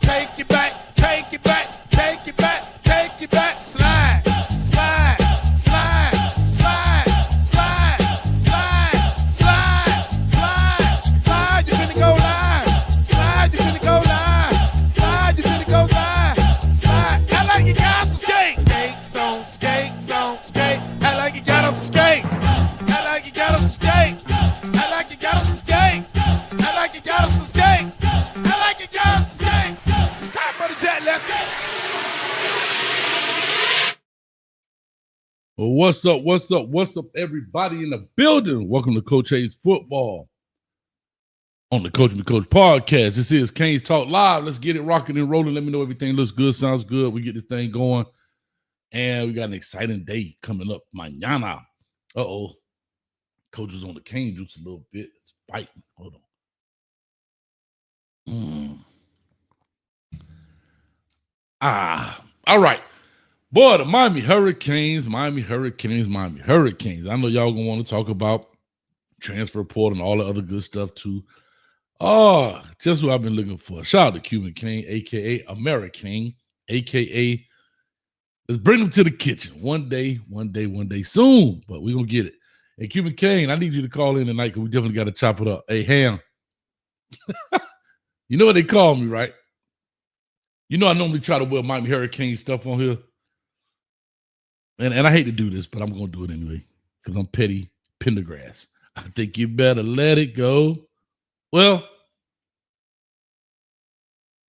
take it back, take it back, take it back, take it back. Slide, slide, slide, slide, slide, slide, slide, slide, slide. You finna go live. Slide, you finna go live. Slide, you finna go live. Slide. I like you got some skate. Skates on, skates on, skate. I like you got on some skate. I like you got on some skate. I like you got on some skate. I like you got on some skate. I like you got on some skate. Stop for the jet. Let's go. Well, what's up? What's up? What's up, everybody in the building? Welcome to Coach Hayes Football on the Coach Me Coach podcast. This is Canes Talk Live. Let's get it rocking and rolling. Let me know everything looks good, sounds good. We get this thing going, and we got an exciting day coming up. Mañana. Coach was on the cane juice a little bit. It's biting. Hold on. All right. Boy, the Miami Hurricanes. I know y'all gonna want to talk about transfer portal and all the other good stuff too. Oh, just what I've been looking for. Shout out to Cuban King, aka American, aka let's bring them to the kitchen one day soon. But we're gonna get it. Hey, Cuban King, I need you to call in tonight because we definitely got to chop it up. Hey, Ham. You know what they call me, right? You know I normally try to wear Miami Hurricane stuff on here. And I hate to do this, but I'm going to do it anyway because I'm petty Pendergrass. I think you better let it go. Well,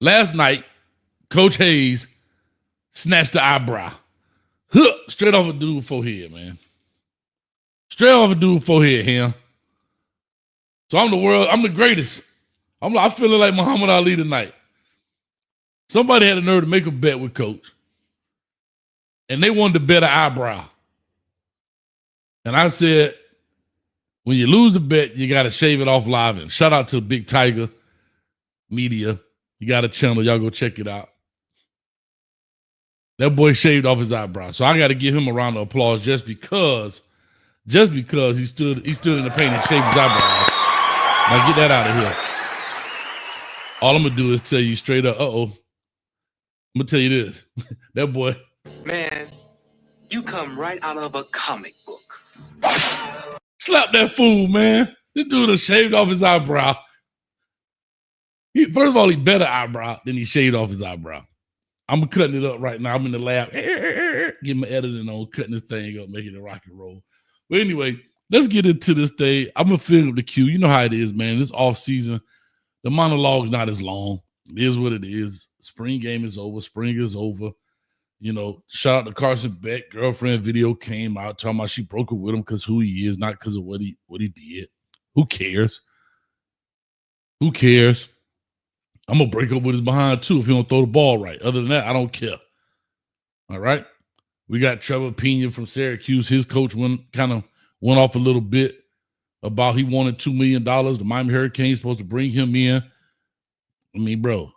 last night, Coach Hayes snatched the eyebrow. Straight off a dude's forehead, man. Straight off a dude's forehead, Ham. So I'm the greatest. I'm feeling like Muhammad Ali tonight. Somebody had the nerve to make a bet with Coach. And they wanted to bet an eyebrow. And I said, when you lose the bet, you got to shave it off live. And shout out to Big Tiger Media. You got a channel. Y'all go check it out. That boy shaved off his eyebrow. So I got to give him a round of applause just because he stood in the paint and shaved his eyebrow. Now get that out of here. All I'm going to do is tell you straight up, I'm going to tell you this. That boy. Man, you come right out of a comic book. Slap that fool, man. This dude has shaved off his eyebrow. First of all, he better eyebrow than he shaved off his eyebrow. I'm cutting it up right now. I'm in the lab. Getting my editing on, cutting this thing up, making it rock and roll. But anyway, let's get into this thing. I'm going to fill up the queue. You know how it is, man. This off season, the monologue's not as long. It is what it is. Spring game is over. Spring is over. You know, shout out to Carson Beck. Girlfriend video came out talking about she broke up with him because who he is, not because of what he did. Who cares? Who cares? I'm going to break up with his behind too if he don't throw the ball right. Other than that, I don't care. All right? We got Trevor Pena from Syracuse. His coach went off a little bit about he wanted $2 million. The Miami Hurricanes supposed to bring him in. I mean, bro,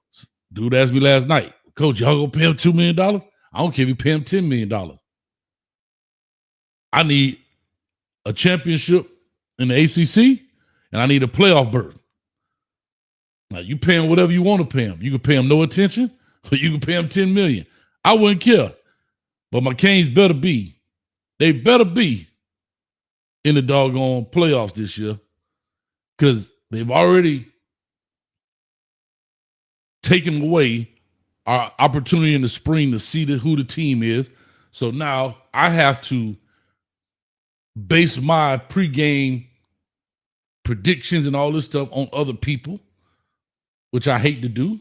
dude asked me last night, Coach, y'all gonna pay him $2 million? I don't care if you pay him $10 million. I need a championship in the ACC, and I need a playoff berth. Now, you pay him whatever you want to pay him. You can pay him no attention, or you can pay him $10 million. I wouldn't care. But my Canes better be in the doggone playoffs this year because they've already taken away our opportunity in the spring to see who the team is. So now I have to base my pregame predictions and all this stuff on other people, which I hate to do. I'm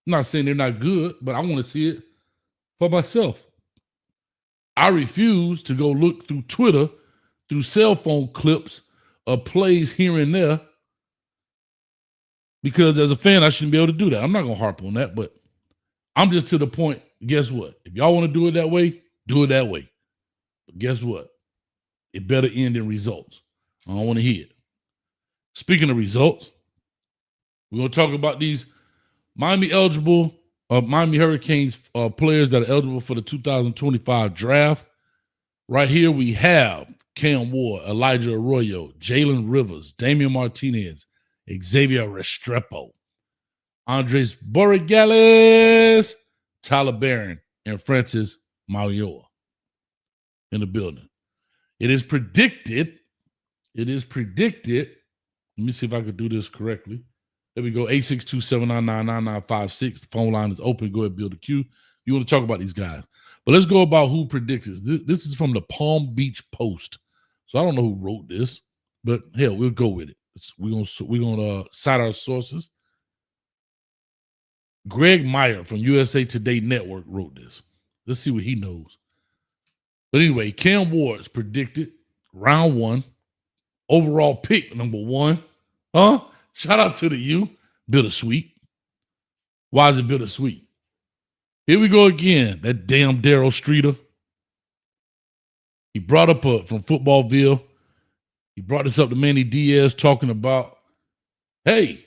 not saying they're not good, but I want to see it for myself. I refuse to go look through Twitter, through cell phone clips of plays here and there, because as a fan, I shouldn't be able to do that. I'm not going to harp on that, but I'm just to the point, guess what? If y'all want to do it that way, do it that way. But guess what? It better end in results. I don't want to hear it. Speaking of results, we're going to talk about these Miami Hurricanes players that are eligible for the 2025 draft. Right here we have Cam Ward, Elijah Arroyo, Jalen Rivers, Damian Martinez, Xavier Restrepo. Andres Borregales, Tyler Barron, and Francis Mauigoa in the building. It is predicted. Let me see if I could do this correctly. There we go. 862-799-9956. The phone line is open. Go ahead, build a queue. You want to talk about these guys. But let's go about who predicted this. This is from the Palm Beach Post. So I don't know who wrote this, but hell, we'll go with it. We're gonna cite our sources. Greg Meyer from USA Today Network wrote this. Let's see what he knows. But anyway, Cam Ward's predicted round 1, overall pick number 1. Shout out to the U, Bittersweet. Why is it Bittersweet? Here we go again. That damn Daryl Streeter. He brought up from Footballville. He brought this up to Manny Diaz talking about, hey,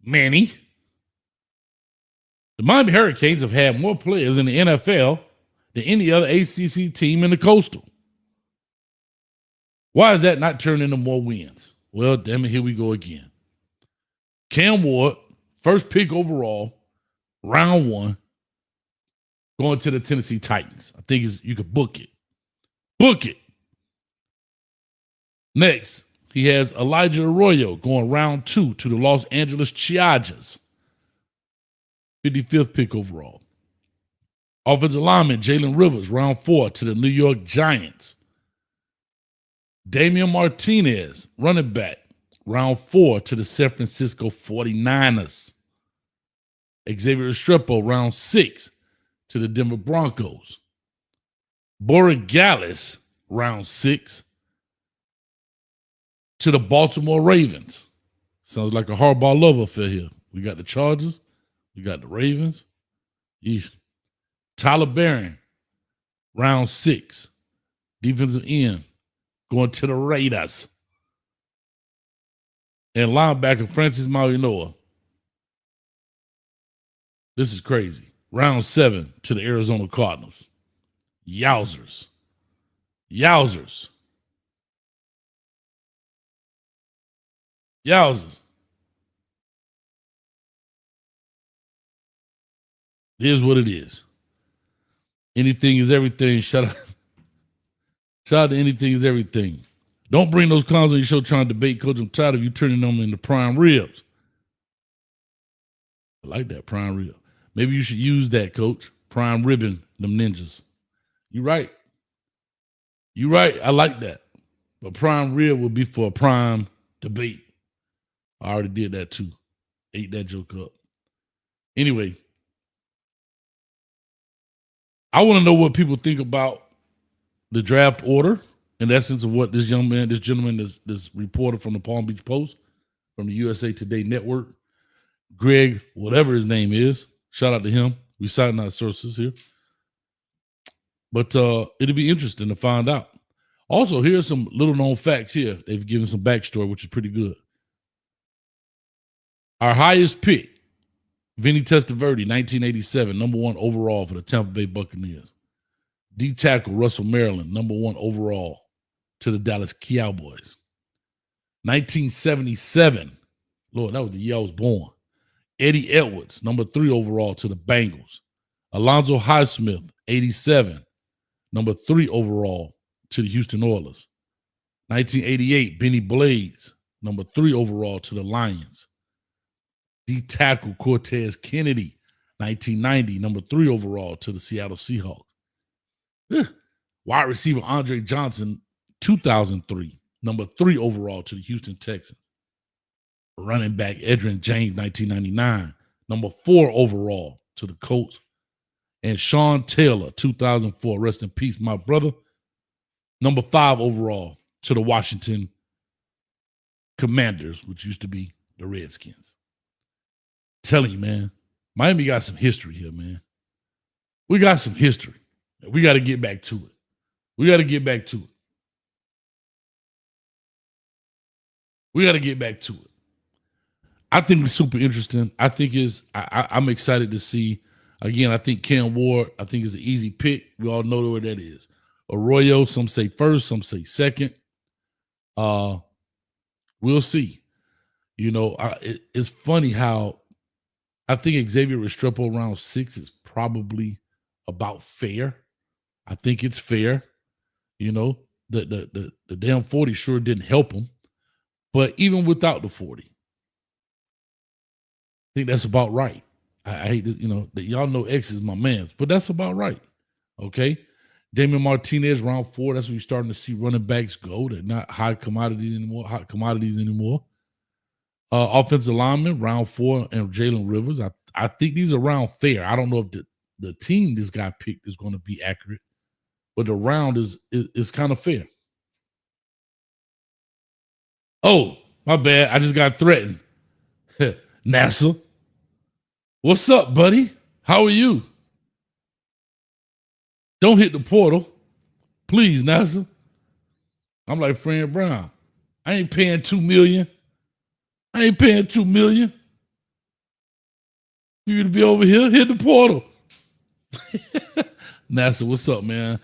Manny, the Miami Hurricanes have had more players in the NFL than any other ACC team in the Coastal. Why is that not turning into more wins? Well, damn it, here we go again. Cam Ward, first pick overall, round 1, going to the Tennessee Titans. I think you could book it. Book it. Next, he has Elijah Arroyo going round 2 to the Los Angeles Chargers. 55th pick overall. Offensive lineman Jalen Rivers, round 4 to the New York Giants. Damian Martinez, running back, round 4 to the San Francisco 49ers. Xavier Restrepo, round 6 to the Denver Broncos. Borregales, round 6 to the Baltimore Ravens. Sounds like a Harbaugh love affair here. We got the Chargers. We got the Ravens. Yeesh. Tyler Barron, round 6, defensive end, going to the Raiders. And linebacker Francis Mauigoa. This is crazy. Round 7 to the Arizona Cardinals. Yowzers. Yowzers. Yowzers. It is what it is. Anything is everything. Shout out to Anything is Everything. Don't bring those clowns on your show trying to debate, Coach. I'm tired of you turning them into prime ribs. I like that, prime rib. Maybe you should use that, Coach. Prime ribbon, them ninjas. You right. You right. I like that. But prime rib would be for a prime debate. I already did that too. Ate that joke up. Anyway, I want to know what people think about the draft order, in essence of what this gentleman, this reporter from the Palm Beach Post, from the USA Today Network, Greg, whatever his name is, shout out to him. We citing our sources here. But it'll be interesting to find out. Also, here's some little known facts here. They've given some backstory, which is pretty good. Our highest pick, Vinny Testaverde, 1987, number 1 overall for the Tampa Bay Buccaneers. D tackle Russell Maryland, number 1 overall to the Dallas Cowboys. 1977, Lord, that was the year I was born. Eddie Edwards, number 3 overall to the Bengals. Alonzo Highsmith, 87, number 3 overall to the Houston Oilers. 1988, Benny Blades, number 3 overall to the Lions. D tackle Cortez Kennedy, 1990, number 3 overall to the Seattle Seahawks. Wide receiver Andre Johnson, 2003, number 3 overall to the Houston Texans. Running back Edgerrin James, 1999, number 4 overall to the Colts. And Sean Taylor, 2004, rest in peace, my brother, number 5 overall to the Washington Commanders, which used to be the Redskins. Telling you, man, Miami got some history here, man. We got some history. We got to get back to it. We got to get back to it. We got to get back to it. I think it's super interesting. I think I'm excited to see. Again, I think Cam Ward, I think is an easy pick. We all know where that is. Arroyo, some say first, some say second. We'll see. You know, it's funny how I think Xavier Restrepo round 6 is probably about fair. I think it's fair. You know, the damn 40 sure didn't help him. But even without the 40, I think that's about right. I hate this, that y'all know X is my man, but that's about right. Okay. Damian Martinez, round 4. That's when you're starting to see running backs go. They're not hot commodities anymore. Offensive lineman, round 4, and Jalen Rivers. I think these are round fair. I don't know if the team this guy picked is going to be accurate, but the round is kind of fair. Oh, my bad. I just got threatened. NASA. What's up, buddy? How are you? Don't hit the portal. Please, NASA. I'm like Fran Brown. I ain't paying $2 million. I ain't paying $2 million for you to be over here. Hit the portal. NASA, what's up, man?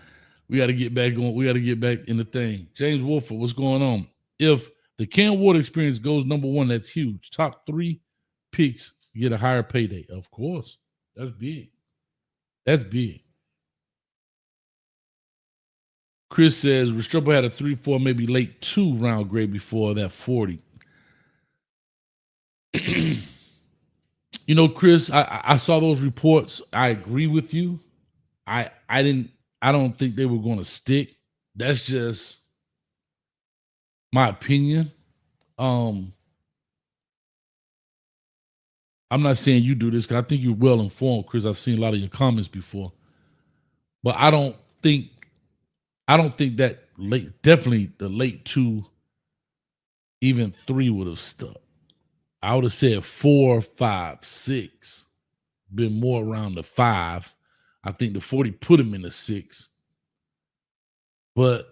We got to get back on. We got to get back in the thing. James Wolford, what's going on? If the Cam Ward experience goes number 1, that's huge. Top 3 picks get a higher payday. Of course. That's big. That's big. Chris says Restrepo had a 3-4, maybe late 2 round grade before that 40. Chris, I saw those reports. I agree with you. I don't think they were going to stick. That's just my opinion. I'm not saying you do this because I think you're well informed, Chris. I've seen a lot of your comments before, but I don't think that definitely the late 2, even 3 would have stuck. I would have said 4, 5, 6, been more around the 5. I think the 40 put him in the 6, but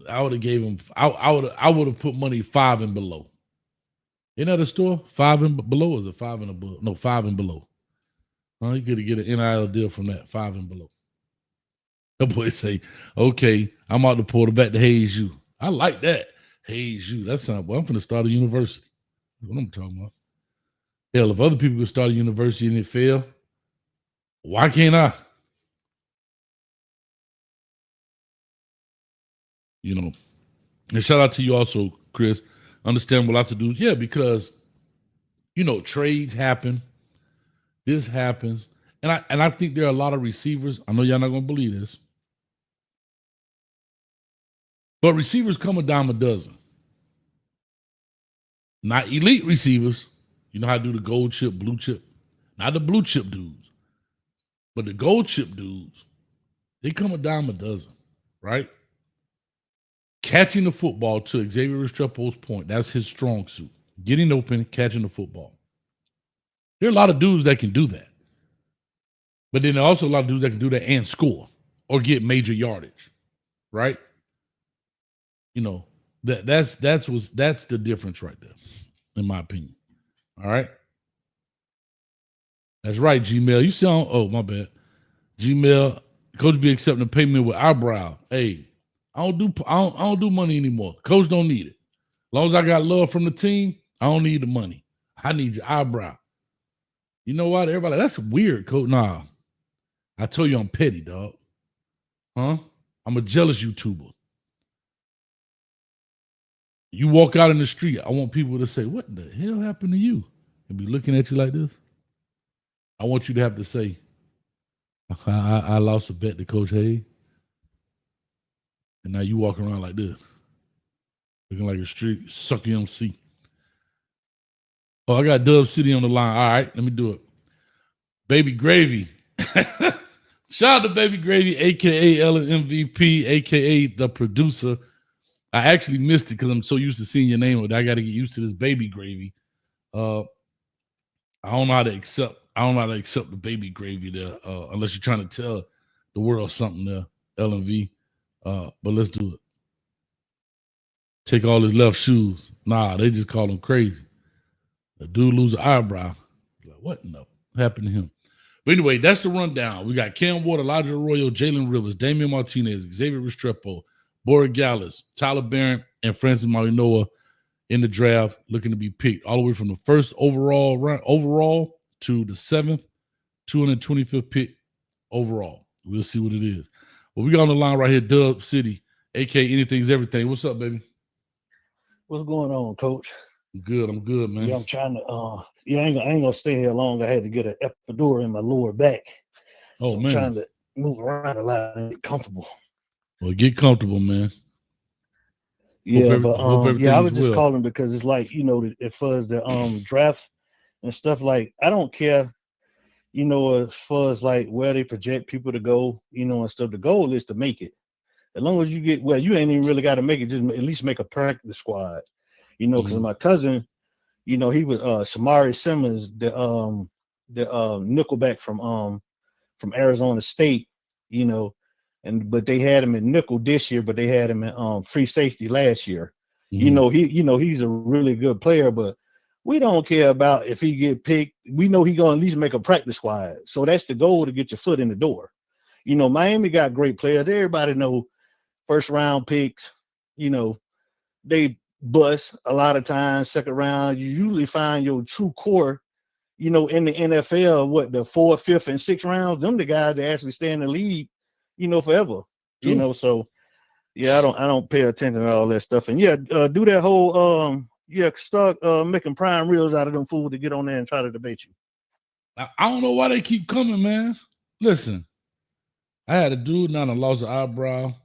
I would have gave him. I would have put money 5 and below. Isn't that a store? 5 and below, or is it 5 and above? No, 5 and below. You could get an NIL deal from that 5 and below. That boy say, "Okay, I'm out the portal back to Hayes U." I like that. Hayes U. That sounds. Well, I'm finna start a university. That's what I'm talking about. Hell, if other people could start a university and it fail, why can't I? And shout out to you also, Chris. Understand what lots of dudes. Yeah, because trades happen. This happens. And I think there are a lot of receivers. I know y'all not gonna believe this. But receivers come a dime a dozen. Not elite receivers. You know how to do the gold chip, blue chip. Not the blue chip dudes. But the gold chip dudes, they come a dime a dozen, right? Catching the football, to Xavier Restrepo's point, that's his strong suit. Getting open, catching the football. There are a lot of dudes that can do that. But then there are also a lot of dudes that can do that and score or get major yardage, right? That's the difference right there, in my opinion. All right. That's right, Gmail. You sound, my bad. Gmail, Coach be accepting the payment with eyebrow. Hey, I don't do money anymore. Coach don't need it. As long as I got love from the team, I don't need the money. I need your eyebrow. You know what? Everybody, that's weird, Coach. Nah. I told you I'm petty, dog. Huh? I'm a jealous YouTuber. You walk out in the street, I want people to say, "What the hell happened to you?" And be looking at you like this. I want you to have to say, I lost a bet to Coach Hayes. And now you walk around like this. Looking like a street sucker MC. Oh, I got Dub City on the line. All right, let me do it. Baby Gravy. Shout out to Baby Gravy, a.k.a. Ellen MVP, a.k.a. the producer. I actually missed it because I'm so used to seeing your name. I got to get used to this Baby Gravy. I don't know how to accept the Baby Gravy there, unless you're trying to tell the world something there, LMV. But let's do it. Take all his left shoes. Nah, they just call him crazy. The dude lose an eyebrow. Like, what in the happened to him? But anyway, that's the rundown. We got Cam Ward, Elijah Arroyo, Jalen Rivers, Damian Martinez, Xavier Restrepo, Borja Gallus, Tyler Barron, and Francis Marinoa in the draft, looking to be picked all the way from the first overall to the 7th, 225th pick overall. We'll see what it is. Well, we got on the line right here, Dub City, aka Anything's Everything. What's up, baby? What's going on, Coach? I'm good, man. Yeah, I'm trying to. I ain't gonna stay here long. I had to get an epidural in my lower back. Oh, so man. I'm trying to move around a lot and get comfortable. Well, get comfortable, man. Yeah, hope I was just well. calling because it's like, as far as the draft and stuff, like I don't care, as far as like where they project people to go, and stuff. The goal is to make it. As long as you get you ain't even really got to make it, just at least make a practice squad. Because my cousin, he was Shamari Simmons, the nickelback from Arizona State, but they had him in nickel this year, but they had him in free safety last year. He's a really good player, but we don't care about if he get picked. We know he gonna at least make a practice squad. So that's the goal, to get your foot in the door. Miami got great players. Everybody know first round picks, they bust a lot of times. Second round, you usually find your true core, in the NFL, the 4th, 5th, and 6th rounds, them the guys that actually stay in the league, forever. True. So yeah, I don't pay attention to all that stuff. And do that whole start making prime reels out of them fools to get on there and try to debate you. I don't know why they keep coming, man. Listen, I had a dude now that lost an eyebrow.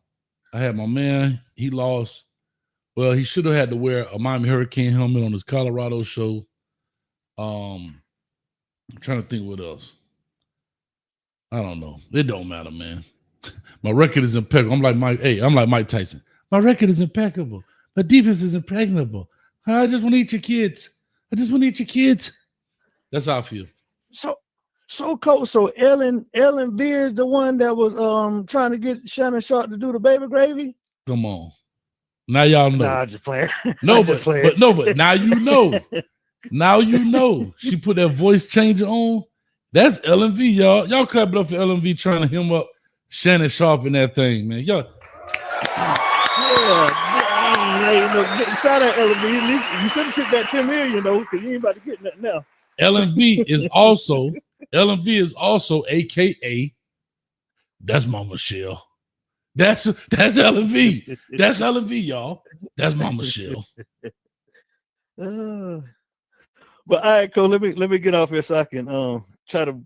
I had my man, he lost. Well, he should have had to wear a Miami Hurricane helmet on his Colorado show. I'm trying to think what else. I don't know. It don't matter, man. My record is impeccable. I'm like Mike Tyson. My record is impeccable. My defense is impregnable. I just want to eat your kids. That's how I feel. So Coach, so Ellen V is the one that was trying to get Shannon Sharp to do the baby gravy. Come on. Now y'all know. Nah, just playing. But now you know. Now you know. She put that voice changer on. That's Ellen V, y'all. Y'all clap it up for Ellen V trying to hem up Shannon Sharp in that thing, man. Y'all. Yeah, shout out Ellen V. At least you couldn't took that $10 million though, because you ain't about to get nothing now. Ellen V is also AKA. That's Mama Michelle. That's Ellen V. That's Ellen V, y'all. That's Mama Michelle. But all right, Cole, let me get off here so I can try to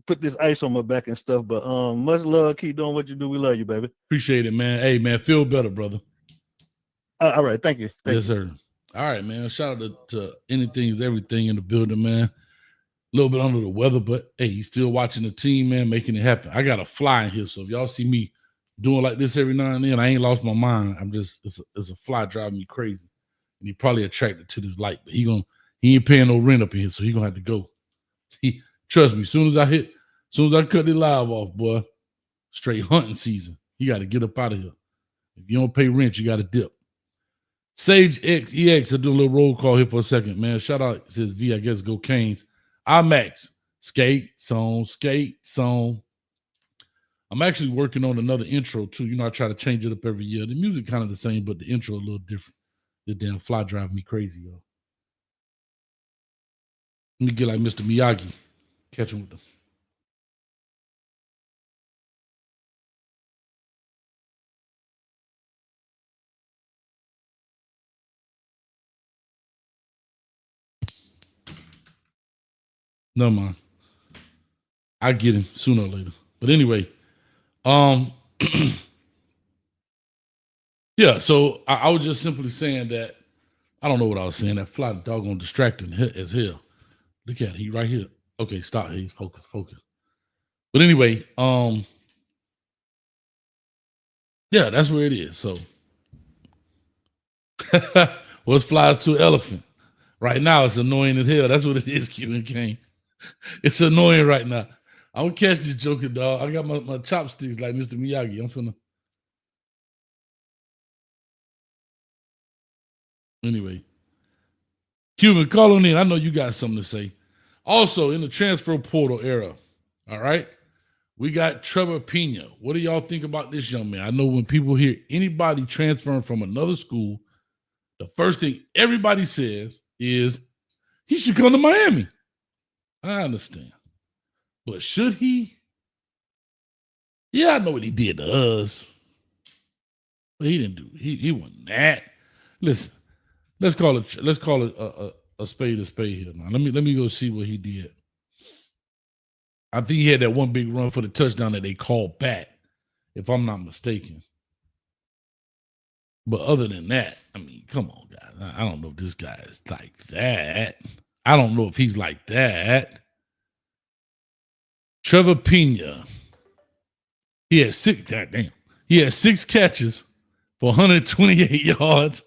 put this ice on my back and stuff. But much love. Keep doing what you do. We love you, baby. Appreciate it, man. Hey, man, feel better, brother. All right, thank you. Yes, sir. All right, man. Shout out to Anything's Everything in the building, man. A little bit under the weather, but hey, he's still watching the team, man, making it happen. I got a fly in here, so if y'all see me doing like this every now and then, I ain't lost my mind. I'm just it's a fly driving me crazy, and he probably attracted to this light, but he ain't paying no rent up in here, so he gonna have to go. Trust me. As soon as I cut the live off, boy, straight hunting season. You got to get up out of here. If you don't pay rent, you got to dip. Sage EX, I do a little roll call here for a second, man. Shout out, it says V, I guess go Canes. IMAX, skate song. I'm actually working on another intro too. I try to change it up every year. The music kind of the same, but the intro a little different. This damn fly driving me crazy, yo. Let me get like Mr. Miyagi. Catch him with them. No mind. I get him sooner or later. But anyway, yeah, so I was just simply saying that I don't know what I was saying. That fly doggone distracting as hell. Look at it. He right here. Okay, stop. He's focus. But anyway, yeah, that's where it is. So what's flies to an elephant? Right now, it's annoying as hell. That's what it is, Cuban King. It's annoying right now. I'm gonna catch this joker, dog. I got my chopsticks like Mr. Miyagi. I'm finna. Anyway, Cuban, call on in. I know you got something to say. Also, in the transfer portal era, all right, we got Trevor Pena. What do y'all think about this young man? I know when people hear anybody transferring from another school, the first thing everybody says is he should come to Miami. I understand. But should he? Yeah, I know what he did to us. But he didn't do. He wasn't that. Listen, let's call it a spade here. Now let me go see what he did. I think he had that one big run for the touchdown that they called back, if I'm not mistaken. But other than that, I mean, come on, guys. I don't know if this guy is like that. I don't know if he's like that. Trevor Pena. He had six catches for 128 yards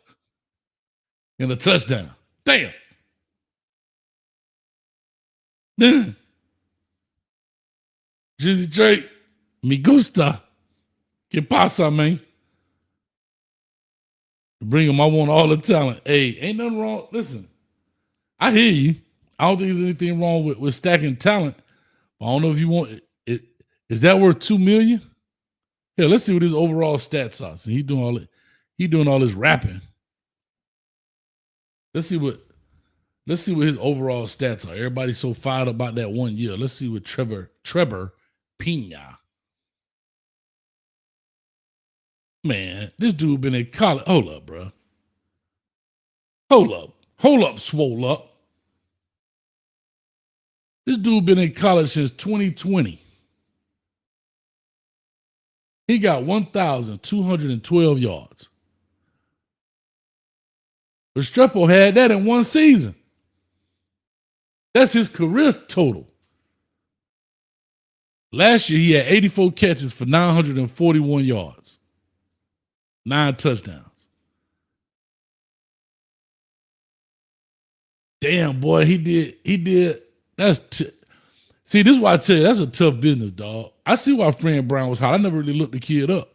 and a touchdown. Damn. Drizzy Drake, me gusta. Que pasa, man? Bring him. I want all the talent. Hey, ain't nothing wrong. Listen, I hear you. I don't think there's anything wrong with stacking talent. I don't know if you want it. Is that worth $2 million? Yeah, let's see what his overall stats are. So he's doing all this rapping. Let's see what his overall stats are. Everybody's so fired about that 1 year. Let's see what Trevor Pena. Man, this dude been in college. Hold up, bro. Hold up, swole up. This dude been in college since 2020. He got 1,212 yards. Restrepo had that in one season. That's his career total. Last year, he had 84 catches for 941 yards. 9 touchdowns. Damn, boy, he did. See, this is why I tell you, that's a tough business, dog. I see why Fran Brown was hot. I never really looked the kid up.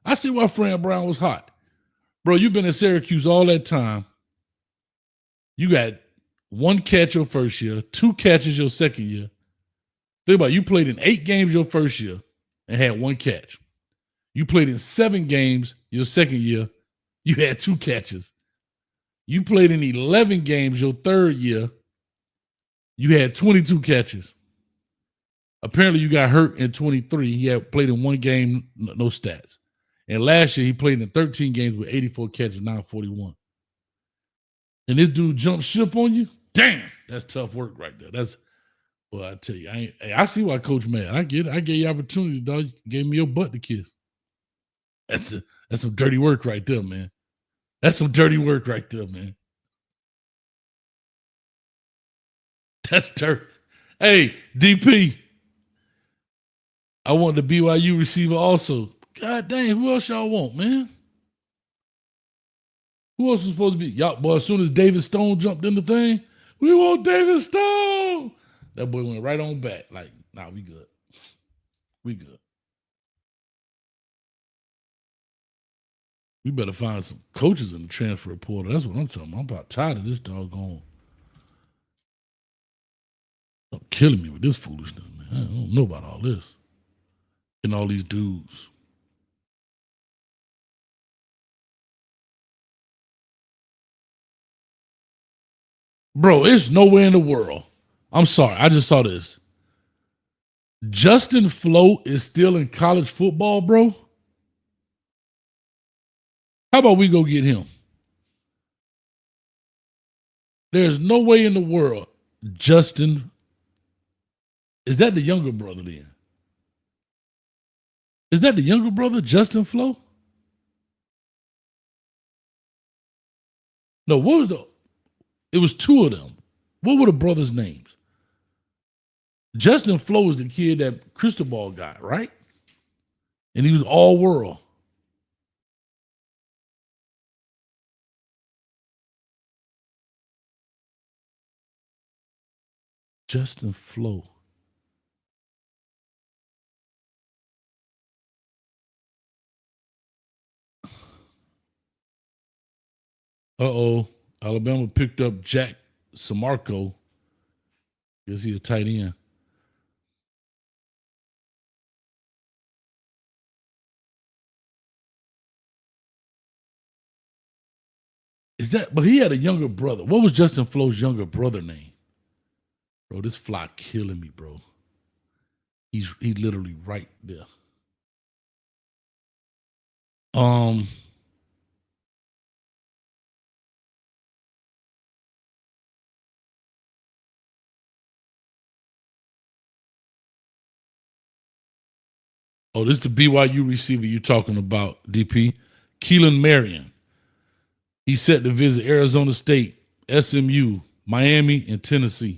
I see why Fran Brown was hot. Bro, you've been in Syracuse all that time. You got 1 catch your first year, 2 catches your second year. Think about it, you played in 8 games your first year and had 1 catch. You played in 7 games your second year. You had 2 catches. You played in 11 games your third year. You had 22 catches. Apparently, you got hurt in 23. He had played in 1 game, no stats. And last year, he played in 13 games with 84 catches, 941. And this dude jumped ship on you? Damn, that's tough work right there. Well, I tell you, I see why Coach mad. I get it. I gave you opportunity, dog. You gave me your butt to kiss. That's some dirty work right there, man. That's some dirty work right there, man. That's dirty. Hey, DP. I want the BYU receiver also. God dang, who else y'all want, man? Who else is supposed to be? Y'all, boy, as soon as David Stone jumped in the thing, we want David Stone. That boy went right on back. Like, nah, we good. We good. We better find some coaches in the transfer portal. That's what I'm talking about. I'm about tired of this doggone. Stop killing me with this foolishness, man. I don't know about all this. And all these dudes. Bro, it's nowhere in the world. I'm sorry. I just saw this. Justin Flo is still in college football, bro. How about we go get him? There's no way in the world Justin. Is that the younger brother then? Is that the younger brother, Justin Flo? No, it was 2 of them. What were the brothers' names? Justin Flo was the kid that Cristobal got, right? And he was all world. Justin Flo. Uh-oh. Alabama picked up Jack Samarco. Guess he's a tight end. But he had a younger brother. What was Justin Flo's younger brother name? Bro, this fly killing me, bro. He's literally right there. Oh, this is the BYU receiver you talking about, DP. Keelan Marion. He's set to visit Arizona State, SMU, Miami, and Tennessee.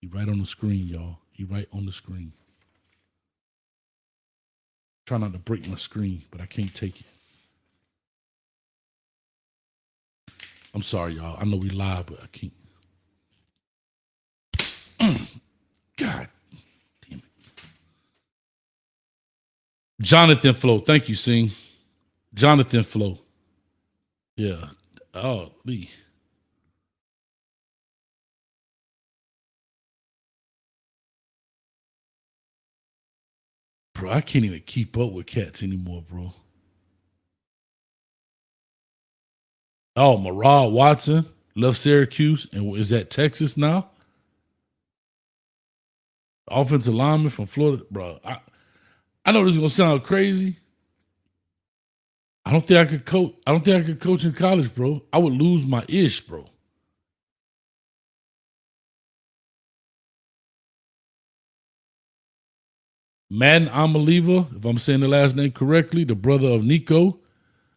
He right on the screen, y'all. He right on the screen. Try not to break my screen, but I can't take it. I'm sorry, y'all. I know we live, but I can't. God damn it. Jonathan Flo. Thank you, Sing. Jonathan Flo. Yeah. Oh, Lee. Bro, I can't even keep up with cats anymore, bro. Oh, Marad Watson left Syracuse and is at Texas now. Offensive lineman from Florida, bro. I know this is gonna sound crazy. I don't think I could coach. I don't think I could coach in college, bro. I would lose my ish, bro. Madden Amaliva, if I'm saying the last name correctly, the brother of Nico.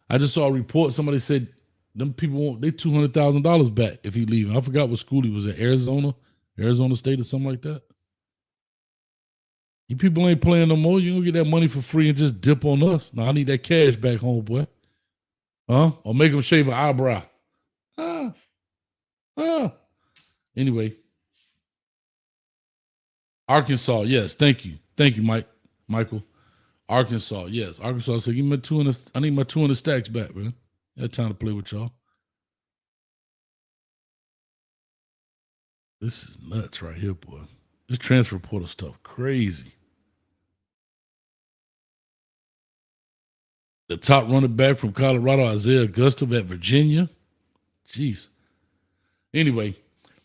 I just saw a report. Somebody said them people want they $200,000 back if he leaving. I forgot what school he was at. Arizona State or something like that. You people ain't playing no more. You gonna get that money for free and just dip on us. No, I need that cash back home, boy. Huh? Or make him shave an eyebrow. Anyway. Arkansas, yes. Thank you. Thank you, Michael. Arkansas, yes. Arkansas said, give me my 200. I need my 200 stacks back, man. I had time to play with y'all. This is nuts right here, boy. This transfer portal stuff, crazy. The top running back from Colorado, Isaiah Augusta at Virginia. Jeez. Anyway,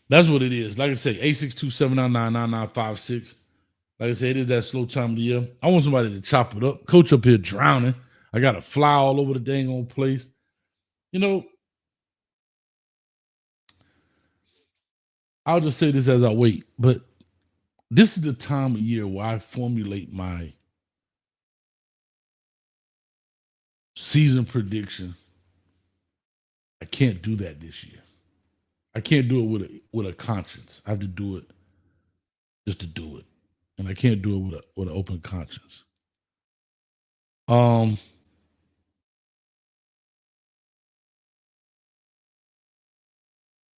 that's what it is. Like I say, 862-799-9956. Like I said, it is that slow time of the year. I want somebody to chop it up. Coach up here drowning. I got to fly all over the dang old place. You know, I'll just say this as I wait, but this is the time of year where I formulate my season prediction. I can't do that this year. I can't do it with a conscience. I have to do it just to do it. And I can't do it with an open conscience. And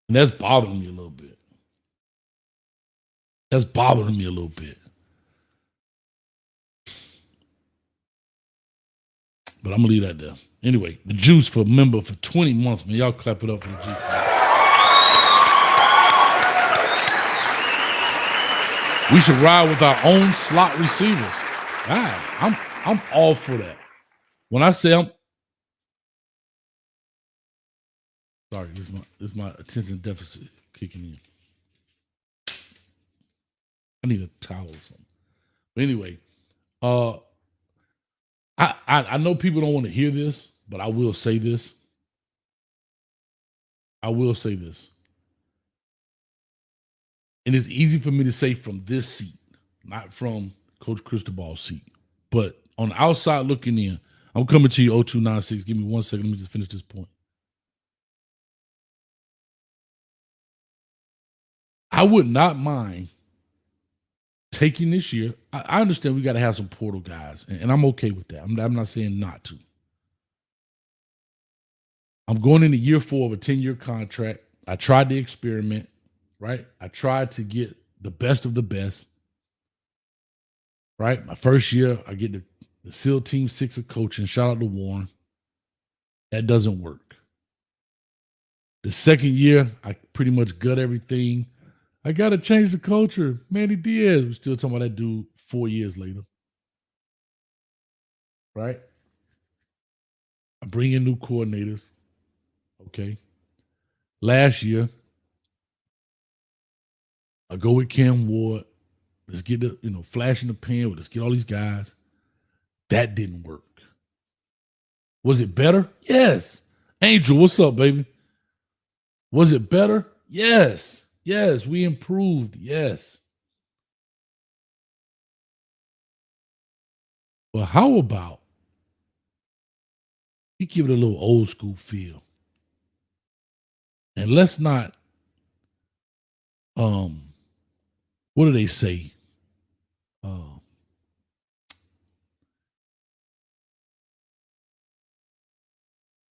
that's bothering me a little bit. But I'm gonna leave that there. Anyway, the Juice for a member for 20 months, man. Y'all clap it up for the Juice. We should ride with our own slot receivers. Guys, I'm all for that. When I say I'm sorry, this is my attention deficit kicking in. I need a towel or something. But anyway, I know people don't want to hear this, but I will say this. And it's easy for me to say from this seat, not from Coach Cristobal's seat. But on the outside looking in, I'm coming to you 0296. Give me 1 second. Let me just finish this point. I would not mind taking this year. I understand we got to have some portal guys, and I'm okay with that. I'm not saying not to. I'm going into year 4 of a 10-year contract. I tried to experiment, right? I tried to get the best of the best, right? My first year, I get the SEAL Team 6 of coaching. Shout out to Warren. That doesn't work. The second year, I pretty much gut everything. I got to change the culture. Manny Diaz, we're still talking about that dude 4 years later. Right? I bring in new coordinators. Okay. Last year, I go with Cam Ward. Let's get the, flash in the pan. Let's get all these guys. That didn't work. Was it better? Yes. Angel, what's up, baby? Was it better? Yes. Yes, we improved. Yes. But how about we give it a little old school feel? And let's not, what do they say?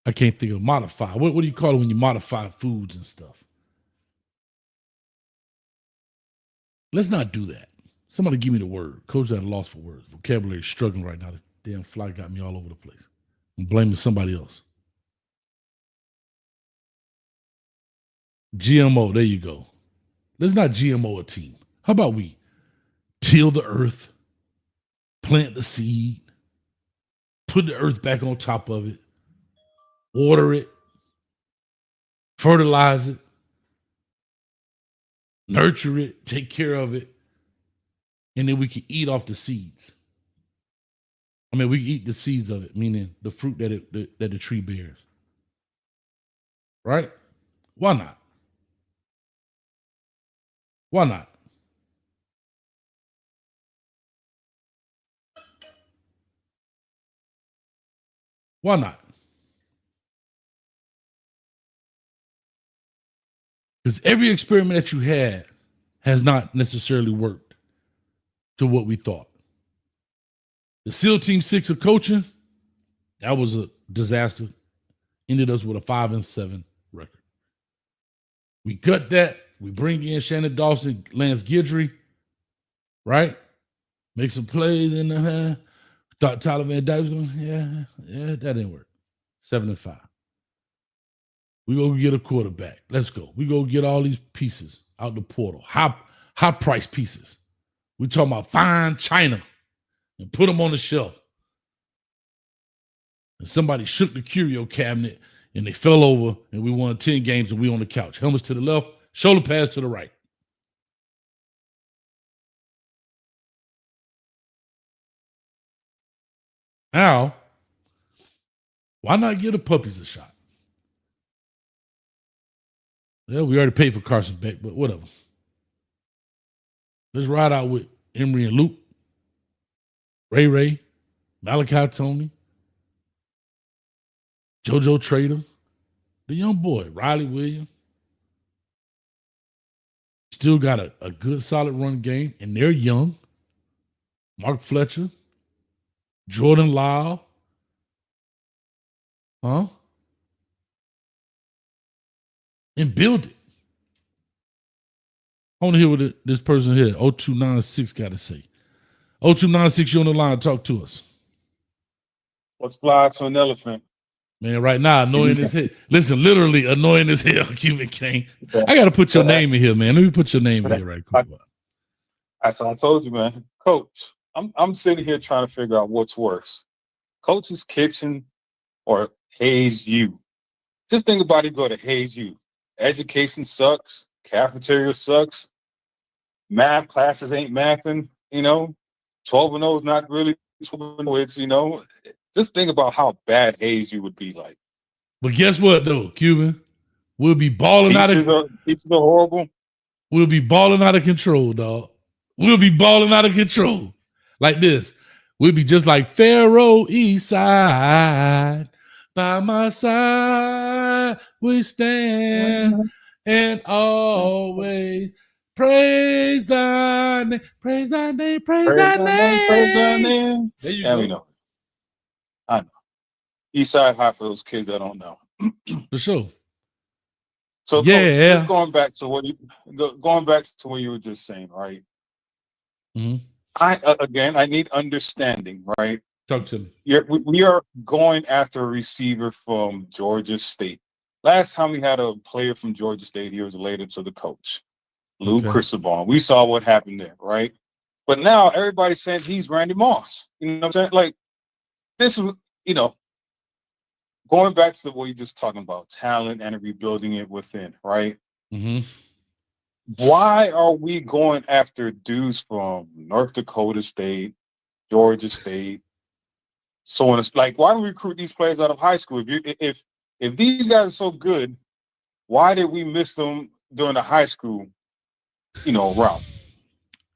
I can't think of modify. What do you call it when you modify foods and stuff? Let's not do that. Somebody give me the word. Coach at a loss for words. Vocabulary is struggling right now. This damn fly got me all over the place. I'm blaming somebody else. GMO, there you go. Let's not GMO a team. How about we till the earth, plant the seed, put the earth back on top of it, water it, fertilize it, nurture it, take care of it, and then we can eat off the seeds. I mean, we can eat the seeds of it, meaning the fruit that the tree bears. Right? Why not? Why not? Why not? Because every experiment that you had has not necessarily worked to what we thought. The SEAL Team 6 of coaching, that was a disaster. Ended us with a 5-7 record. We gut that. We bring in Shannon Dawson, Lance Guidry, right? Make some plays in the thought Tyler Van Dyke was going, yeah, that didn't work. 7-5. We go get a quarterback. Let's go. We go get all these pieces out the portal. High price pieces. We talking about fine china and put them on the shelf. And somebody shook the curio cabinet and they fell over and we won 10 games and we on the couch. Helmets to the left, shoulder pads to the right. Now, why not give the puppies a shot? Yeah, we already paid for Carson Beck, but whatever. Let's ride out with Emory and Luke, Ray, Malachi Tony, JoJo Trader, the young boy, Riley Williams. Still got a good, solid run game, and they're young. Mark Fletcher, Jordan Lyle. And build it. I want to hear what this person here, 0296, got to say. 0296, you're on the line. Talk to us. What's fly to an elephant? Man, right now, annoying as hell. Listen, literally annoying as hell, Cuban King. I got to put your name in here, man. Let me put your name in here right quick. That's what I told you, man. Coach, I'm sitting here trying to figure out what's worse. Coach's Kitchen or Haze U. Just think about it, go to Haze U. Education sucks. Cafeteria sucks. Math classes ain't mathing, 12-0 is not really 12-0. It's, just think about how bad Haze U would be like. But guess what, though, Cuban? We'll be balling Teachers are horrible. We'll be balling out of control, dog. We'll be balling out of control. Like this. We'll be just like Pharaoh East Side. By my side we stand and always praise thy name, praise thy name, praise thy name. Praise thy name. There you go. go. We know. I know. East Side High for those kids that don't know. For sure. So yeah, Coach, going back to what you were just saying, right? Mm-hmm. I need understanding, right? Talk to me. We are going after a receiver from Georgia State. Last time we had a player from Georgia State, he was related to the coach, Lou Cristobal. We saw what happened there, right? But now everybody's saying he's Randy Moss. You know what I'm saying? Like, this is, going back to what you're just talking about, talent and rebuilding it within, right? Mm-hmm. Why are we going after dudes from North Dakota State, Georgia State, so on? It's like, why do we recruit these players out of high school? If these guys are so good, why did we miss them during the high school, route?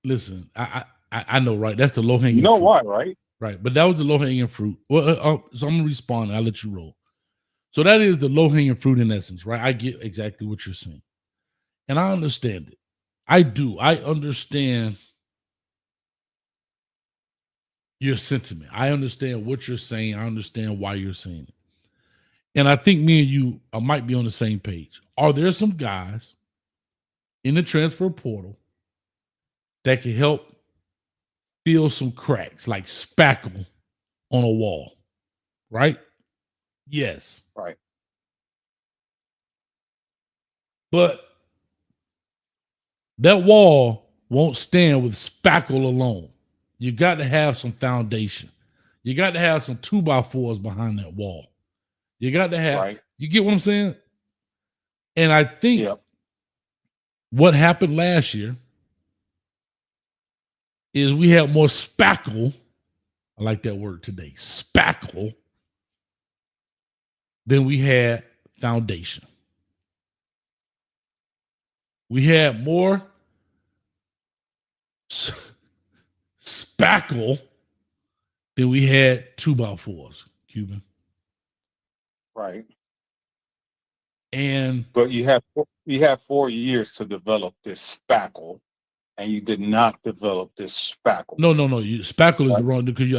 Listen, I know, right? That's the low hanging. You know fruit. why, right? Right, but that was the low hanging fruit. Well, so I'm gonna respond. I'll let you roll. So that is the low hanging fruit in essence, right? I get exactly what you're saying, and I understand it. I do. I understand your sentiment. I understand what you're saying. I understand why you're saying it, and I think me and you might be on the same page. Are there some guys in the transfer portal that can help fill some cracks, like spackle on a wall, right? Yes. Right. But that wall won't stand with spackle alone. You got to have some foundation. You got to have some 2x4s behind that wall. You got to have, Right. You get what I'm saying? And I think Yep. what happened last year is we had more spackle. I like that word today, spackle, than we had foundation. We had more spackle than we had 2x4s, Cuban. Right. And But you have 4 years to develop this spackle, and you did not develop this spackle. no. Spackle is the wrong because you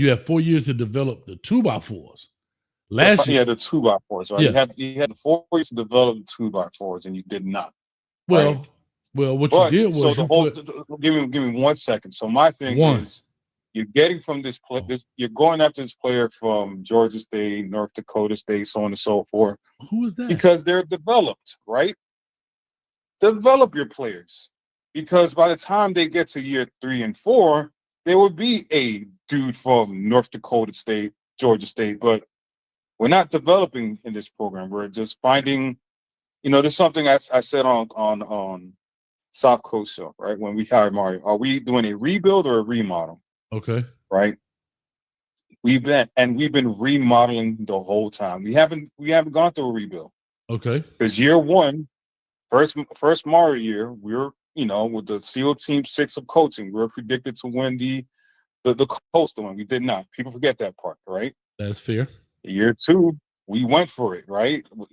have 4 years to develop the 2x4s. Last year, the 2x4s, right? Yeah. You had 4 years to develop the 2x4s, and you did not. well, right. what But you did was so give me 1 second. So my thing is, you're getting from this you're going after this player from Georgia State, North Dakota State, so on and so forth. Who is that? Because they're developed, right? Develop your players, because by the time they get to year 3 and 4, there will be a dude from North Dakota State, Georgia State, but we're not developing in this program. We're just finding, there's something I said on South Coast Show, right? When we hired Mario, are we doing a rebuild or a remodel? Okay. Right. We've been remodeling the whole time. We haven't gone through a rebuild. Okay. Because year 1, first Mario year, we're with the SEAL Team 6 of coaching, we were predicted to win the Coastal one. We did not. People forget that part, right? That's fair. Year 2, we went for it, right? And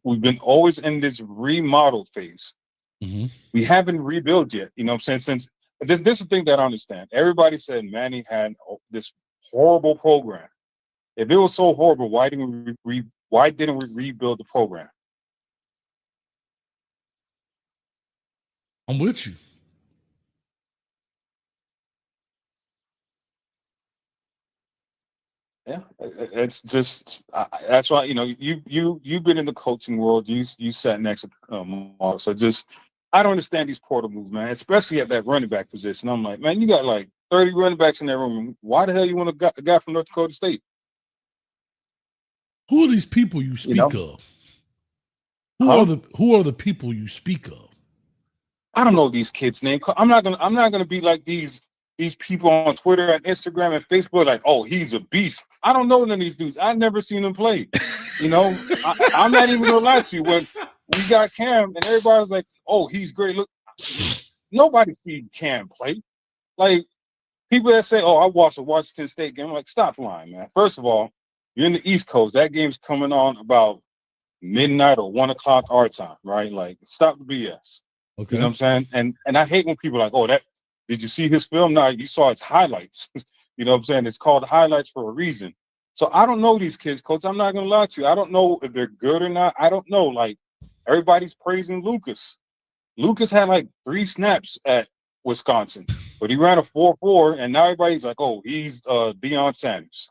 we've been always in this remodel phase. Mm-hmm. We haven't rebuilt yet. You know what I'm saying? Since this is the thing that I understand. Everybody said Manny had this horrible program. If it was so horrible, why didn't we rebuild the program? I'm with you. Yeah, it's just that's why you've been in the coaching world. You sat next to Mark, so just I don't understand these portal moves, man. Especially at that running back position. I'm like, man, you got like 30 running backs in that room. Why the hell you want a guy from North Dakota State? Who are these people you speak of? Who are the people you speak of? I don't know these kids' names. I'm not gonna be like these people on Twitter and Instagram and Facebook, like, oh, he's a beast. I don't know none of these dudes. I've never seen them play. I'm not even gonna lie to you. When we got Cam and everybody was like, oh, he's great. Look, nobody seen Cam play. Like, people that say, oh, I watched a Washington State game. I'm like, stop lying, man. First of all, you're in the East Coast. That game's coming on about midnight or 1 o'clock our time, right? Like, stop the BS. Okay. You know what I'm saying? And I hate when people are like, oh, did you see his film? No, you saw its highlights. You know what I'm saying? It's called highlights for a reason. So I don't know these kids, Coach. I'm not going to lie to you. I don't know if they're good or not. I don't know. Like, everybody's praising Lucas. Lucas had like 3 snaps at Wisconsin, but he ran a 4.4, and now everybody's like, oh, he's Deion Sanders.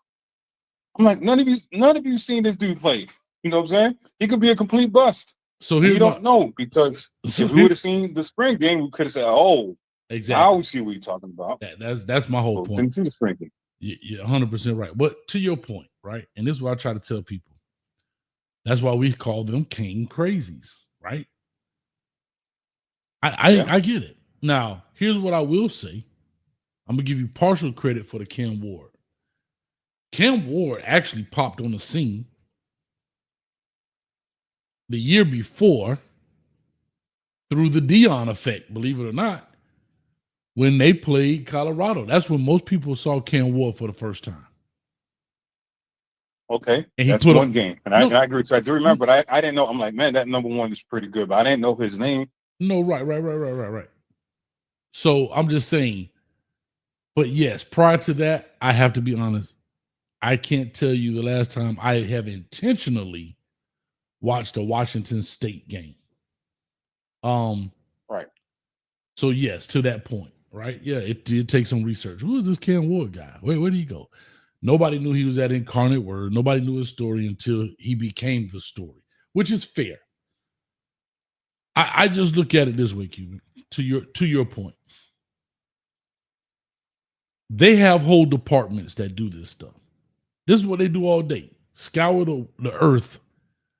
I'm like, none of you seen this dude play. You know what I'm saying? He could be a complete bust. So we don't know, because if we would have seen the spring game, we could have said, oh, exactly. I always see what you're talking about. That's my whole point. Didn't see the spring game. You're 100% right. But to your point, right? And this is what I try to tell people. That's why we call them King Crazies, right? I get it. Now, here's what I will say. I'm gonna give you partial credit for the Cam Ward. Cam Ward actually popped on the scene the year before through the Dion effect, believe it or not, when they played Colorado. That's when most people saw Cam Ward for the first time. Okay, And he that's put one game, and I agree. So I do remember, but I didn't know. I'm like, man, that number one is pretty good, but I didn't know his name. No, right. So I'm just saying, but yes, prior to that, I have to be honest. I can't tell you the last time I have intentionally watched a Washington State game. Right. So yes, to that point, right? Yeah, it did take some research. Who is this Cam Ward guy? Where did he go? Nobody knew he was at Incarnate Word. Nobody knew his story until he became the story, which is fair. I just look at it this way, Cuban. To your point, they have whole departments that do this stuff. This is what they do all day: scour the earth.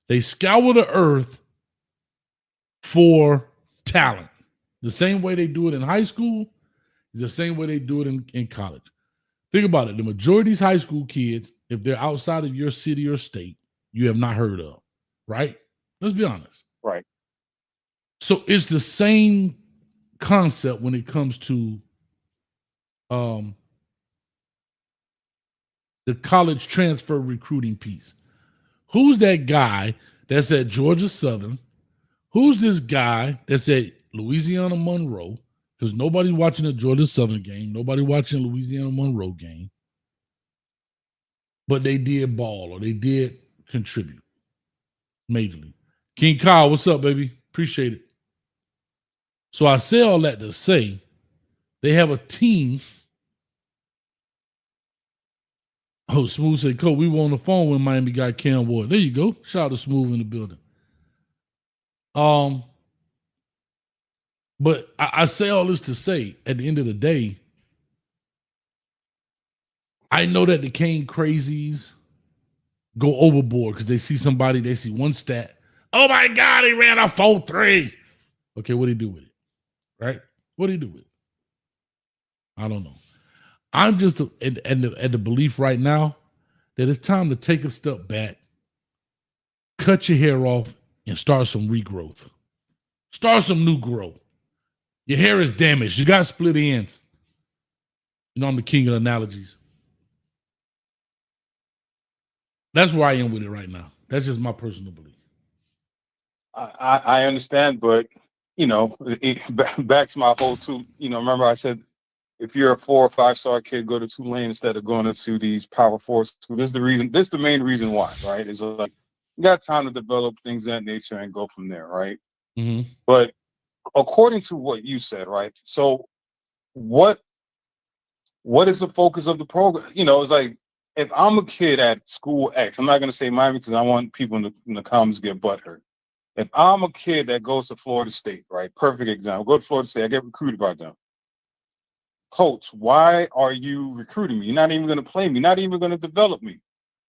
They scour the earth for talent. The same way they do it in high school is the same way they do it in college. Think about it. The majority of these high school kids, if they're outside of your city or state, you have not heard of, right? Let's be honest. Right. So it's the same concept when it comes to the college transfer recruiting piece. Who's that guy that's at Georgia Southern? Who's this guy that's at Louisiana Monroe? Because nobody's watching a Georgia Southern game. Nobody watching a Louisiana Monroe game. But they did ball or they did contribute majorly. King Kyle, what's up, baby? Appreciate it. So I say all that to say they have a team. Oh, Smooth said, Cole, we were on the phone when Miami got Cam Ward. There you go. Shout out to Smooth in the building. But I say all this to say, at the end of the day, I know that the Kane crazies go overboard because they see somebody, they see one stat. Oh my God, he ran a 4.3. Okay, what do he do with it? Right? What do he do with it? I don't know. I'm just at the belief right now that it's time to take a step back, cut your hair off, and start some regrowth. Start some new growth. Your hair is damaged. You got split ends. You know, I'm the king of analogies. That's where I am with it right now. That's just my personal belief. I understand, but you know, back to my whole two. You know, remember I said if you're a 4 or 5 star kid, go to Tulane instead of going into these Power 4 schools. This is the reason. This is the main reason why, right? Is like you got time to develop things of that nature and go from there, right? Mm-hmm. But according to what you said, right? So what is the focus of the program? You know, it's like if I'm a kid at school X, I'm not going to say Miami because I want people in the comments to get butthurt. If I'm a kid that goes to Florida State, right? Perfect example. Go to Florida State. I get recruited by them. Coach, why are you recruiting me? You're not even going to play me. Not even going to develop me.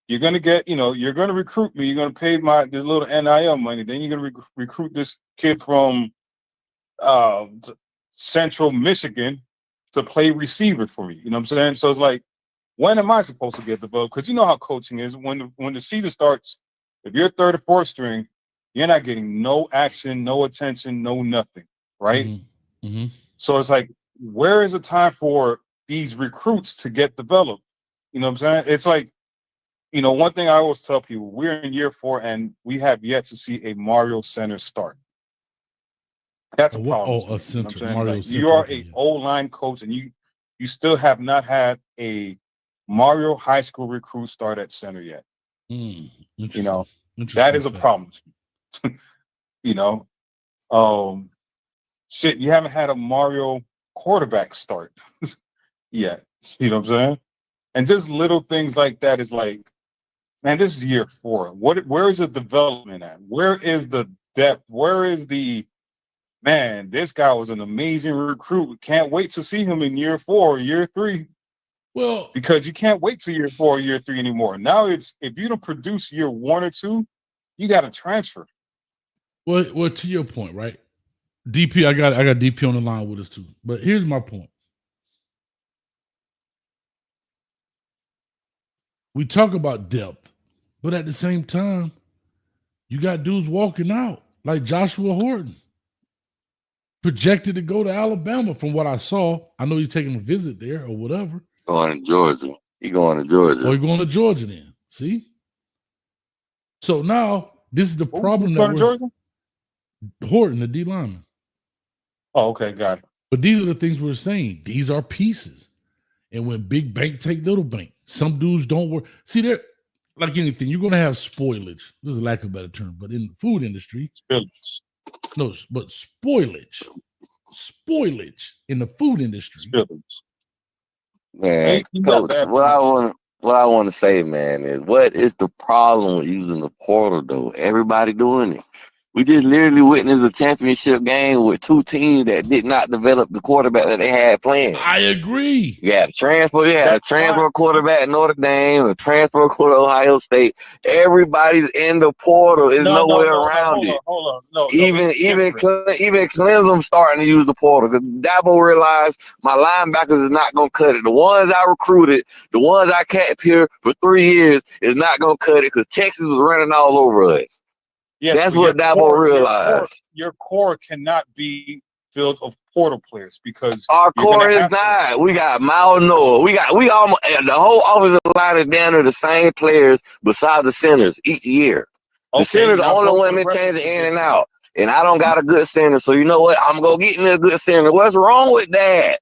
You're going to get, you know, you're going to recruit me. You're going to pay this little NIL money. Then you're going to recruit this kid from Central Michigan to play receiver for me. You know what I'm saying? So it's like, when am I supposed to get developed? Because you know how coaching is. When the season starts, if you're third or fourth string, you're not getting no action, no attention, no nothing, right? Mm-hmm. Mm-hmm. So it's like, where is the time for these recruits to get developed? You know what I'm saying? It's like, you know, one thing I always tell people, we're in year 4 and we have yet to see a Mario Center start. That's a problem. A center. You know Mario like, Center. You are a O-line coach and you still have not had a Mario high school recruit start at center yet. You know, that is a problem. You know, shit, you haven't had a Mario quarterback start yet. You know what I'm saying? And just little things like that is like, man, this is year 4. Where is the development at? Where is the depth? Where is the man? This guy was an amazing recruit. Can't wait to see him in year 4 or year 3. Well, because you can't wait till year 4 or year 3 anymore. Now it's if you don't produce year 1 or 2, you got to transfer. well, to your point, right? DP, I got DP on the line with us too. But here's my point. We talk about depth, but at the same time, you got dudes walking out like Joshua Horton, projected to go to Alabama. From what I saw, I know he's taking a visit there or whatever. Going to Georgia. He going to Georgia. Or you're going to Georgia then. See? So now this is the problem Who's that going we're to Georgia? Horton, the D lineman. Oh, okay, got it. But these are the things we're saying. These are pieces. And when big bank take little bank, some dudes don't work. See, they're like anything, you're going to have spoilage. This is a lack of a better term, but in the food industry, Spillage. no, but spoilage in the food industry. Spillage. Man, You got Coach, bad what I want to say, man, is what is the problem with using the portal though? Everybody doing it. We just literally witnessed a championship game with 2 teams that did not develop the quarterback that they had playing. I agree. You had a transfer quarterback at Notre Dame, a transfer quarterback at Ohio State. Everybody's in the portal. There's nowhere around it. Hold on. No, Even Clemson starting to use the portal because Dabo realized my linebackers is not going to cut it. The ones I recruited, the ones I kept here for 3 years is not going to cut it because Texas was running all over us. yes, That's but what your Dabo core- realized. Your core cannot be filled of portal players because Our you're core gonna is have to- not. We got Miles Noah. We almost the whole offensive line is down to the same players besides the centers each year. The Okay, center's the now only go to one the that rest of changes the in and position. out. And I don't got a good center. So you know what? I'm gonna get me a good center. What's wrong with that?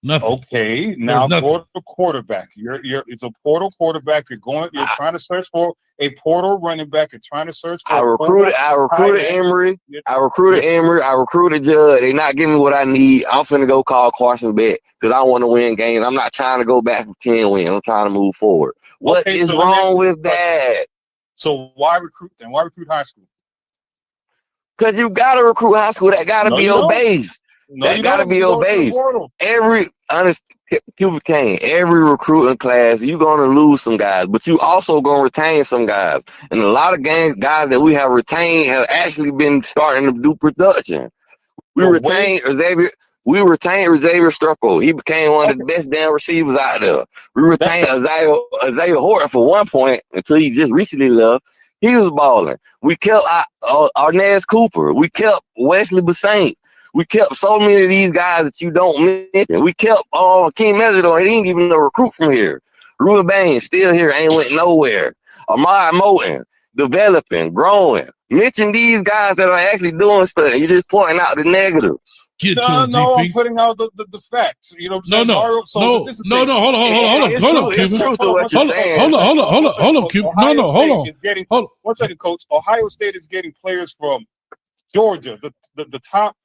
Nothing. Okay, now nothing. go to the quarterback. It's a portal quarterback. You're trying to search for a portal running back. You're trying to search for I recruited Emory. I recruited Judd. They not giving me what I need. I'm finna go call Carson Beck because I want to win games. I'm not trying to go back from 10 wins. I'm trying to move forward. What Okay, is so let me ask wrong you with a question. that? So why recruit then? Why recruit high school? Because you gotta recruit high school. That gotta No, be you your don't. base. No, That you gotta don't. be You your go to the base. portal. Every honest Cuba Kane, every recruiting class, you're gonna lose some guys, but you also gonna retain some guys. And a lot of guys that we have retained have actually been starting to do production. We The retained Xavier Strucko. He became one of the best damn receivers out there. We retained Isaiah Horton for one point until he just recently left. He was balling. We kept Arnaz Cooper. We kept Wesley Basaint. We kept so many of these guys that you don't mention. We kept King Mesidor. He ain't even a recruit from here. Ruben Baines still here, ain't went nowhere. Ahmad Moten, developing, growing. Mention these guys that are actually doing stuff. You're just pointing out the negatives. Get to No, him, no, I'm DP. putting out the facts. You know what I'm saying? Mario, so No. this is the thing. Hold on, It's Cuban. true to what you're saying. Hold on, Cuban. Ohio No, hold State on. is getting, Hold on. one second, Coach. Ohio State is getting players from Georgia, the top.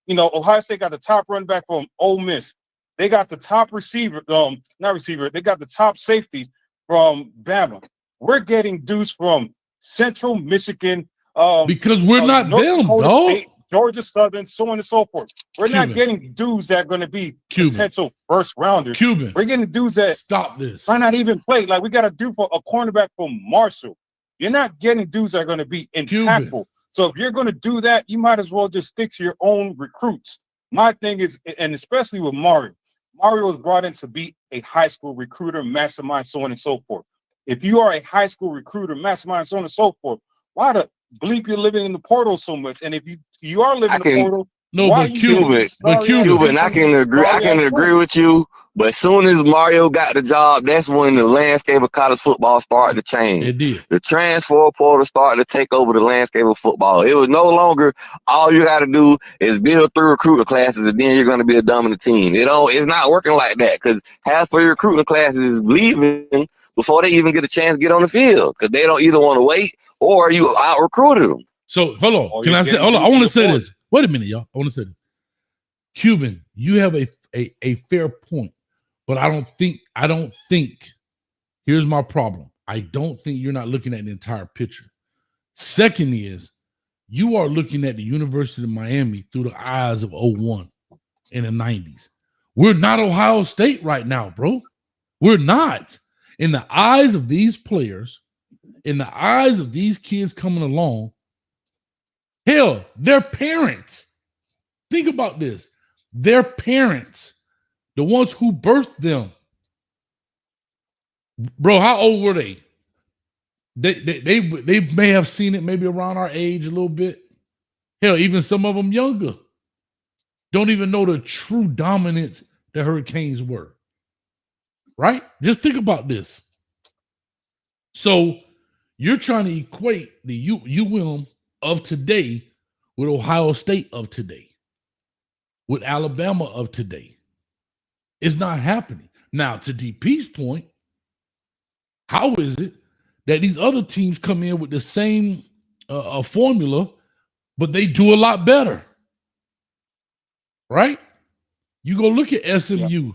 Ohio State got the top running back from Ole Miss. They got the top receiver, not receiver. They got the top safety from Bama. We're getting dudes from Central Michigan, Because we're not North them, Dakota dog. State, Georgia Southern, so on and so forth. We're Cuban. not getting dudes that are going to be Cuban. potential first rounders. Cuban. We're getting dudes that Stop this. might not even play. Like we got a dude for a cornerback from Marshall. You're not getting dudes that are going to be impactful. Cuban. So if you're going to do that, you might as well just stick to your own recruits. My thing is, and especially with Mario was brought in to be a high school recruiter, mastermind, so on and so forth. If you are a high school recruiter, mastermind, so on and so forth, why the bleep you're living in the portal so much? And if you are living in the portal, No, why but are you getting sorry-ass Cuban, I people can agree. I can sorry-ass agree players? with you. But as soon as Mario got the job, that's when the landscape of college football started to change. It did. The transfer portal started to take over the landscape of football. It was no longer all you got to do is build 3 recruiter classes and then you're going to be a dominant team. It's not working like that because half of your recruiting classes is leaving before they even get a chance to get on the field because they don't either want to wait or you out recruited them. So hold on. Oh, Can you're I say? getting Hold on. I deep want in to say the this. Wait a minute, y'all. I want to say this. Cuban, you have a fair point, but I don't think. Here's my problem. I don't think you're not looking at the entire picture. Second is, you are looking at the University of Miami through the eyes of 01 in the 90s. We're not Ohio State right now, bro. We're not. In the eyes of these players, in the eyes of these kids coming along, hell, their parents. Think about this. Their parents, the ones who birthed them. Bro, how old were they? They may have seen it maybe around our age a little bit. Hell, even some of them younger. Don't even know the true dominance the Hurricanes were. Right? Just think about this. So you're trying to equate the UM of today with Ohio State of today, with Alabama of today. It's not happening. Now, to DP's point, how is it that these other teams come in with the same formula, but they do a lot better? Right? You go look at SMU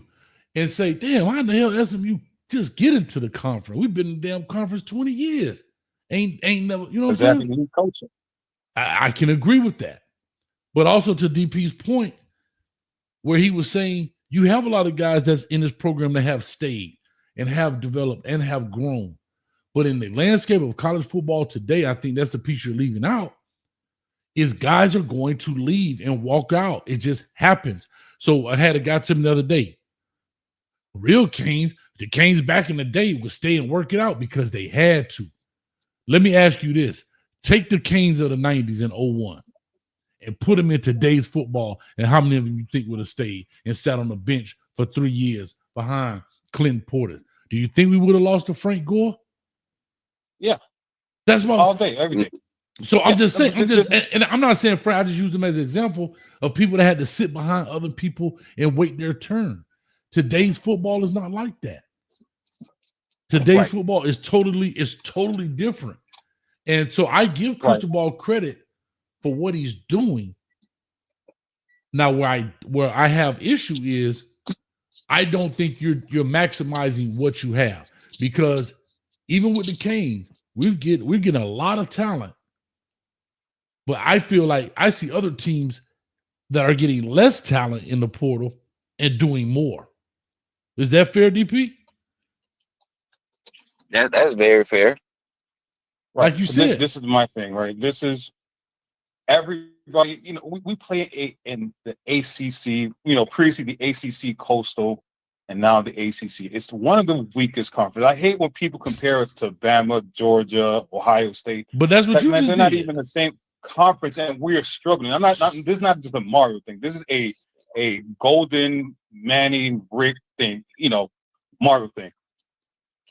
and say, damn, how the hell SMU just get into the conference? We've been in the damn conference 20 years. Ain't never, you know what I'm saying? Coaching. I can agree with that. But also to DP's point, where he was saying you have a lot of guys that's in this program that have stayed and have developed and have grown. But in the landscape of college football today, I think that's the piece you're leaving out, is guys are going to leave and walk out. It just happens. So I had a guy tell me the other day, real Canes, the Canes back in the day would stay and work it out because they had to. Let me ask you this. Take the Canes of the 90s and 01 and put them in today's football, and how many of them you think would have stayed and sat on the bench for 3 years behind Clinton Porter? Do you think we would have lost to Frank Gore? Yeah. That's why all day, every day. So I'm just saying, and I'm not saying Frank, I just use them as an example of people that had to sit behind other people and wait their turn. Today's football is not like that. Today's football is totally different. And so I give Cristobal credit for what he's doing. Now, where I have issue is I don't think you're maximizing what you have, because even with the Canes, we're getting a lot of talent. But I feel like I see other teams that are getting less talent in the portal and doing more. Is that fair, DP? That's very fair. Right. Like you so said. this is my thing, right? This is everybody, you know, we play in the ACC, you know, previously the ACC Coastal and now the ACC. It's one of the weakest conferences. I hate when people compare us to Bama, Georgia, Ohio State. But that's what you just they're did. not even the same conference, and we're struggling. This is not just a Mario thing. This is a Golden Manny Rick thing, you know, Mario thing.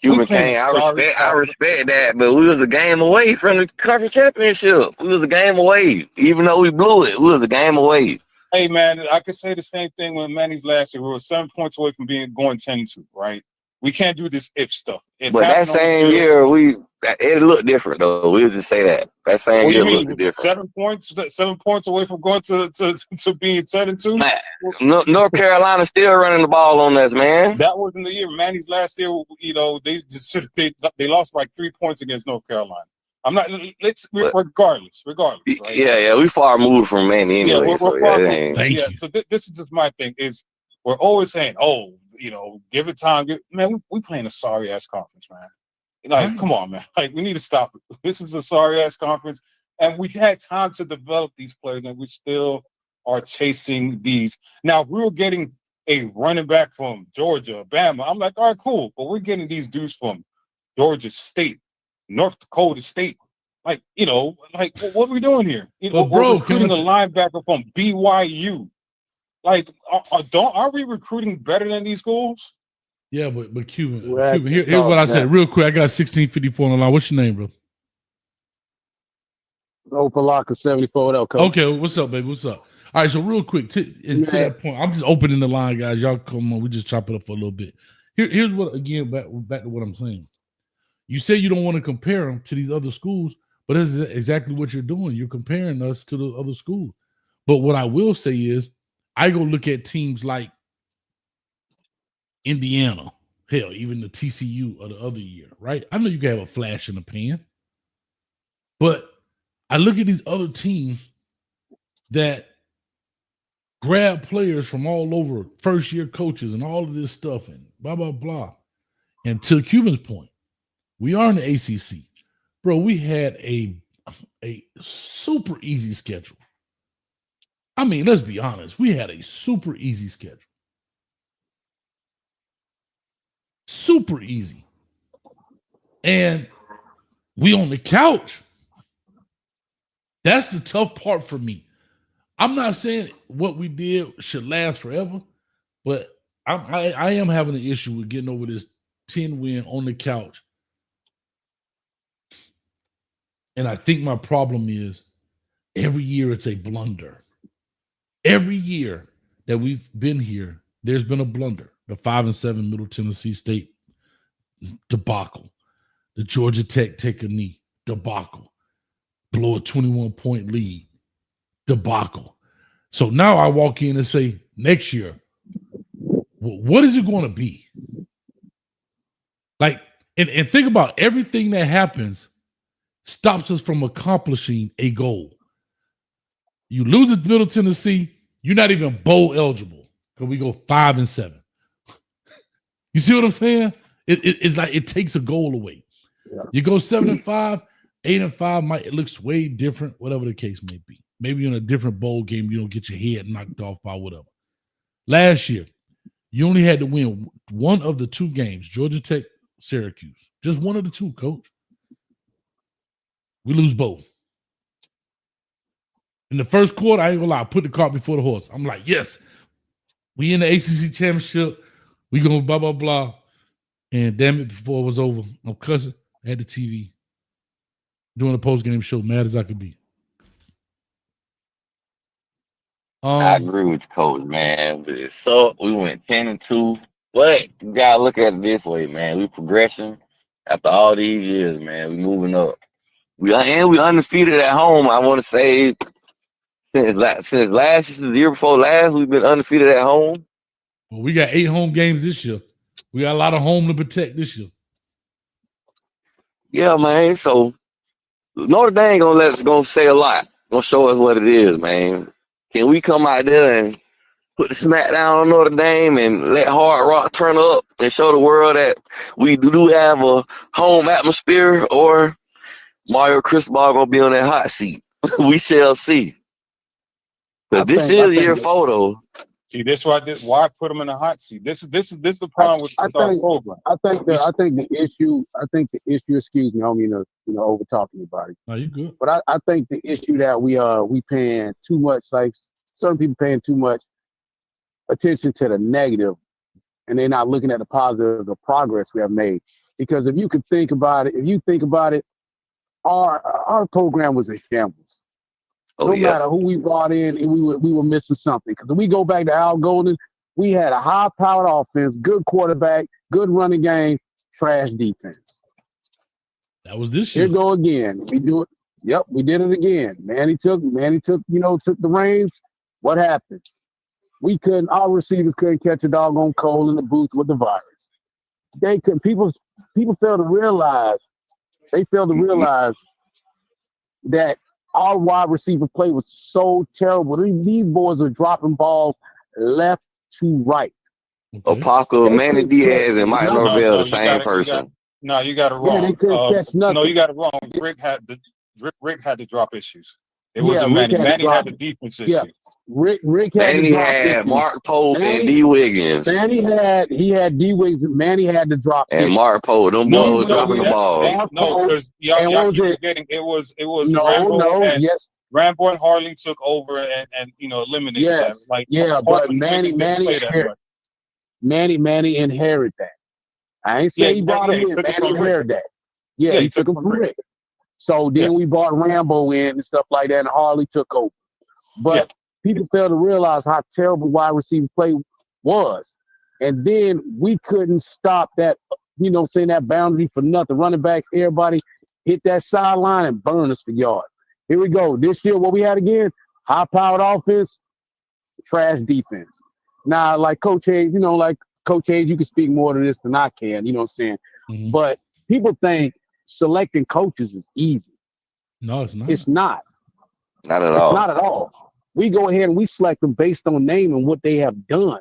Cuban King, I respect that, but we was a game away from the conference championship. We was a game away. Even though we blew it, we was a game away. Hey man, I could say the same thing when Manny's last year. We were 7 points away from going 10-2, right? We can't do this if stuff. But that same year, it looked different though. We'll just say that. That same year looked different. 7 points away from going to being 10-2. North Carolina still running the ball on us, man. That wasn't the year. Manny's last year, you know, they lost like 3 points against North Carolina. Regardless. Right? Yeah, we far moved from Manny anyway. Thank you. So this is just my thing. Is we're always saying, oh, you know, give it time. Man, we playing a sorry ass conference, man. Like, come on, man. Like, we need to stop it. This is a sorry ass conference, and we had time to develop these players, and we still are chasing these. Now, if we were getting a running back from Georgia, Bama, I'm like, all right, cool. But we're getting these dudes from Georgia State, North Dakota State. Like, you know, like, what are we doing here? You know, we're recruiting a linebacker from BYU. Like, aren't we recruiting better than these schools? Yeah, but Cuban, here's what I said real quick. I got 1654 on the line. What's your name, bro? Opalaka 74. Okay, what's up, baby? What's up? All right, so real quick, to that point, I'm just opening the line, guys. Y'all come on, we just chop it up for a little bit. Here's what, again, back to what I'm saying. You say you don't want to compare them to these other schools, but that's exactly what you're doing. You're comparing us to the other schools. But what I will say is, I go look at teams like Indiana, hell, even the TCU of the other year, right? I know you can have a flash in the pan, but I look at these other teams that grab players from all over, first year coaches and all of this stuff and blah, blah, blah. And to Cuban's point, we are in the ACC. Bro, we had a super easy schedule. I mean, let's be honest. We had a super easy schedule. Super easy. And we on the couch. That's the tough part for me. I'm not saying what we did should last forever, but I am having an issue with getting over this 10 win on the couch. And I think my problem is every year it's a blunder. Every year that we've been here, there's been a blunder. The 5-7 Middle Tennessee State debacle. The Georgia Tech take a knee debacle. Blow a 21-point lead debacle. So now I walk in and say, next year, what is it going to be? Like, and think about everything that happens stops us from accomplishing a goal. You lose at Middle Tennessee, you're not even bowl eligible because we go 5-7. You see what I'm saying? It's like it takes a goal away. Yeah. You go 7-5, 8-5, it looks way different, whatever the case may be. Maybe in a different bowl game, you don't get your head knocked off by whatever. Last year, you only had to win one of the two games, Georgia Tech, Syracuse. Just one of the two, coach. We lose both. In the first quarter, I ain't gonna lie, I put the cart before the horse. I'm like, yes, we in the ACC championship. We going blah, blah, blah. And damn it, before it was over, I'm cussing at the TV, doing a post-game show, mad as I could be. I agree with you, coach, man. But it sucked. We went 10-2. But you gotta look at it this way, man. We progression after all these years, man. We moving up. We undefeated at home. I want to say since the year before last, we've been undefeated at home. Well, we got 8 home games this year. We got a lot of home to protect this year. Yeah, man. So Notre Dame gonna say a lot. Gonna show us what it is, man. Can we come out there and put the smack down on Notre Dame and let Hard Rock turn up and show the world that we do have a home atmosphere, or Mario Cristobal gonna be on that hot seat? We shall see. But this is your photo. See, this why I put them in a hot seat. This is the problem with our program. I think the issue. Excuse me, I don't mean to over talk anybody. No, you good. But I think the issue that we paying too much, like certain people paying too much attention to the negative, and they're not looking at the positive, the progress we have made. Because if you think about it, our program was a shambles. No matter who we brought in, we were missing something. Because when we go back to Al Golden, we had a high-powered offense, good quarterback, good running game, trash defense. That was this year. Here go again. We do it. Yep, we did it again. Manny took the reins. What happened? Our receivers couldn't catch a doggone cold in the booth with the virus. They could. People fail to realize. They fail to realize that our wide receiver play was so terrible. These boys are dropping balls left to right. Opaka, Manny Diaz, and Mike Norvell, the same person. You got it wrong. Yeah, they couldn't catch nothing. No, you got it wrong. Rick had the drop issues. It wasn't Manny. Manny had the defense issue. Rick had Mark Pope and D. Wiggins. Manny had D. Wiggins. Manny had to drop. And Mark Pope, them boys were dropping the ball. No, because y'all keep forgetting it was Rambo and Harley took over and eliminated that. But Manny inherited that. I ain't saying he brought him in. Manny inherited that. Yeah, he took him from Rick. So then we brought Rambo in and stuff like that, and Harley took over. But people fail to realize how terrible wide receiver play was. And then we couldn't stop that, that boundary for nothing. Running backs, everybody hit that sideline and burn us for yards. Here we go. This year, what we had again, high-powered offense, trash defense. Now, like Coach Hayes, you can speak more to this than I can, you know what I'm saying? Mm-hmm. But people think selecting coaches is easy. No, it's not. It's not. Not at all. It's not at all. we go ahead and we select them based on name and what they have done.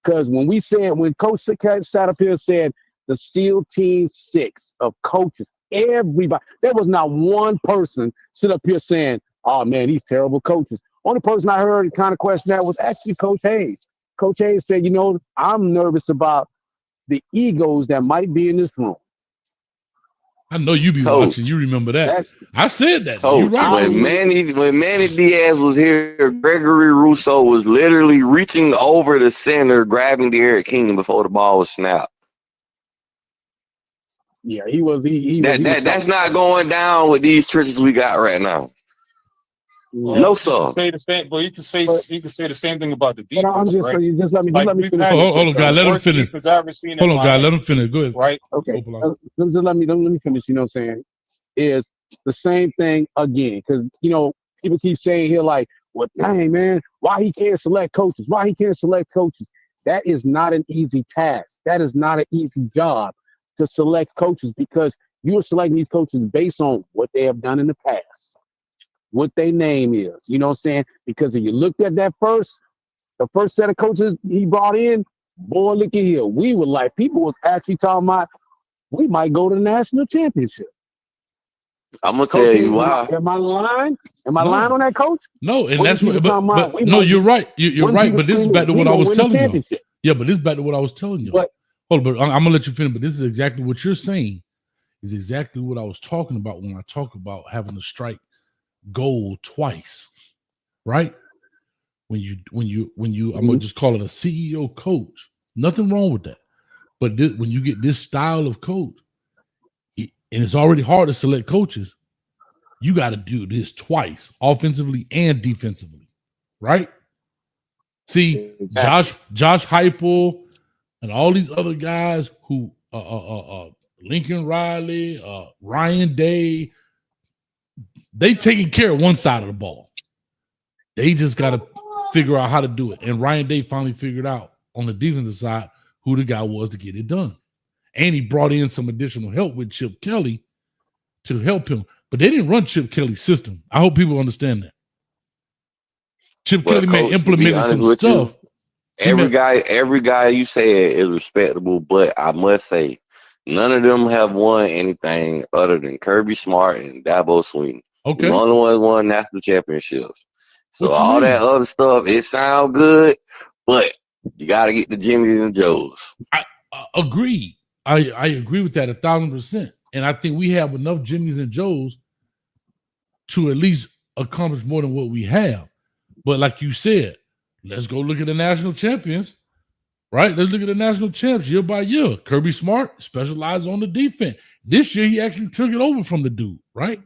Because when Coach sat up here and said the SEAL Team 6 of coaches, everybody, there was not one person sit up here saying, oh man, these terrible coaches. Only person I heard kind of question that was actually Coach Hayes. Coach Hayes said, I'm nervous about the egos that might be in this room. I know you be Coach. watching. You remember that. I said that. Coach, You're right. when Manny Diaz was here, Gregory Rousseau was literally reaching over the center, grabbing Derrick King before the ball was snapped. Yeah, he was. That's not going down with these trenches we got right now. Well, No, sir. Say the same, but you can say the same thing about the defense. I'm just, right? just let me finish. Hold on, guys. Let him finish. Hold on, guys. Let him finish. Go ahead. Right. Okay. Just let me finish. You know what I'm saying? Is the same thing again, because people keep saying here like, well, dang man, why he can't select coaches? Why he can't select coaches? That is not an easy task. That is not an easy job to select coaches, because you are selecting these coaches based on what they have done in the past, what their name is. You know what I'm saying? Because if you looked at the first set of coaches he brought in, boy, look at here. We were like, people was actually talking about we might go to the national championship. I'm gonna tell you why. Am I lying? Am I lying on that, coach? No, and that's what. But no, you're right. You're right. But this is back to what I was telling you. Yeah, but this is back to what I was telling you. Hold on, but I'm gonna let you finish. But this is exactly what you're saying. Is exactly what I was talking about when I talk about having to strike gold twice, right? When you, I'm gonna just call it a CEO coach. Nothing wrong with that. But when you get this style of coach, and it's already hard to select coaches, you got to do this twice, offensively and defensively, right? See, exactly. Josh Heupel and all these other guys who Lincoln Riley, Ryan Day, they taking care of one side of the ball. They just got to figure out how to do it. And Ryan Day finally figured out on the defensive side who the guy was to get it done. And he brought in some additional help with Chip Kelly to help him. But they didn't run Chip Kelly's system. I hope people understand that. Chip Kelly may implement some stuff. Every guy you said is respectable, but I must say, none of them have won anything other than Kirby Smart and Dabo Swinney. Okay. The only ones won national championships. So all that other stuff, it sounds good, but you got to get the Jimmys and Joes. I agree. I agree with that 1,000%. And I think we have enough Jimmys and Joes to at least accomplish more than what we have. But like you said, let's go look at the national champions, right? Let's look at the national champs year by year. Kirby Smart specialized on the defense. This year, he actually took it over from the dude, right?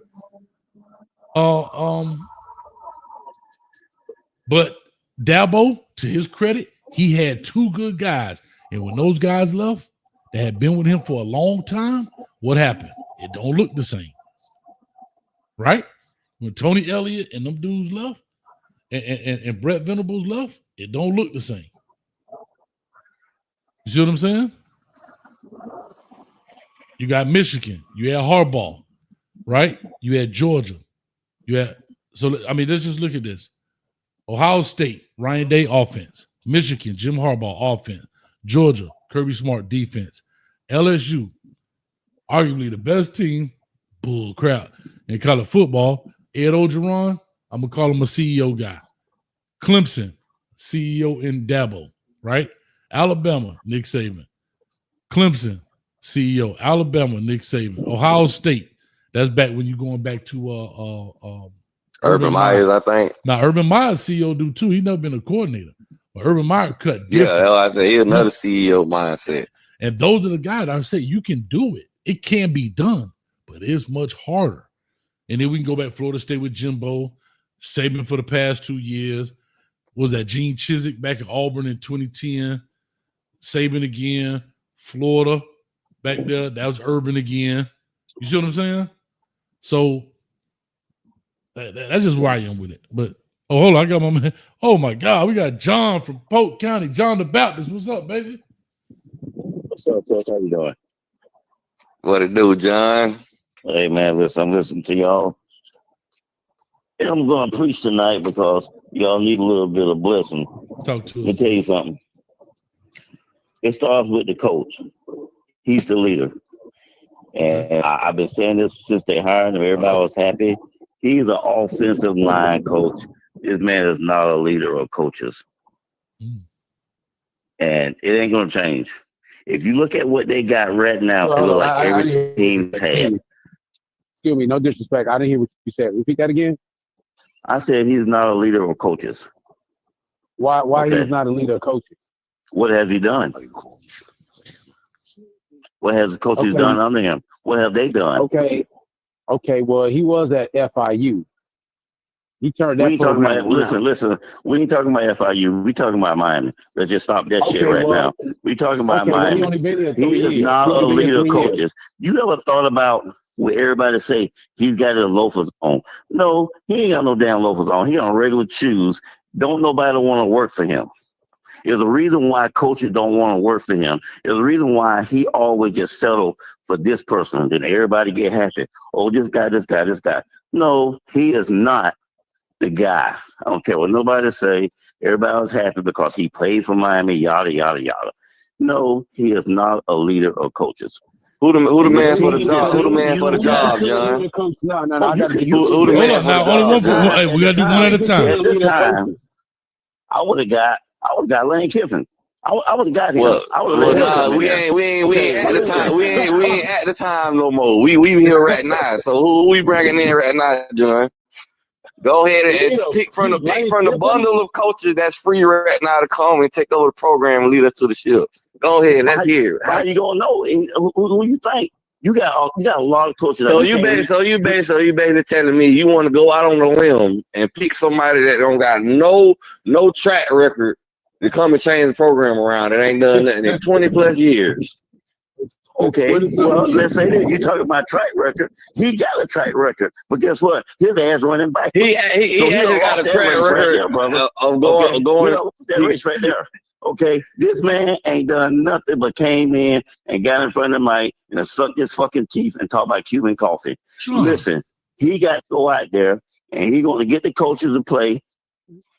But Dabo, to his credit, he had two good guys. And when those guys left, that had been with him for a long time, what happened? It don't look the same, right? When Tony Elliott and them dudes left, and Brett Venables left, it don't look the same. You see what I'm saying? You got Michigan, you had Harbaugh, right? You had Georgia, let's just look at this. Ohio State, Ryan Day offense. Michigan, Jim Harbaugh offense. Georgia, Kirby Smart defense. LSU, arguably the best team, bull crap, in college football. Ed Orgeron, I'm going to call him a CEO guy. Clemson, CEO in Dabo, right? Alabama, Nick Saban. Clemson, CEO. Alabama, Nick Saban. Ohio State, that's back when you're going back to Urban Myers, I think. Now, Urban Myers CEO do too. He's never been a coordinator. But Urban Meyer cut different. Yeah, I say he's another CEO mindset. And those are the guys I say you can do it. It can be done, but it's much harder. And then we can go back to Florida State with Jimbo, Saban for the past 2 years. Was that Gene Chizik back at Auburn in 2010? Saban again. Florida back there. That was Urban again. You see what I'm saying? So that's just where I am with it. But hold on, I got my man. Oh my God, we got John from Polk County, John the Baptist. What's up, baby? What's up, Coach? How you doing? What it do, John? Hey man, listen, I'm listening to y'all. I'm going to preach tonight because y'all need a little bit of blessing. Talk to Let me us. tell you something. It starts with the coach. He's the leader. And I've been saying this since they hired him. Everybody was happy. He's an offensive line coach. This man is not a leader of coaches. Mm. And it ain't going to change. If you look at what they got right now, it looks like every team's had. Excuse me, no disrespect. I didn't hear what you said. Repeat that again. I said he's not a leader of coaches. Why Okay. he's not a leader of coaches? What has he done? What has the coaches Okay. done under him? What have they done? Okay. Well, he was at FIU. He turned We that ain't talking program about, around. listen. We ain't talking about FIU. We talking about Miami. Let's just stop that shit right now. We talking about Well, he Miami. only been here He 3 is years. not He a only been here leader of 3 years. coaches. You ever thought about what everybody say he's got a loafers on? No, he ain't got no damn loafers on. He on regular shoes. Don't nobody want to work for him. There's a reason why coaches don't want to work for him. There's a reason why he always gets settled for this person. Then everybody get happy. Oh, this guy. No, he is not the guy. I don't care what nobody say. Everybody was happy because he played for Miami, yada, yada, yada. No, he is not a leader of coaches. Who the And man this for the team job? that Who the man for the you job, got- John? Coach, no. Oh, I got to you- Who the Hold man on for now. the Only one job? for hey, we gotta do one at a time. At the time, I would have got Lane Kiffin. I would have got him. Well, I would have let him nah, come in we there. ain't Okay, at the listen. time. We ain't at the time no more. We here right now. So who we bringing in right now, John? Go ahead and pick from the bundle of coaches that's free right now to come and take over the program and lead us to the ship. Go ahead, let's hear it. How you gonna know? And who you think? You got a lot of coaches. So you basically telling me you want to go out on a limb and pick somebody that don't got no track record to come and change the program around. It ain't done nothing in 20 plus years. Okay, well, let's say that you talking about track record. He got a track record, but guess what? His ass running back. He actually got a track record of going. That race right there. Okay, this man ain't done nothing but came in and got in front of Mike and sucked his fucking teeth and talked about Cuban coffee. Sure. Listen, he got to go out there and he's going to get the coaches to play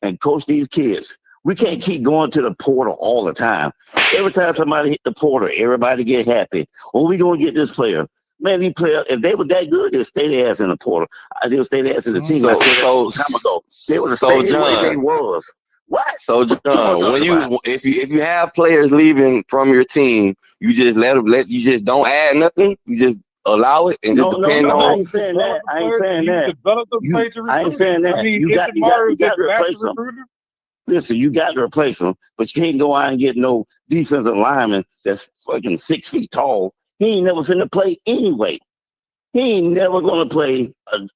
and coach these kids. We can't keep going to the portal all the time. Every time somebody hit the portal, everybody get happy. Oh, we gonna get this player. Man, these players, if they were that good, they'd stay their ass in the portal. They'll stay their ass in the team. So time ago, they would have stayed the way they was. What? So John, if you have players leaving from your team, you just you just don't add nothing. You just allow it and just depend on. I ain't saying that. I ain't saying that. I ain't saying that. You got to replace them. Listen, you got to replace him, but you can't go out and get no defensive lineman that's fucking 6 feet tall. He ain't never finna play anyway. He ain't never gonna play a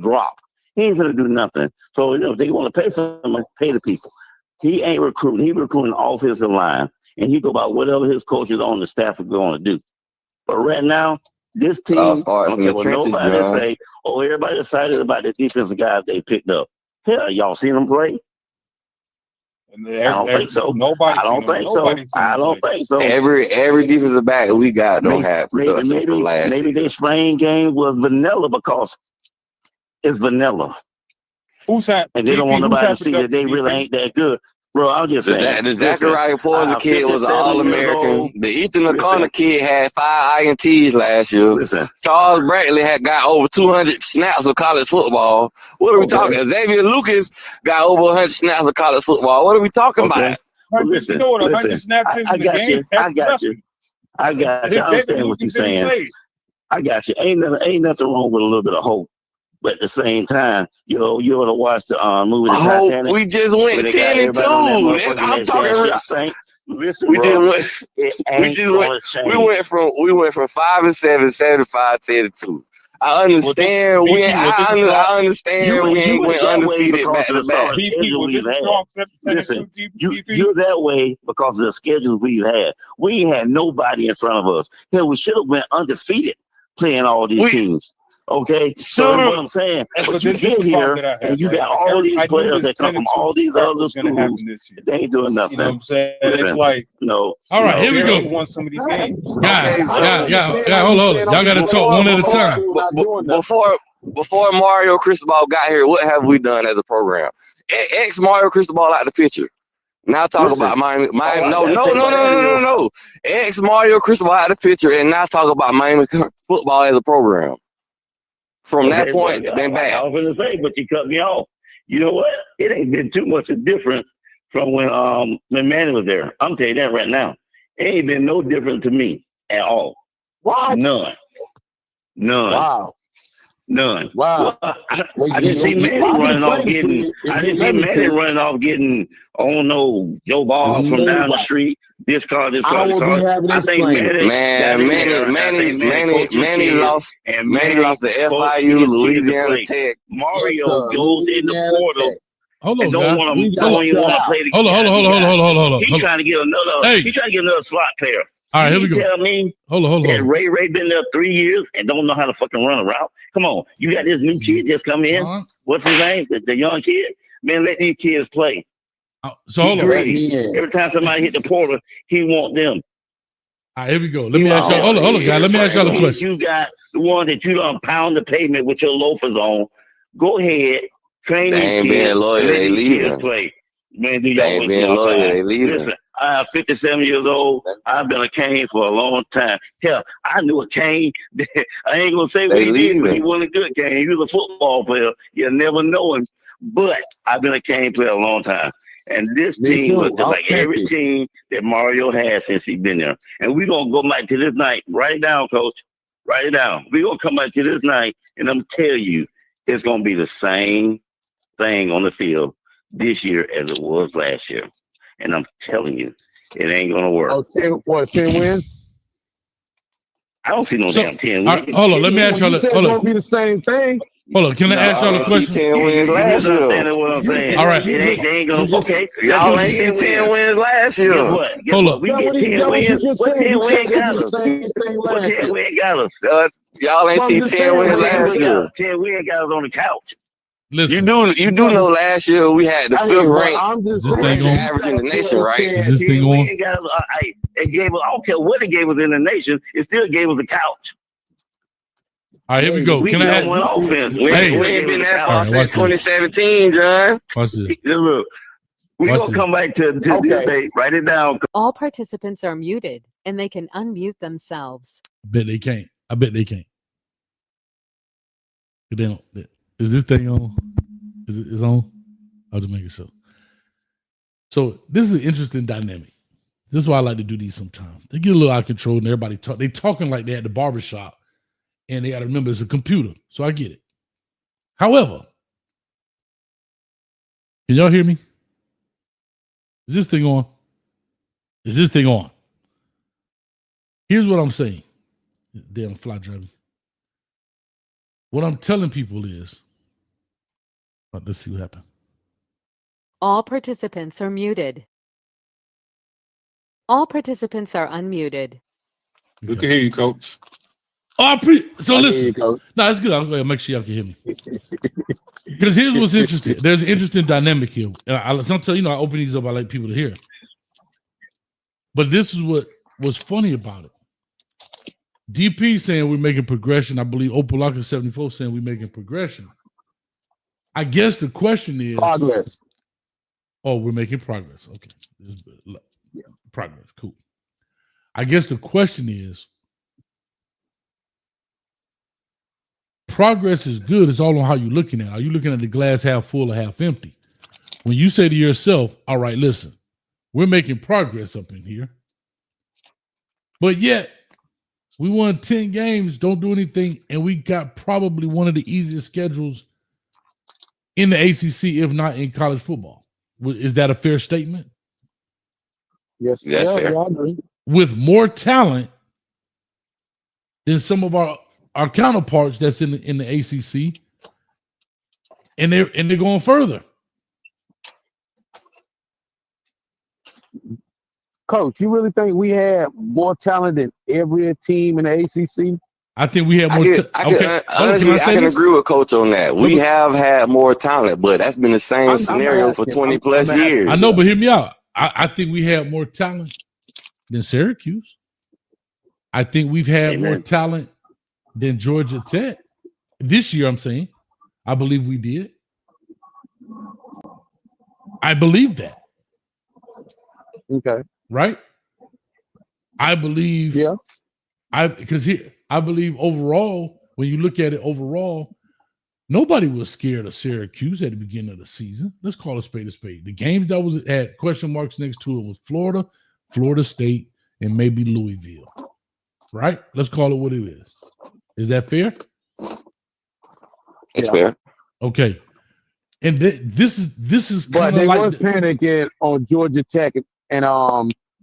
drop. He ain't finna do nothing. So if they want to pay for him, pay the people. He ain't recruiting. He recruiting offensive line, and he go about whatever his coaches on the staff are going to do. But right now, this team, I don't care what nobody say. Oh, everybody excited about the defensive guys they picked up. Hell, y'all seen them play? I don't think so. I don't think so. Every defensive back we got don't have production from last year. Maybe their spring game was vanilla because it's vanilla. And they don't want nobody to see that they really ain't that good. Bro, I'm just saying. The Zachariah Poison kid was an All-American. The Ethan O'Connor kid had 5 INTs last year. Charles Bradley got over 200 snaps of college football. What are we talking? Xavier Lucas got over 100 snaps of college football. What are we talking about? Listen, I got you. I understand what you're saying. I got you. Ain't nothing wrong with a little bit of hope. But at the same time, you ought to watch the movie. Titanic. We just went 10-2. I'm talking. Listen, we bro, went from 5-7, 75, 10-2. I understand. I understand. We ain't went undefeated back to back. Listen, you're that way because of the schedules we've had. We ain't had nobody in front of us. Hell, we should have went undefeated playing all these teams. Okay, so that's what I'm saying. But you get here and you got all these players that come from all these other schools. They ain't doing nothing. You know what I'm saying? Listen, It's like, no. All right, here we go. Won some of these games. Guys, Okay, so hold on. Y'all got to talk one at a time. Before Mario Cristobal got here, what have we done as a program? X Mario Cristobal out the picture. Now talk about Miami. No. X Mario Cristobal out the picture, and now talk about Miami football as a program. From that point, then back. I was going to say, but you cut me off. You know what? It ain't been too much of a difference from when Manny was there. I'm telling you that right now. It ain't been no different to me at all. What? None. Wow. None. Wow. I didn't see Manny running off getting. I didn't see Manny running off getting. Oh no, Joe Ball from down the street. This car. I think Manny lost. And Manny lost the FIU, Louisiana Tech. Mario goes in the portal. Hold on, don't want to play the Hold on. He's trying to get another. He's trying to get another slot player. All right, here we go. Tell me hold on. Ray been there 3 years and don't know how to fucking run around. Come on, you got this new kid just come in. John? What's his name? The young kid. Man, let these kids play. So hold on. Every time somebody hit the portal, he want them. All right, here we go. Let me ask y'all. Hold on, guys. Let me ask y'all a question. You got the one that you don't pound the pavement with your loafers on. Go ahead, train these kids. Being loyal, they leaving. Play. Man, do y'all ain't being loyal, they leaving. Listen, I'm 57 years old. I've been a Cane for a long time. Hell, I knew a Cane. I ain't gonna say what he did, but he wasn't a good Cane. He was a football player. You never know him. But I've been a Cane player a long time. And this team was just like every team that Mario has since he's been there. And we're gonna go back to this night. Write it down, coach. Write it down. We're gonna come back to this night, and I'm telling you, it's gonna be the same thing on the field this year as it was last year. And I'm telling you, it ain't gonna work. 10 wins? I don't see no damn 10 wins. Hold on, let me ask y'all. It's gonna be the same thing. Hold on, can I ask y'all a question? 10 wins last year. What I'm saying. All right. They ain't gonna, okay. Y'all ain't seen 10 wins last year. Guess what? Hold up. We get 10 wins. What 10 wins got us? What 10 wins got us? Y'all ain't seen 10 wins last year. 10 wins got us on the couch. Listen, you do know last year we had the 5th ranked average in the nation, right? Is this thing on? It gave us, I don't care what it gave us in the nation, it still gave us the couch. All right, here we go. Can I add offense? We ain't been that far since 2017, John. Watch this. Look, we're going to come back to this day. Write it down. All participants are muted and they can unmute themselves. I bet they can't. They don't. Is this thing on? Is it on? I'll just make it so. So this is an interesting dynamic. This is why I like to do these sometimes. They get a little out of control and everybody talk. They talking like they at the barbershop and they got to remember it's a computer. So I get it. However, can y'all hear me? Is this thing on? Here's what I'm saying. Damn fly driving. What I'm telling people is, let's see what happened. All participants are muted. All participants are unmuted. We can hear you, coach. So listen. No, it's good. I'm going to make sure y'all can hear me. Because here's what's interesting. There's an interesting dynamic here. And sometimes, I open these up. I like people to hear. But this is what was funny about it. DP saying we're making progression. I believe Opalaka 74 saying we're making progression. I guess the question is progress. Oh, we're making progress. Okay. Progress. Cool. I guess the question is progress is good. It's all on how you're looking at it. Are you looking at the glass half full or half empty? When you say to yourself, all right, listen, we're making progress up in here. But yet, we won 10 games, don't do anything, and we got probably one of the easiest schedules in the ACC, if not in college football. Is that a fair statement? Yes, that's fair. I agree. With more talent than some of our counterparts that's in the ACC, and they're going further. Coach, you really think we have more talent than every team in the ACC? I think we have more. Honestly, I can agree with Coach on that. We have had more talent, but that's been the same scenario for 20 plus years. I know, but hear me out. I think we have more talent than Syracuse. I think we've had more talent than Georgia Tech this year. I'm saying, I believe we did. I believe that. Okay. Right. I believe. Yeah. I believe overall, when you look at it overall, nobody was scared of Syracuse at the beginning of the season. Let's call a spade a spade. The games that was had question marks next to it was Florida, Florida State, and maybe Louisville. Right? Let's call it what it is. Is that fair? It's fair. Okay. And this is but they like was panicking on Georgia Tech and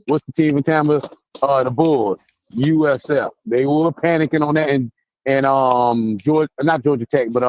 what's the team in Tampa? The Bulls. USF. They were panicking on that and not Georgia Tech, but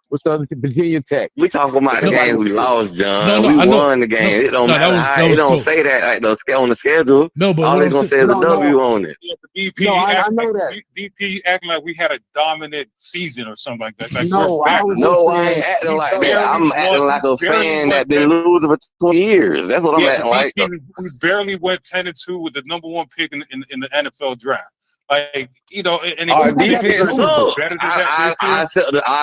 what's the other team? Virginia Tech. We talking about the game we lost, John. We won the game. It don't matter. It don't say that on the schedule. No, but all they're gonna say is a W on it. DP, I know that. DP acting like we had a dominant season or something like that. Like I ain't acting like that. I'm acting like a fan that been losing for 20 years. That's what I'm acting like. We barely went 10-2 with the number 1 pick in the NFL draft. Like, and our defense sucked. I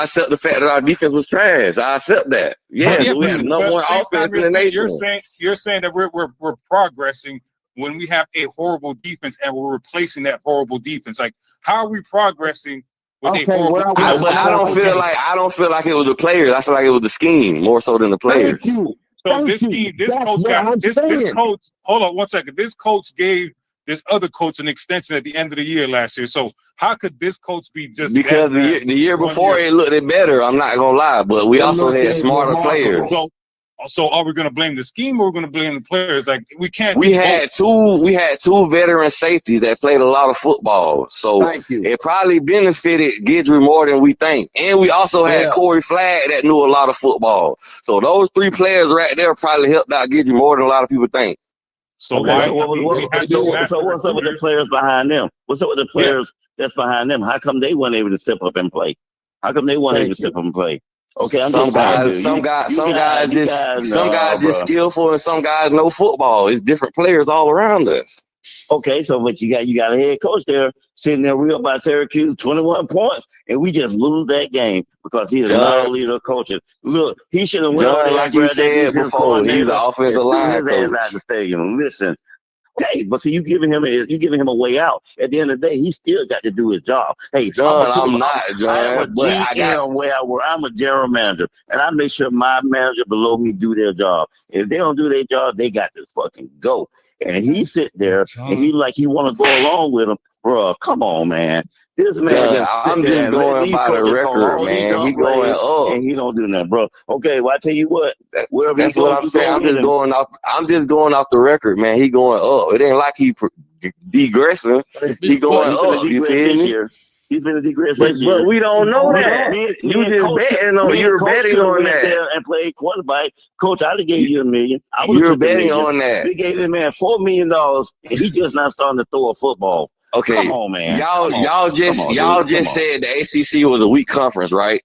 accept the fact that our defense was trash. I accept that. Yeah, we have number 1 offense in the nation. You're saying that we're progressing when we have a horrible defense and we're replacing that horrible defense. Like, how are we progressing with a horrible defense? But I don't feel like it was the players. I feel like it was the scheme more so than the players. So this coach. Hold on 1 second. This coach gave this other coach an extension at the end of the year last year. So how could this coach be just because the year before it looked better? I'm not gonna lie, but we also had smarter players. So are we gonna blame the scheme or are we gonna blame the players? Like we can't. We had two veteran safeties that played a lot of football, so it probably benefited Guidry more than we think. And we also had Corey Flagg that knew a lot of football. So those 3 players right there probably helped out Guidry more than a lot of people think. So what's up with the players behind them? What's up with the players that's behind them? How come they weren't able to step up and play? How come they weren't able to step up and play? Okay, some guys just skillful and some guys know football. It's different players all around us. Okay, so but you got a head coach there sitting there real by Syracuse, 21 points, and we just lose that game because he is not a leader of coaches. Look, he should have went like you said before. He's an offensive line coach. Out the stadium. Listen, okay, but so you giving him a way out. At the end of the day, he still got to do his job. Hey, John, I'm not John. I'm a general manager, and I make sure my manager below me do their job. If they don't do their job, they got to fucking go. And he sit there and he want to go along with him, bro. Come on, man. This man, I'm just going by the record, man. He going up, and he don't do nothing, bro. Okay, well I tell you what, that's what I'm saying. I'm just going off the record, man. He going up. It ain't like he degressing. He going up. You feel me? He's been a degress this year. But we don't know that. You're betting on that. And played quarterback. Coach, I'd have gave you $1 million. You're betting on that. They gave that man $4 million, and he just not starting to throw a football. Okay, come on, man. Y'all just said the ACC was a weak conference, right?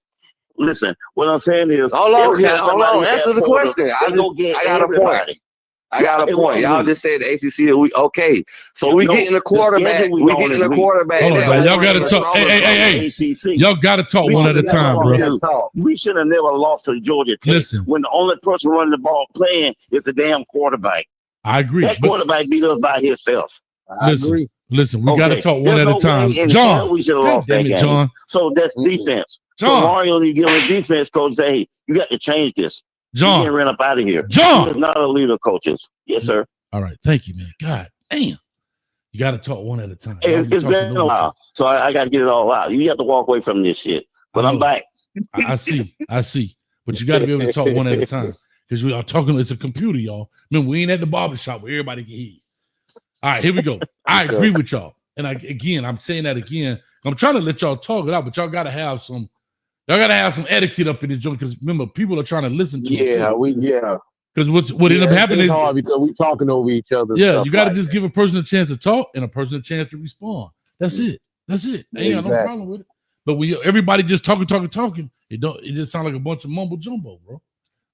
Listen, what I'm saying is, hold on. Answer the question. I got a point. Y'all just said the ACC. Okay, so we getting a quarterback. We getting a quarterback. Hold on, y'all got to talk. Hey. Y'all got to talk one at a time, bro. We should have never lost to Georgia Tech. Listen, when the only person running the ball playing is the damn quarterback. I agree. That quarterback beat us by himself. Listen. We got to talk one at a time. John, we should have lost that game. John. So that's defense. John, so Mario need to give him a defense coach. Say, hey, you got to change this. John, ran up out of here. John is not a leader of coaches. Yes, sir. All right, thank you, man. God damn, you got to talk one at a time. It's been a while, so I got to get it all out. You have to walk away from this shit. But I'm back. I see. But you got to be able to talk one at a time because we are talking. It's a computer, y'all. Remember, we ain't at the barbershop where everybody can hear you. All right, here we go. I agree with y'all, and I'm saying that again. I'm trying to let y'all talk it out, but y'all got to have some. Y'all gotta have some etiquette up in the joint because remember, people are trying to listen to it. Because what ended up happening is hard because we talking over each other. Yeah, you got to just give a person a chance to talk and a person a chance to respond. That's it. That's it. I ain't got no problem with it. But when everybody just talking, it just sounds like a bunch of mumbo jumbo, bro.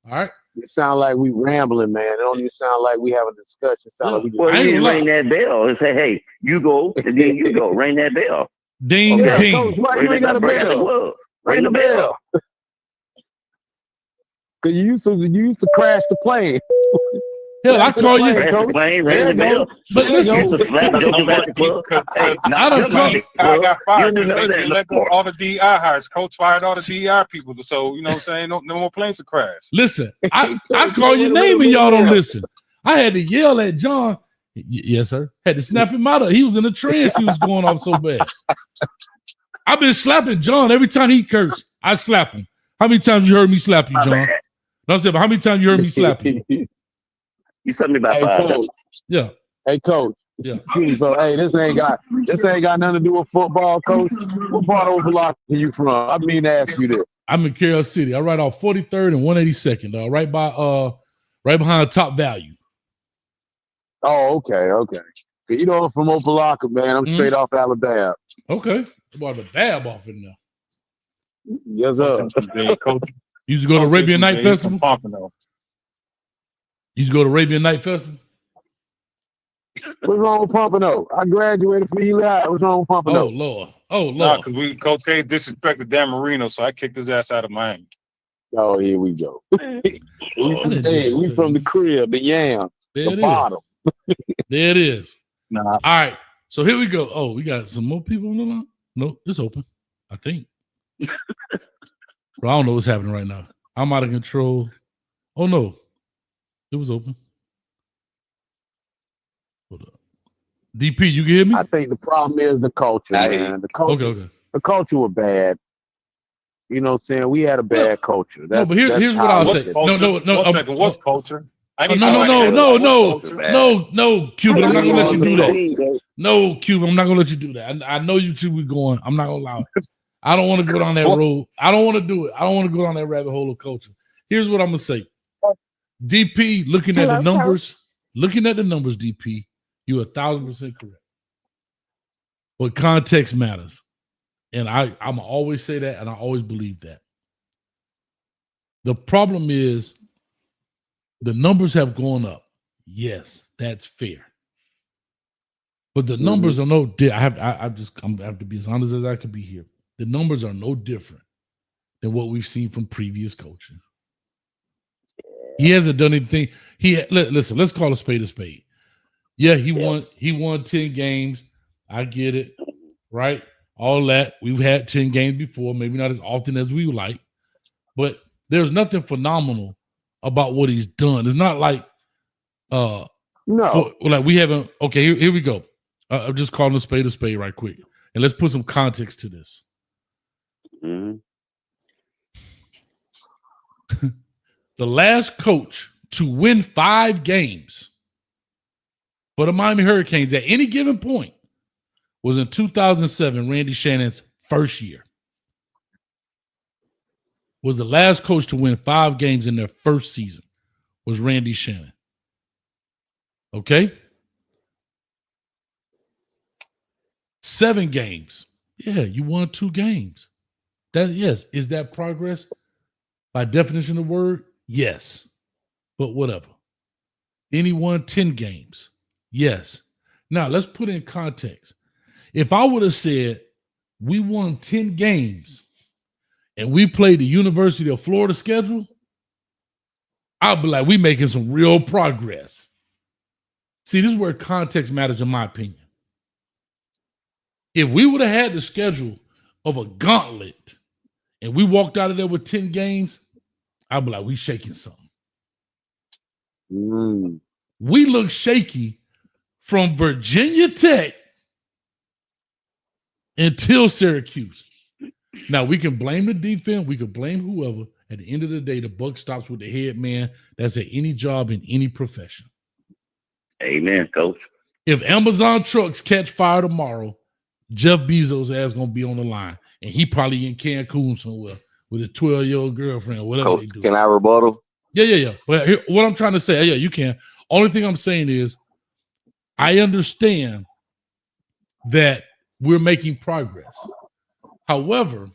All right. It sounds like we rambling, man. It don't even sound like we have a discussion. It sound like we just Well, you ring that bell and say, "Hey, you go," and then you go. Ring that bell. Ding, ding. Coach, why you ain't got a bell? Ring the bell. Cause you used to crash the plane. Hell, I call you. Crash the plane, ring the bell. But listen, Used to slap jokers at the club. Hey, I don't come. I got fired. You didn't know They that let go all the DI hires. Coach fired all the DI people. So you know what I'm saying? No more planes to crash. Listen, I call your name and y'all don't listen. I had to yell at John. Yes, sir. Had to snap him out of. He was in a trance. He was going off so bad. I've been slapping John every time he cursed. I slap him. How many times you heard me slap you, John? No, I'm saying, but how many times you heard me slap you? You sent me about 5 times. Yeah. Hey, Coach. Yeah. So, hey, this ain't got nothing to do with football, Coach. What part of Opelika are you from? I mean to ask you this. I'm in Carroll City. I right off 43rd and 182nd, right behind Top Value. Oh, okay. You know I'm from Opelika, man. I'm straight off Alabama. Okay. About the dab off in there. Yes, sir. You used to go to Arabian Night Festival? You used to go to Arabian Night Festival? What's wrong with Pompano? I graduated from Eli. What's wrong with Pompano? Oh, Lord. Nah, because Coach K disrespected Dan Marino, so I kicked his ass out of Miami. Oh, here we go. we from the crib, the yam, the bottom. There it is. Nah. All right. So here we go. Oh, we got some more people on the line? No, it's open. I think. Bro, I don't know what's happening right now. I'm out of control. Oh, no. It was open. Hold up. DP, you can hear me? I think the problem is the culture, man. The culture, Okay. The culture was bad. You know what I'm saying? We had a bad culture. But here's what I'll say. No. One second. What's culture? No, Cuban. I'm not gonna let you do that. No, Cuban. I'm not gonna let you do that. I know you two. We going. I'm not gonna allow it. I don't want to go down that road. I don't want to do it. I don't want to go down that rabbit hole of culture. Here's what I'm gonna say. DP, looking at the numbers, DP, you're 1,000% correct. But context matters, and I'm always say that, and I always believe that. The problem is, the numbers have gone up. Yes, that's fair. But the numbers are no. I have to be as honest as I could be here. The numbers are no different than what we've seen from previous coaches. He hasn't done anything. Listen. Let's call a spade a spade. Yeah, he won 10 games. I get it, right? All that. We've had 10 games before, maybe not as often as we would like, but there's nothing phenomenal about what he's done. It's not like we haven't. Okay, here we go. I'm just calling a spade right quick, and let's put some context to this. Mm-hmm. The last coach to win 5 games for the Miami Hurricanes at any given point was in 2007, Randy Shannon's first year. Was the last coach to win 5 games in their first season was Randy Shannon. Okay? 7 games. Yeah, you won 2 games. Is that progress? By definition of the word, yes. But whatever. Then he won 10 games. Yes. Now, let's put in context. If I would have said we won 10 games and we played the University of Florida schedule, I'll be like, we making some real progress. See, this is where context matters, in my opinion. If we would have had the schedule of a gauntlet and we walked out of there with 10 games, I'd be like, we shaking something. We look shaky from Virginia Tech until Syracuse. Now, we can blame the defense. We can blame whoever. At the end of the day, the buck stops with the head man that's at any job in any profession. Amen, Coach. If Amazon trucks catch fire tomorrow, Jeff Bezos' ass going to be on the line. And he probably in Cancun somewhere with his 12-year-old girlfriend or whatever Coach, they do. can I rebuttal? Yeah. But here, what I'm trying to say, you can. Only thing I'm saying is I understand that we're making progress. However,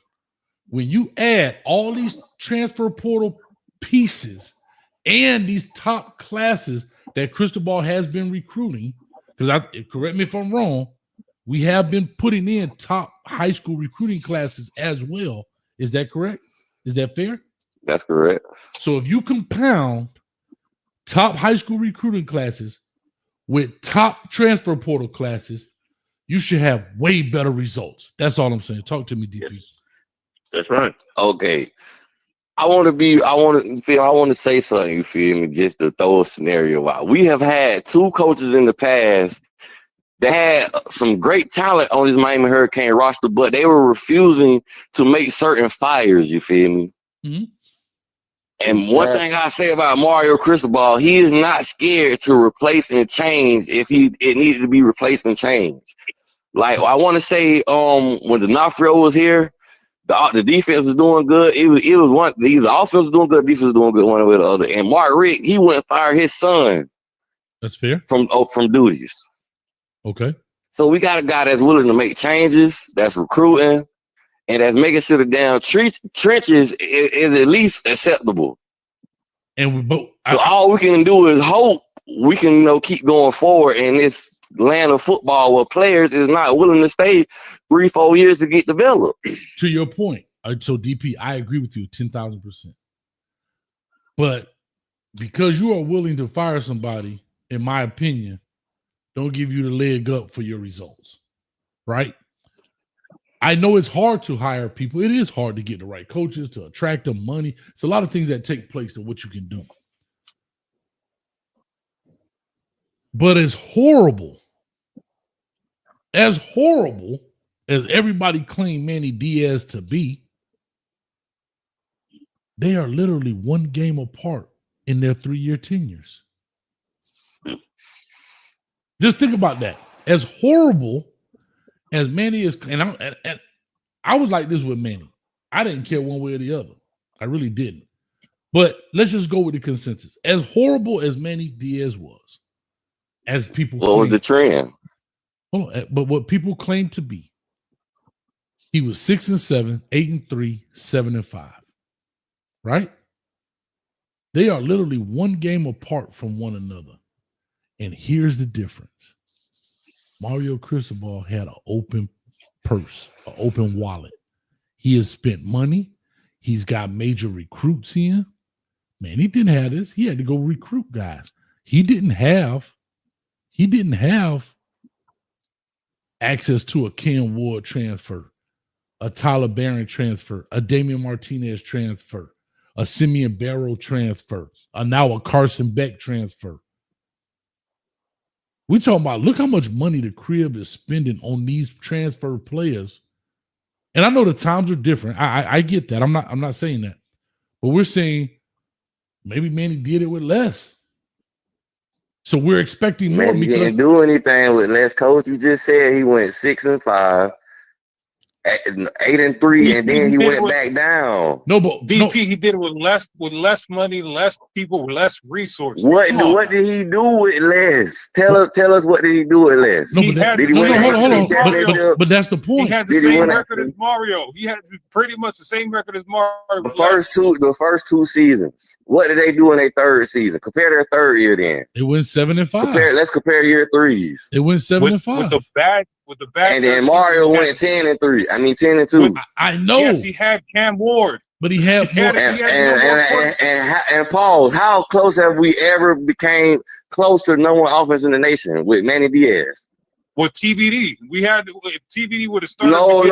when you add all these transfer portal pieces and these top classes that Cristobal has been recruiting, because correct me if I'm wrong, we have been putting in top high school recruiting classes as well. Is that correct? Is that fair? That's correct. So if you compound top high school recruiting classes with top transfer portal classes, you should have way better results. That's all I'm saying. Talk to me, DP. Yes. That's right. Okay. I want to say something, you feel me, just to throw a scenario out. We have had 2 coaches in the past that had some great talent on this Miami Hurricane roster, but they were refusing to make certain fires, you feel me? Mm-hmm. And one thing I say about Mario Cristobal, he is not scared to replace and change if it needs to be replaced and changed. Like, I want to say when D'Onofrio was here, the defense was doing good. It was one, the offense was doing good, defense was doing good, one way or the other. And Mark Richt, he went and fired his son. That's fair. From duties. Okay. So we got a guy that's willing to make changes, that's recruiting, and that's making sure the damn trenches is at least acceptable. And all we can do is hope we can keep going forward in this land of football where players is not willing to stay 3-4 years to get developed. To your point, so DP, I agree with you 10,000%. But because you are willing to fire somebody, in my opinion, don't give you the leg up for your results, right? I know it's hard to hire people. It is hard to get the right coaches, to attract them money. It's a lot of things that take place in what you can do. But as horrible as everybody claimed Manny Diaz to be, they are literally 1 game apart in their 3-year tenures. Just think about that. As horrible as Manny is, and I was like this with Manny. I didn't care one way or the other. I really didn't. But let's just go with the consensus. As horrible as Manny Diaz was, as people what was the trend? Hold on, but what people claim to be, he was 6-7, 8-3, 7-5. Right? They are literally 1 game apart from one another. And here's the difference. Mario Cristobal had an open purse, an open wallet. He has spent money. He's got major recruits in. Man, he didn't have this. He had to go recruit guys. He didn't have access to a Cam Ward transfer, a Tyler Barron transfer, a Damian Martinez transfer, a Simeon Barrow transfer, now a Carson Beck transfer. We're talking about, look how much money the crib is spending on these transfer players. And I know the times are different. I get that. I'm not saying that. But we're saying maybe Manny did it with less. So we're expecting more. He didn't do anything with less, coach. You just said he went 6-5. 8-3, and then he went back down. No, but DP, he did it with less money, less people, less resources. What did he do with less? Tell us what did he do with less? No, hold on. But that's the point. He had the same record as Mario. He had pretty much the same record as Mario. The first two seasons. What did they do in their 3rd season? Compare their 3rd year then. It went 7-5. Let's compare year 3s. It went 7-5. With the back, and then Mario went 10-3. 10-2. I know. Yes, he had Cam Ward, but he had more. And Paul, how close have we ever became close to the number 1 offense in the nation with Manny Diaz? With TBD, we had TBD would have started. No.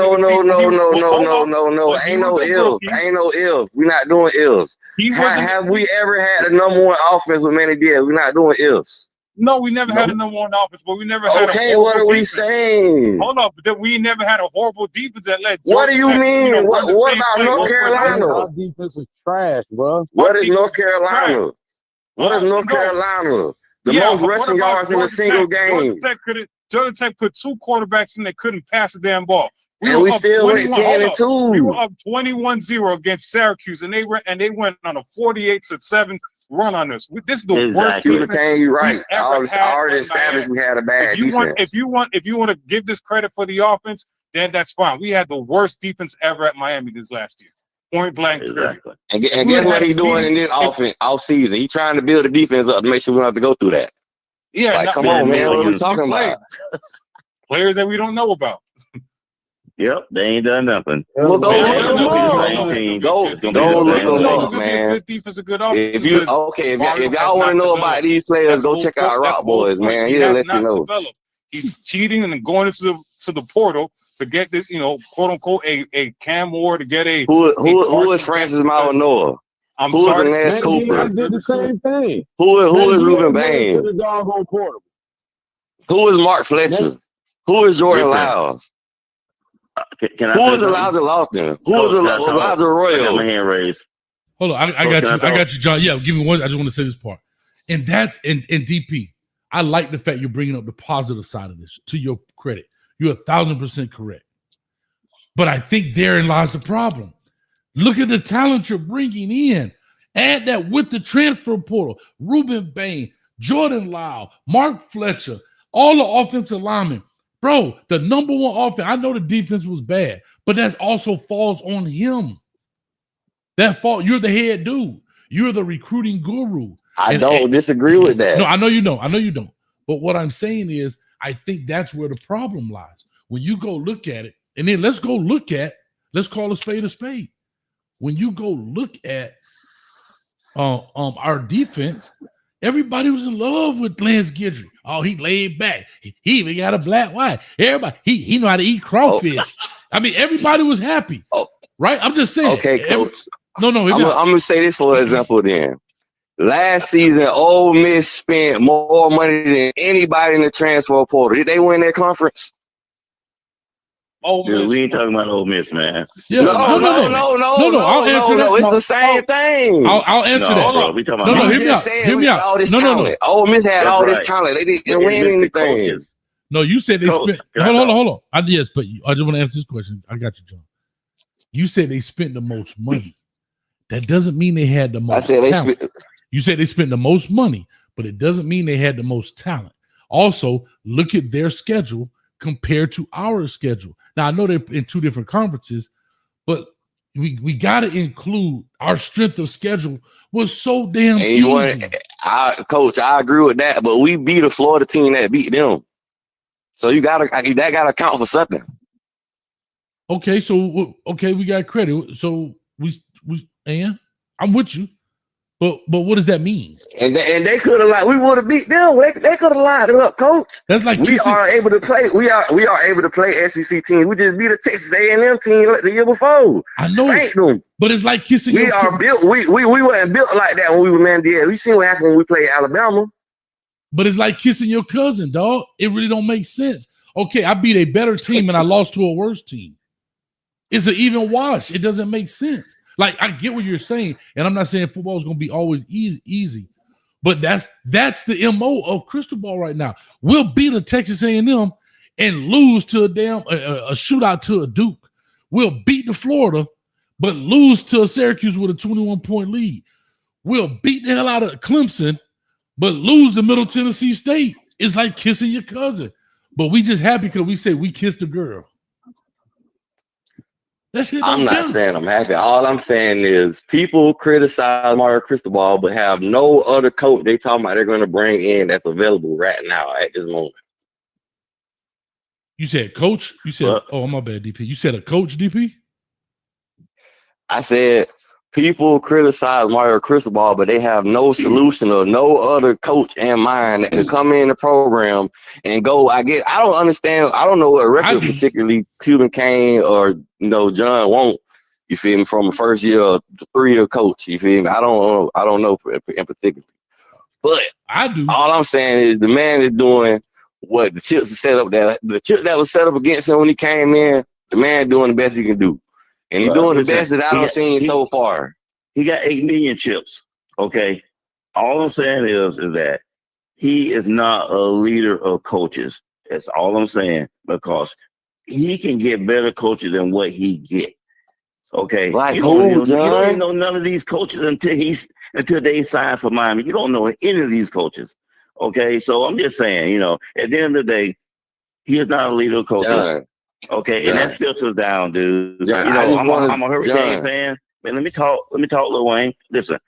Ain't no ifs. We're not doing ifs. Have we ever had a number 1 offense with Manny Diaz? We're not doing ifs. No, we never had a number 1 offense, but we never had. Okay, what are we saying? Hold on, but then we never had a horrible defense that led. What do you mean? What about North Carolina? Our defense is trash, bro. What is North Carolina? What is North Carolina? The most rushing yards in a single game. Georgia Tech put 2 quarterbacks in that couldn't pass the damn ball. And we still went 10-2. We were up 21-0 against Syracuse, and they went on a 48-7 run on us. This is the worst defense you're right. we've ever had. Already established we had a bad defense. If you want to give this credit for the offense, then that's fine. We had the worst defense ever at Miami this last year. Point blank. Exactly. And guess what he's doing in this offense all season? He's trying to build a defense up to make sure we don't have to go through that. Yeah, like, come on, man. What are we talking about? Players that we don't know about. Yep, they ain't done nothing. Well, go look them up, man. Good defense, a good offense. If y'all want to know about these players, go check out Rock Boys, man. He'll let you know. He's cheating and going into the portal to get this, quote unquote, a Cam Ward, to get a who is Francis Maldonado? Who is Lance Cooper? I did the same thing. Who is Ruben Bain? Who is Mark Fletcher? Who is Jordan Lyles? Who is Elijah Lofton? Who is Elijah Royal? I got my hand raised. Hold on, I got you, John. Yeah, give me one. I just want to say this part, and that's in DP. I like the fact you're bringing up the positive side of this. To your credit, you're 1,000% correct. But I think therein lies the problem. Look at the talent you're bringing in. Add that with the transfer portal. Ruben Bain, Jordan Lyle, Mark Fletcher, all the offensive linemen. Bro, the number one offense, I know the defense was bad, but that also falls on him. That fault, you're the head dude. You're the recruiting guru. I don't disagree with that. No, I know you don't. But what I'm saying is, I think that's where the problem lies. When you go look at it, and then let's call a spade a spade. When you go look at our defense, everybody was in love with Lance Guidry. Oh, he laid back. He even got a black wife. Everybody, he know how to eat crawfish. I mean, everybody was happy. Right? I'm just saying. Okay, Coach. I'm gonna say this for example then. Last season, Ole Miss spent more money than anybody in the transfer portal. Did they win that conference? Dude, we ain't talking about Ole Miss, man. Yeah, no. I'll answer that. It's the same thing. I'll answer that. Bro, we talking No, about hear me out. No. Ole Miss had all this talent. They didn't win anything. No, you said they spent. Hold on. Yes, but I just want to answer this question. I got you, John. You said they spent the most money. That doesn't mean they had the most talent. You said they spent the most money, but it doesn't mean they had the most talent. Also, look at their schedule compared to our schedule. Now, I know they're in two different conferences, but we got to include our strength of schedule was so damn easy. Coach, I agree with that, but we beat a Florida team that beat them. So that got to count for something. Okay, we got credit. So I'm with you. But what does that mean? And they could have we would have beat them. They could have lined it up, Coach. That's like we are able to play. We are able to play SEC teams. We just beat a Texas A&M team the year before. I know, them. But it's like kissing. We are built. We weren't built like that when we were Mandiel. We seen what happened when we played Alabama. But it's like kissing your cousin, dog. It really don't make sense. Okay, I beat a better team and I lost to a worse team. It's an even wash. It doesn't make sense. Like, I get what you're saying, and I'm not saying football is going to be always easy, but that's the MO of Cristobal right now. We'll beat a Texas A&M and lose to a shootout to a Duke. We'll beat the Florida, but lose to a Syracuse with a 21-point lead. We'll beat the hell out of Clemson, but lose to Middle Tennessee State. It's like kissing your cousin, but we just happy because we say we kissed a girl. I'm not saying I'm happy. All I'm saying is people criticize Mario Cristobal, but have no other coach they talking about they're going to bring in that's available right now at this moment. You said coach? You said, oh, my bad, DP. You said a coach, DP? I said people criticize Mario Cristobal, but they have no solution or no other coach in mind that could come in the program and go. I don't understand. I don't know what record particularly Cuban Kane or John won't. You feel me? From a first year to 3-year coach. You feel me? I don't know in particular. But I do. All I'm saying is the man is doing what the chips set up. The chips that was set up against him when he came in. The man doing the best he can do. And he's doing the best that I've seen so far. He got 8 million chips. Okay. All I'm saying is that he is not a leader of coaches. That's all I'm saying. Because he can get better coaches than what he get. Okay, Like you who, don't John? even know none of these coaches until they sign for Miami. You don't know any of these coaches. Okay, so I'm just saying, at the end of the day, he is not a leader of coaches. John, Okay, and that filters down, dude. John, I just I'm a Hurricane John. fan. Man, let me talk, Lil Wayne. Listen,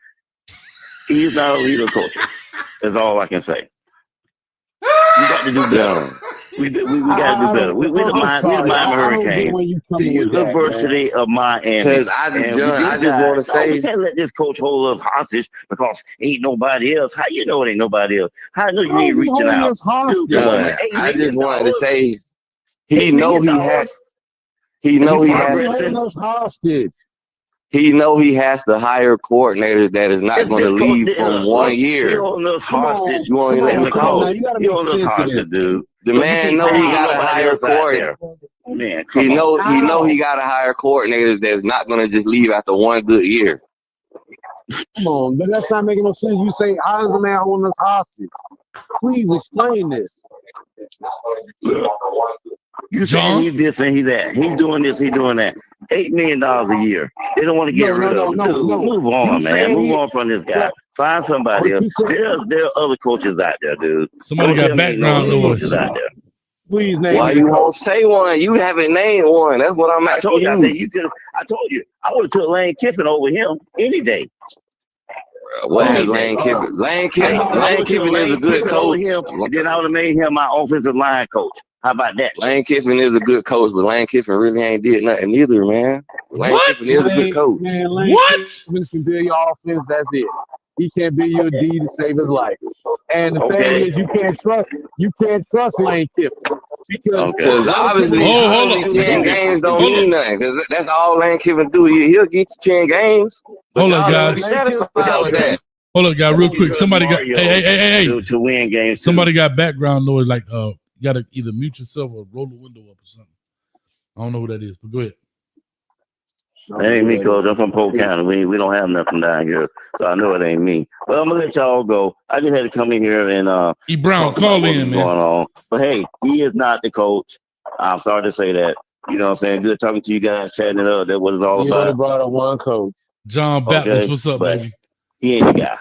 he's not a leader of coaches. That's all I can say. We got to do better. John. We got to do better. We the Miami Hurricanes. The University of Miami. Because I just want to say, we can't let this coach hold us hostage because ain't nobody else. How you know it ain't nobody else? How you know you ain't reaching out? Dude, John, I just wanted to say, he know he has hostage. He know he has to hire coordinators that is not going to leave from 1 year. You on us hostage. You want to let me coach? You on us hostage, dude. The man know he got to hire coordinators. Man, He know he got to hire coordinators that's not going to just leave after 1 good year. Come on, but that's not making no sense. You say, how is the man holding us hostage? Please explain this. You saying he's this and he's that. He's doing this, he's doing that. $8 million a year. They don't want to get rid of him. Dude, move on, man. Move on from this guy. Find somebody else. There are other coaches out there, dude. Somebody got background noise. Out there. Please name Why you won't say one? You haven't named one. That's what I'm asking. I said you could. I told you. I would have took Lane Kiffin over him any day. What has Lane Kiffin? Lane Kiffin is a good coach. Then I would have made him my offensive line coach. How about that? Lane Kiffin is a good coach, but Lane Kiffin really ain't did nothing either, man. Lane Kiffin is a good coach. What? Kiffin can build your offense. That's it. He can't be your D to save his life. And the thing is, you can't trust Lane Kiffin because obviously 10 games don't mean nothing. Because that's all Lane Kiffin do. He'll get you 10 games. Hold up, guys. Hold up, guys, real quick. Somebody got hey to win games. Somebody got background noise. Like you gotta either mute yourself or roll the window up or something. I don't know who that is, but go ahead. That ain't me, Coach. I'm from Polk County. We don't have nothing down here, so I know it ain't me. Well, I'm gonna let y'all go. I just had to come in here and E. Brown, call in, man. Going on. But hey, he is not the coach. I'm sorry to say that. You know what I'm saying? Good talking to you guys, chatting it up. That's what it's all about. Brought up one coach. John Baptist, what's up, baby? He ain't the guy.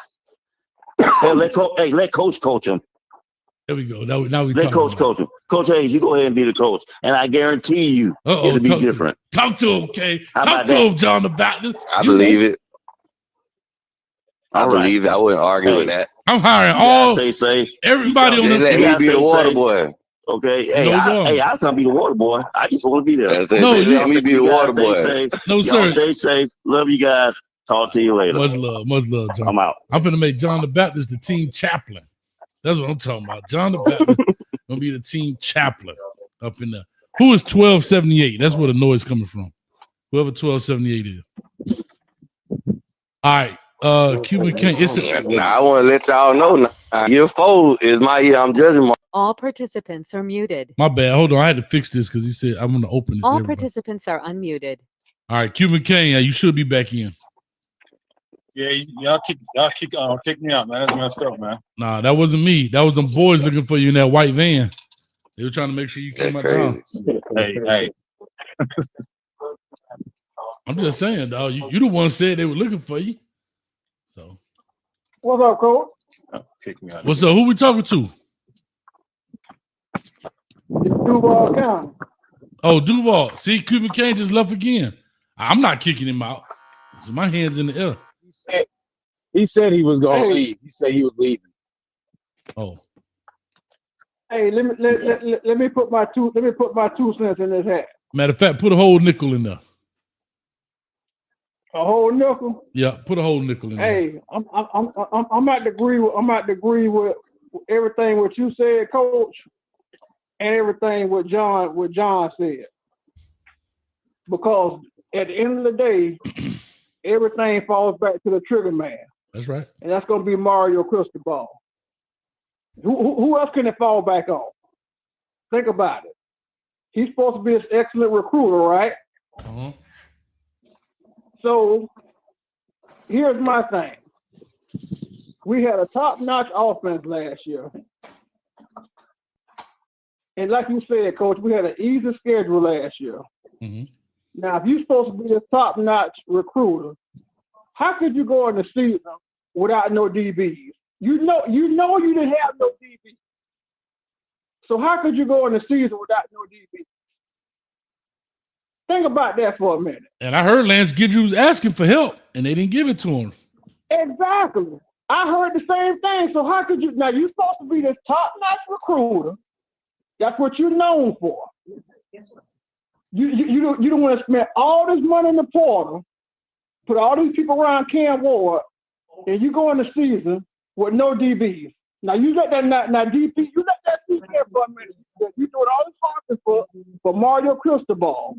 Let coach coach him. There we go. Now we let coach coach him. Coach Hayes, you go ahead and be the coach, and I guarantee you it'll be different. Talk to him, okay? Talk to him, John the Baptist. I believe it. I believe it. I wouldn't argue with that. I'm hiring everybody on the. Let me be the water boy. Okay, hey, I'll come be the water boy. I just want to be there. No, let me be the water boy. No, sir. Stay safe. Love you guys. Talk to you later. Much love, John. I'm out. I'm gonna make John the Baptist the team chaplain. That's what I'm talking about. John the Baptist gonna be the team chaplain up in there. Who is 1278? That's where the noise coming from. Whoever 1278 is. All right, Cuban King. I want to let y'all know now. Year 4 is my year. I'm judging. All participants are muted. My bad. Hold on. I had to fix this because he said I'm gonna open it. All participants are unmuted. All right, Cuban King. You should be back in. Yeah, y'all kick me out, man. That's messed up, man. Nah, that wasn't me. That was them boys looking for you in that white van. They were trying to make sure you came out down. Hey. I'm just saying, dog. You the one said they were looking for you. So. What's up, Coach? Kick me out. What's up? Who we talking to? Duval County. Oh, Duval. See, Cuban King just left again. I'm not kicking him out. So my hand's in the air. He said he was gonna leave. He said he was leaving. Oh. Hey, let me put my 2 cents in this hat. Matter of fact, put a whole nickel in there. A whole nickel. Yeah, put a whole nickel in there. Hey, I'm not agree with everything what you said, Coach, and everything what John said. Because at the end of the day, everything falls back to the trigger man. That's right. And that's going to be Mario Cristobal. Who else can it fall back on? Think about it. He's supposed to be an excellent recruiter, right? Uh-huh. So here's my thing. We had a top-notch offense last year. And like you said, Coach, we had an easy schedule last year. Mm-hmm. Now, if you're supposed to be a top-notch recruiter, how could you go in the season without no DBs? You know you didn't have no DBs. So how could you go in the season without no DBs? Think about that for a minute. And I heard Lance Guidry was asking for help, and they didn't give it to him. Exactly. I heard the same thing. So how could you? Now, you're supposed to be this top-notch recruiter. That's what you're known for. You don't want to spend all this money in the portal, put all these people around Cam Ward, and you go in the season with no DBs. Now you let that DP, you let that sit there for a minute. You doing all this talking for Mario Cristobal.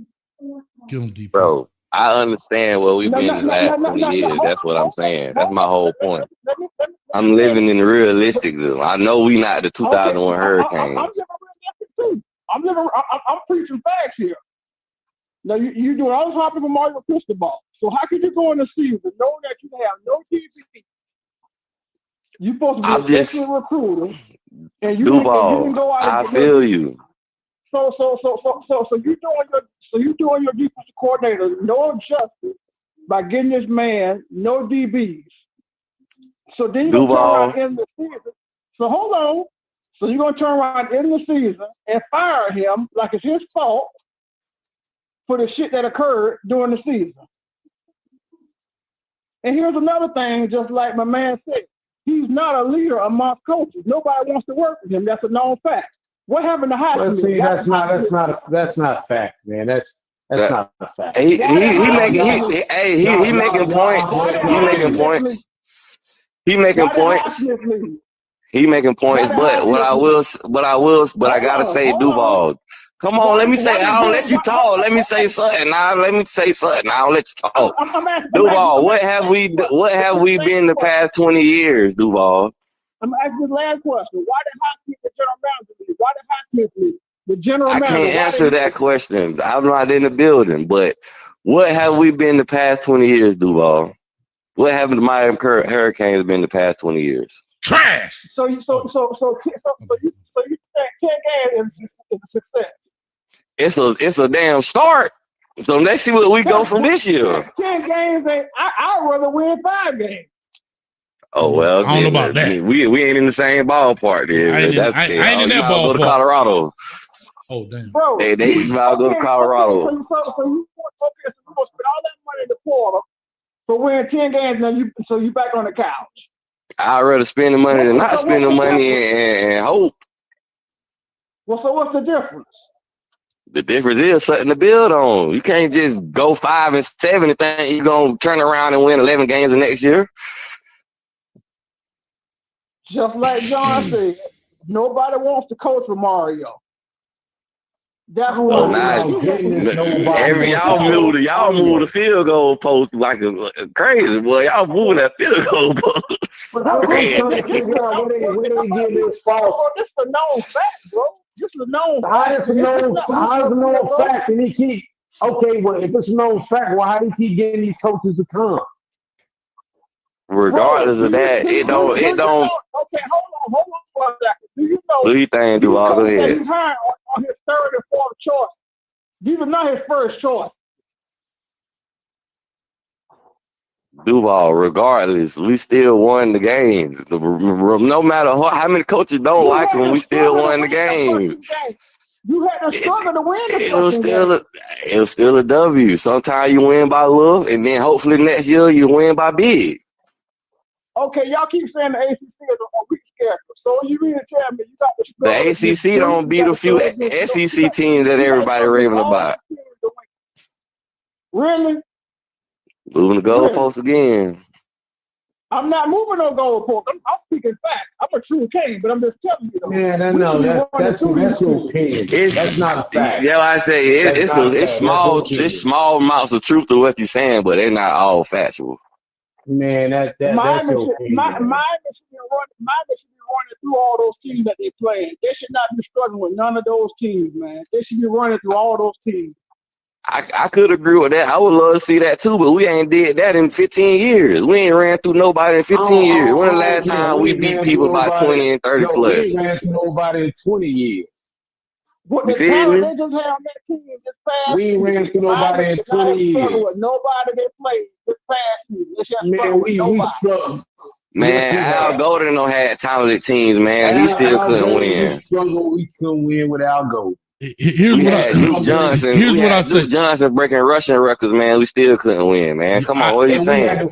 Give him DP. Bro, I understand what we've been in the last 20 years. That's what I'm saying. That's my whole point. I'm living in the realistic though. I know we not the 2001 Hurricanes. I'm preaching facts here. Now you doing all this talking for Mario Cristobal. So how can you go in the season knowing that you have no DB? You're supposed to be an excellent recruiter, and you didn't go out. I feel you. So you doing your defensive coordinator no justice by getting this man no DBs. So then you're gonna turn around in the season. So hold on. So you're gonna turn around in the season and fire him like it's his fault for the shit that occurred during the season. And here's another thing, just like my man said. He's not a leader amongst coaches. Nobody wants to work with him. That's a known fact. What happened to Highsmith? See, that's not a fact, man. That's not a fact. He making points. He making points. But I gotta say, Duval. Come on, let me say. I don't let you talk. Let me say something. Now let me say something. I don't let you talk. Duval, what have we been the past 20 years, Duval? I'm asking the last question. Why did Highsmith the general manager leave? Why did Highsmith leave? The general manager. I can't answer that question. I'm not in the building. But what have we been the past 20 years, Duval? What have the Miami Hurricanes been the past 20 years? Trash. So you think Ken Gans is a success? It's a damn start. So let's see what we go from this year. 10 games ain't. I'd rather win 5 games. Oh well, I don't know about that. We ain't in the same ballpark there. I ain't in that ballpark. Go to Colorado. Oh damn. Bro, they about to go to Colorado. So you spend all that money in the portal for winning 10 games. So you back on the couch. I'd rather spend the money than not spend the money and hope. Well, so what's the difference? The difference is something to build on. You can't just go 5-7 and think you're gonna turn around and win 11 games the next year. Just like John said, nobody wants to coach for Mario. That's what y'all move the field goal post like a crazy boy. Y'all moving that field goal post. But how where they get this false? This is a known fact, bro. This is a known fact. How is a known fact? And he keep well, if it's a known fact, why do he keep getting these coaches to come? Regardless of that, it don't. Okay, hold on for a second. Do you know? What do you think, Duval? Go ahead. He's hired on his 3rd and 4th choice. These are not his first choice. Duval, regardless, we still won the games. No matter how many coaches don't like him, we still won the games. You had to struggle to win the it was still a W. Sometimes you win by love, and then hopefully next year you win by big. Okay, y'all keep saying the ACC is a weak schedule. So you mean to tell me you got the ACC don't beat a few SEC teams that everybody raving about. Really? Moving the goalposts again. I'm not moving no goalposts. I'm speaking facts. I'm a true king, but I'm just telling you. Man, that's your opinion. That's not a fact. Yeah, I say it's small amounts of truth to what you're saying, but they're not all factual. Man, that's your opinion. Miami should be running through all those teams that they play. They should not be struggling with none of those teams, man. They should be running through all those teams. I could agree with that. I would love to see that too, but we ain't did that in 15 years. We ain't ran through nobody in 15 years. When the last time we beat people by 20 and 30 plus? We ain't ran through nobody in 20 years. What You the feel talent me? they just have on that team this past We ain't ran through I nobody in did 20 not struggle years. with nobody that played this past season. Let's just struggle Man, with we nobody. struggled. Man, Yes, we Al have. Golden don't had talented teams, man. He still Al couldn't Golden, win. we struggled. We couldn't win with Al Golden. Here's We what had I Duke Johnson. here's We what I had say. Duke Johnson breaking rushing records, man. We still couldn't win, man. Come on, what are you And saying?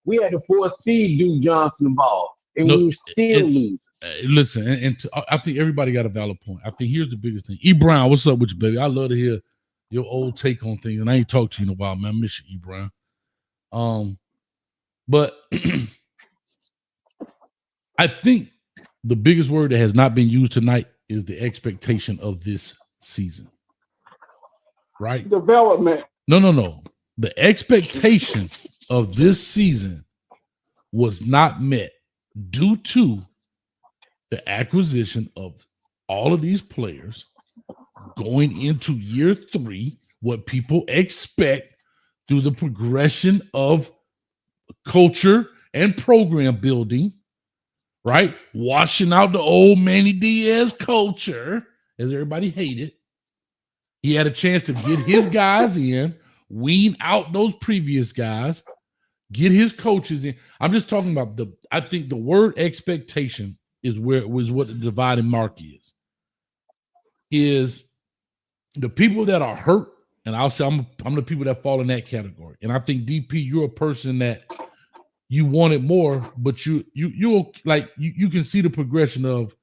we had to force Steve Duke Johnson involved, and No, we were still losing. Listen, I think everybody got a valid point. I think here's the biggest thing. E. Brown, what's up with you, baby? I love to hear your old take on things, and I ain't talked to you in a while, man. I miss you, E. Brown. But I think the biggest word that has not been used tonight is the expectation of this season. Right? Development. No. The expectation of this season was not met due to the acquisition of all of these players going into year 3, what people expect through the progression of culture and program building, right? Washing out the old Manny Diaz culture, as everybody hated. He had a chance to get his guys in, wean out those previous guys, get his coaches in. I'm just talking about I think the word expectation is what the dividing mark is the people that are hurt, and I'll say I'm the people that fall in that category. And I think DP, you're a person that you wanted more, but you can see the progression of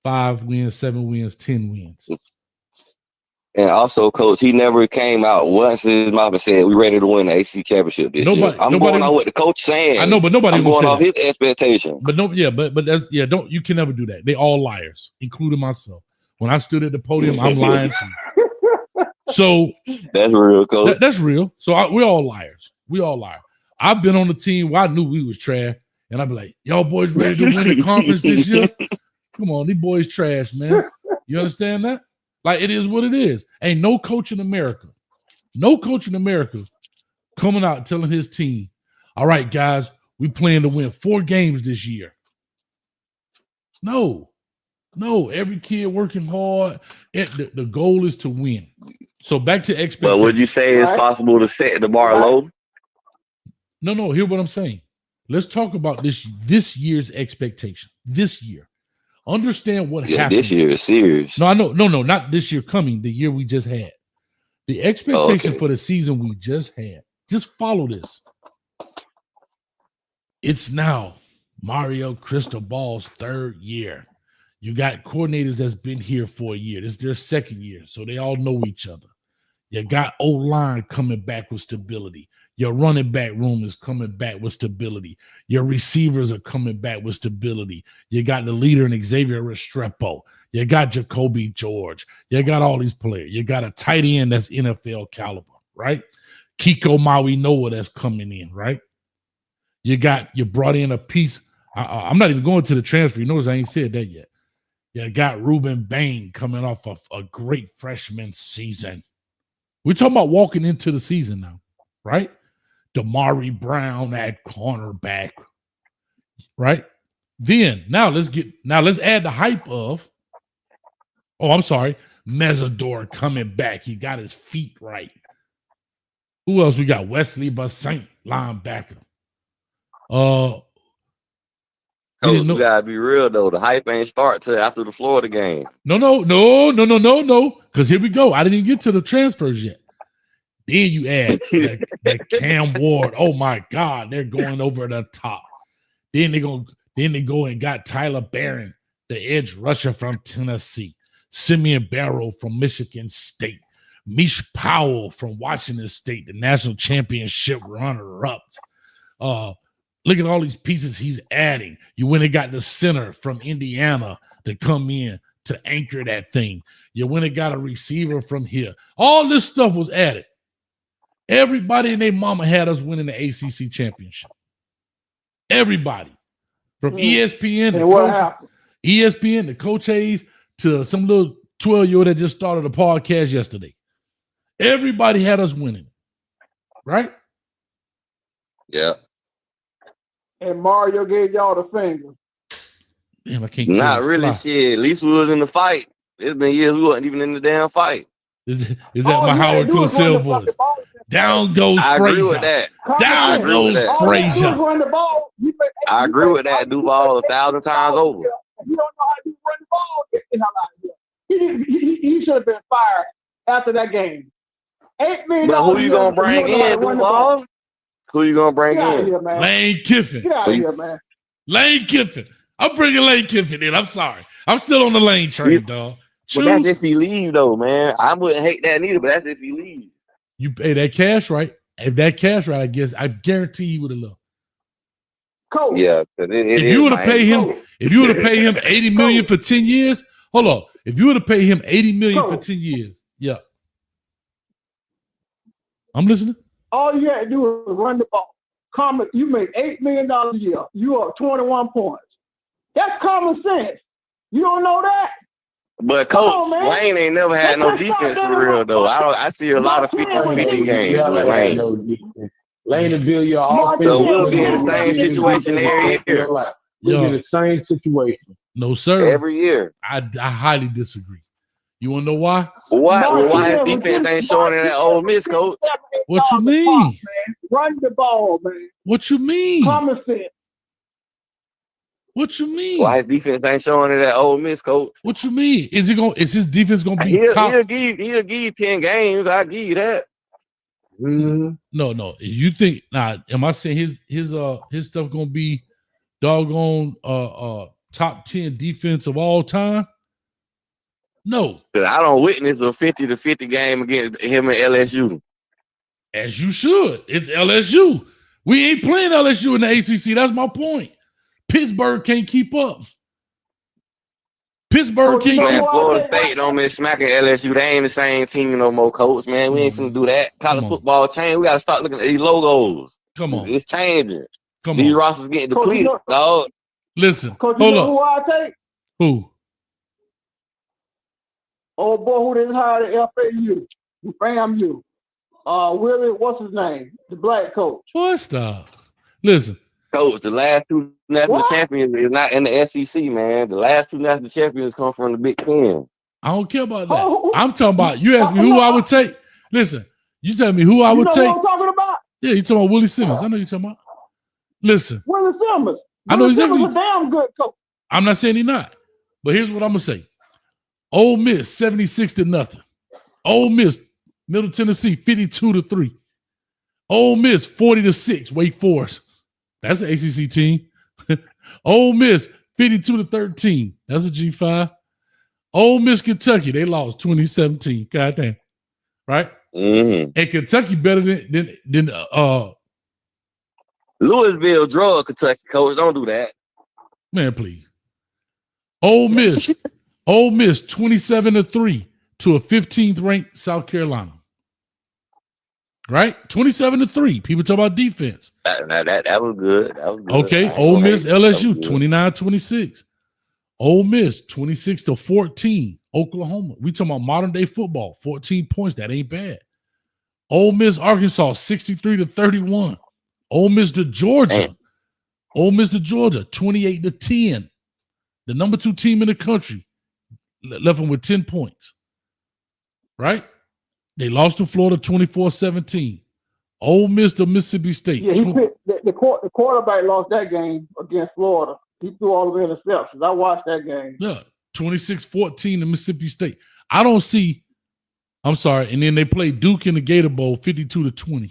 5 wins, 7 wins, 10 wins. And also, Coach, he never came out once in his mouth and said, "We ready to win the AC championship this year." I'm going on what the coach saying. I know, but nobody I'm will going say off that. his expectations. But that's you can never do that. They all liars, including myself. When I stood at the podium, I'm lying to you. So that's real, Coach. That's real. So we're all liars. We all lie. I've been on the team where I knew we was trash, and I'd be like, "Y'all boys ready to win the conference this year? Come on, these boys trash, man. You understand that? Like, it is what it is. Ain't no coach in America coming out telling his team, all right, guys, we plan to win 4 games this year. No, every kid working hard. The goal is to win. So back to expectations. But would you say it's possible to set the bar low? No, hear what I'm saying. Let's talk about this year's expectation. This year. Understand what happened. This year is serious. No, I know. No, not this year coming, the year we just had. The expectation for the season we just had. Just follow this. It's now Mario Cristobal's 3rd year. You got coordinators that's been here for a year. This is their 2nd year, so they all know each other. You got O-line coming back with stability. Your running back room is coming back with stability. Your receivers are coming back with stability. You got the leader in Xavier Restrepo. You got Jacoby George. You got all these players. You got a tight end that's NFL caliber, right? Kiko Maui Noah that's coming in, right? You brought in a piece. I'm not even going to the transfer. You notice I ain't said that yet. You got Ruben Bain coming off of a great freshman season. We're talking about walking into the season now, right? Damari Brown at cornerback, right? Then now let's add the hype of, Mesidor coming back. He got his feet right. Who else we got? Wesley Bassint, linebacker. Coach, you gotta be real though. The hype ain't start till after the Florida game. No. Because here we go. I didn't even get to the transfers yet. Then you add that Cam Ward. Oh my God, they're going over the top. Then they go and got Tyler Barron, the edge rusher from Tennessee. Simeon Barrow from Michigan State. Mish Powell from Washington State, the national championship runner-up. Look at all these pieces he's adding. You went and got the center from Indiana to come in to anchor that thing. You went and got a receiver from here. All this stuff was added. Everybody and their mama had us winning the ACC championship. Everybody. From ESPN to Coach Hayes to some little 12-year-old that just started a podcast yesterday. Everybody had us winning. Right? Yeah. And Mario gave y'all the finger. Damn, I can't. Not really, shit. At least we was in the fight. It's been years we wasn't even in the damn fight. Is that my Howard Cosell voice? Down goes I agree with Frazier. that. Down goes Frazier. I agree with that, Duval, 1,000 times over. You don't know how to run the ball. Get the hell out of here. He should have been fired after that game. $8 million. But who you gonna bring in, Duval? Who you gonna bring in? Here, man. Lane Kiffin. Get out of here, man. Lane Kiffin. I'm bringing Lane Kiffin in. I'm sorry. I'm still on the Lane train, dog. But that's if he leave, though, man. I wouldn't hate that neither, but that's if he leave. You pay that cash right. If that cash right, I guarantee you would have loved. Coach. Yeah. If you would have paid him, $80 million for 10 years, hold on. If you would have paid him $80 million for 10 years, yeah. I'm listening. All you had to do is run the ball. You make $8 million a year. You are 21 points. That's common sense. You don't know that? But Coach, Lane ain't never had no defense for real, though. I see a lot of 50-50 games with Lane. Lane will build your offense. So we'll be in the same situation every year. We'll be in the same situation. No, sir. Every year. I highly disagree. You want to know why? Why his defense ain't showing in that Ole Miss, Coach? What you mean? Run the ball, man. What you mean? Common sense. What you mean? Why his defense ain't showing in that Ole Miss, Coach? What you mean? Is his defense gonna be top? He'll give you 10 games. I'll give you that. No. You think am I saying his stuff gonna be doggone top 10 defense of all time? No. I don't witness a 50-50 game against him and LSU. As you should. It's LSU. We ain't playing LSU in the ACC. That's my point. Pittsburgh can't keep up. Pittsburgh can't keep up. Florida State don't miss smacking LSU. They ain't the same team no more, Coach, man. We ain't finna do that. College football change. We got to start looking at these logos. Come on. It's changing. These rosters getting depleted, dog. Listen. Coach, hold up. Who I take? Who? Oh, boy, who they hired at FAU? FAMU. Willie, what's his name? The black coach. What stuff? Listen. Coach, the last two national champions is not in the SEC, man. The last two national champions come from the Big Ten. I don't care about that. I'm talking about, you asked me who I would take. Listen, you tell me who I would take. What I'm talking about? Yeah, you talking about Willie Simmons. I know you're talking about. Listen. Willie Simmons. I know exactly. Simmons a damn good coach. I'm not saying he's not. But here's what I'm going to say. Ole Miss, 76-0. Ole Miss, Middle Tennessee, 52-3. Ole Miss, 40-6. Wake Forest. That's an ACC team. Ole Miss, 52-13. That's a G5. Ole Miss, Kentucky, they lost 2017. Goddamn. Right? Mm-hmm. And Kentucky better than Louisville drug Kentucky, Coach. Don't do that. Man, please. Ole Miss, 27-3 to a 15th ranked South Carolina. Right? 27-3. People talk about defense. That was good. That was good. Okay. Ole Miss, LSU, 29-26. Ole Miss, 26-14. Oklahoma. We talking about modern day football. 14 points. That ain't bad. Ole Miss, Arkansas, 63-31. Ole Miss to Georgia. Damn. Ole Miss to Georgia, 28-10. The number 2 team in the country left them with 10 points. Right? They lost to Florida 24-17. Ole Miss to Mississippi State. Yeah, the quarterback lost that game against Florida. He threw all the interceptions. I watched that game. Yeah, 26-14 to Mississippi State. I'm sorry, and then they played Duke in the Gator Bowl 52-20.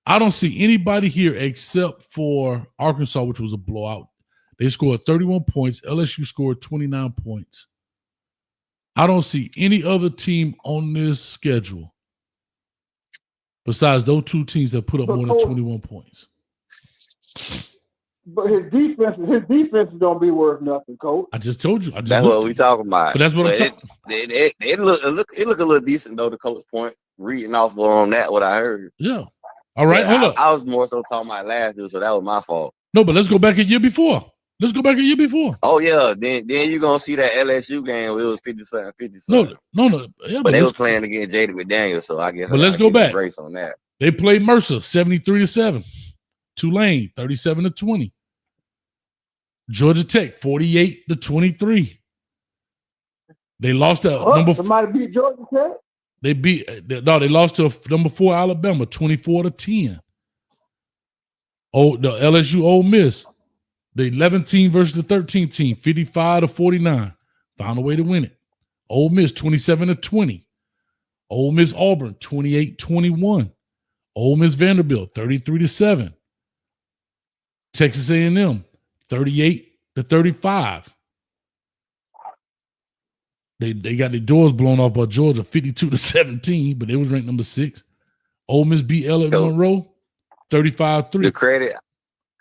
I don't see anybody here except for Arkansas, which was a blowout. They scored 31 points. LSU scored 29 points. I don't see any other team on this schedule besides those 2 teams that put up more than 21 points. But his defense is gonna be worth nothing, Coach. I just told you. That's what we talking about. But that's what I'm talking. It look a little decent though. The Coach point reading off on that what I heard. Yeah. All right. Hold up. I was more so talking about last year, so that was my fault. No, but let's go back a year before. Oh yeah, then you're gonna see that LSU game where it was 57-57. No. Yeah, but they was playing against Jaden McDaniels, so I guess. But let's go back. Grace on that. They played Mercer 73-7. Tulane 37-20. Georgia Tech 48-23. They lost to somebody beat Georgia Tech. They lost to number 4 Alabama 24-10. Oh, the LSU Ole Miss, the 11 team versus the 13 team, 55-49. Found a way to win it. Ole Miss 27-20. Ole Miss Auburn 28-21. Ole Miss Vanderbilt 33-7. Texas A&M 38-35. They got their doors blown off by Georgia 52-17, but they was ranked number 6. Ole Miss beat Monroe 35-3. The credit.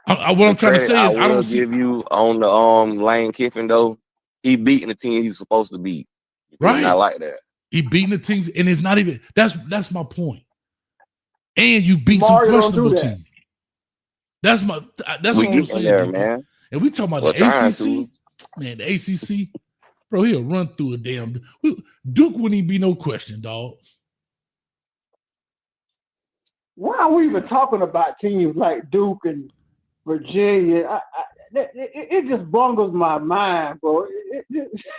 What I'm trying to say is I don't give you on the Lane Kiffin though. He beating the team he's supposed to beat. Right. Not like that. He beating the teams, and it's not even that's my point. And you beat some questionable teams. That's what I'm saying, there, man. And we talking about the ACC, man. The ACC, bro, he'll run through a damn Duke wouldn't even be no question, dog. Why are we even talking about teams like Duke and Virginia? It just bungles my mind, bro.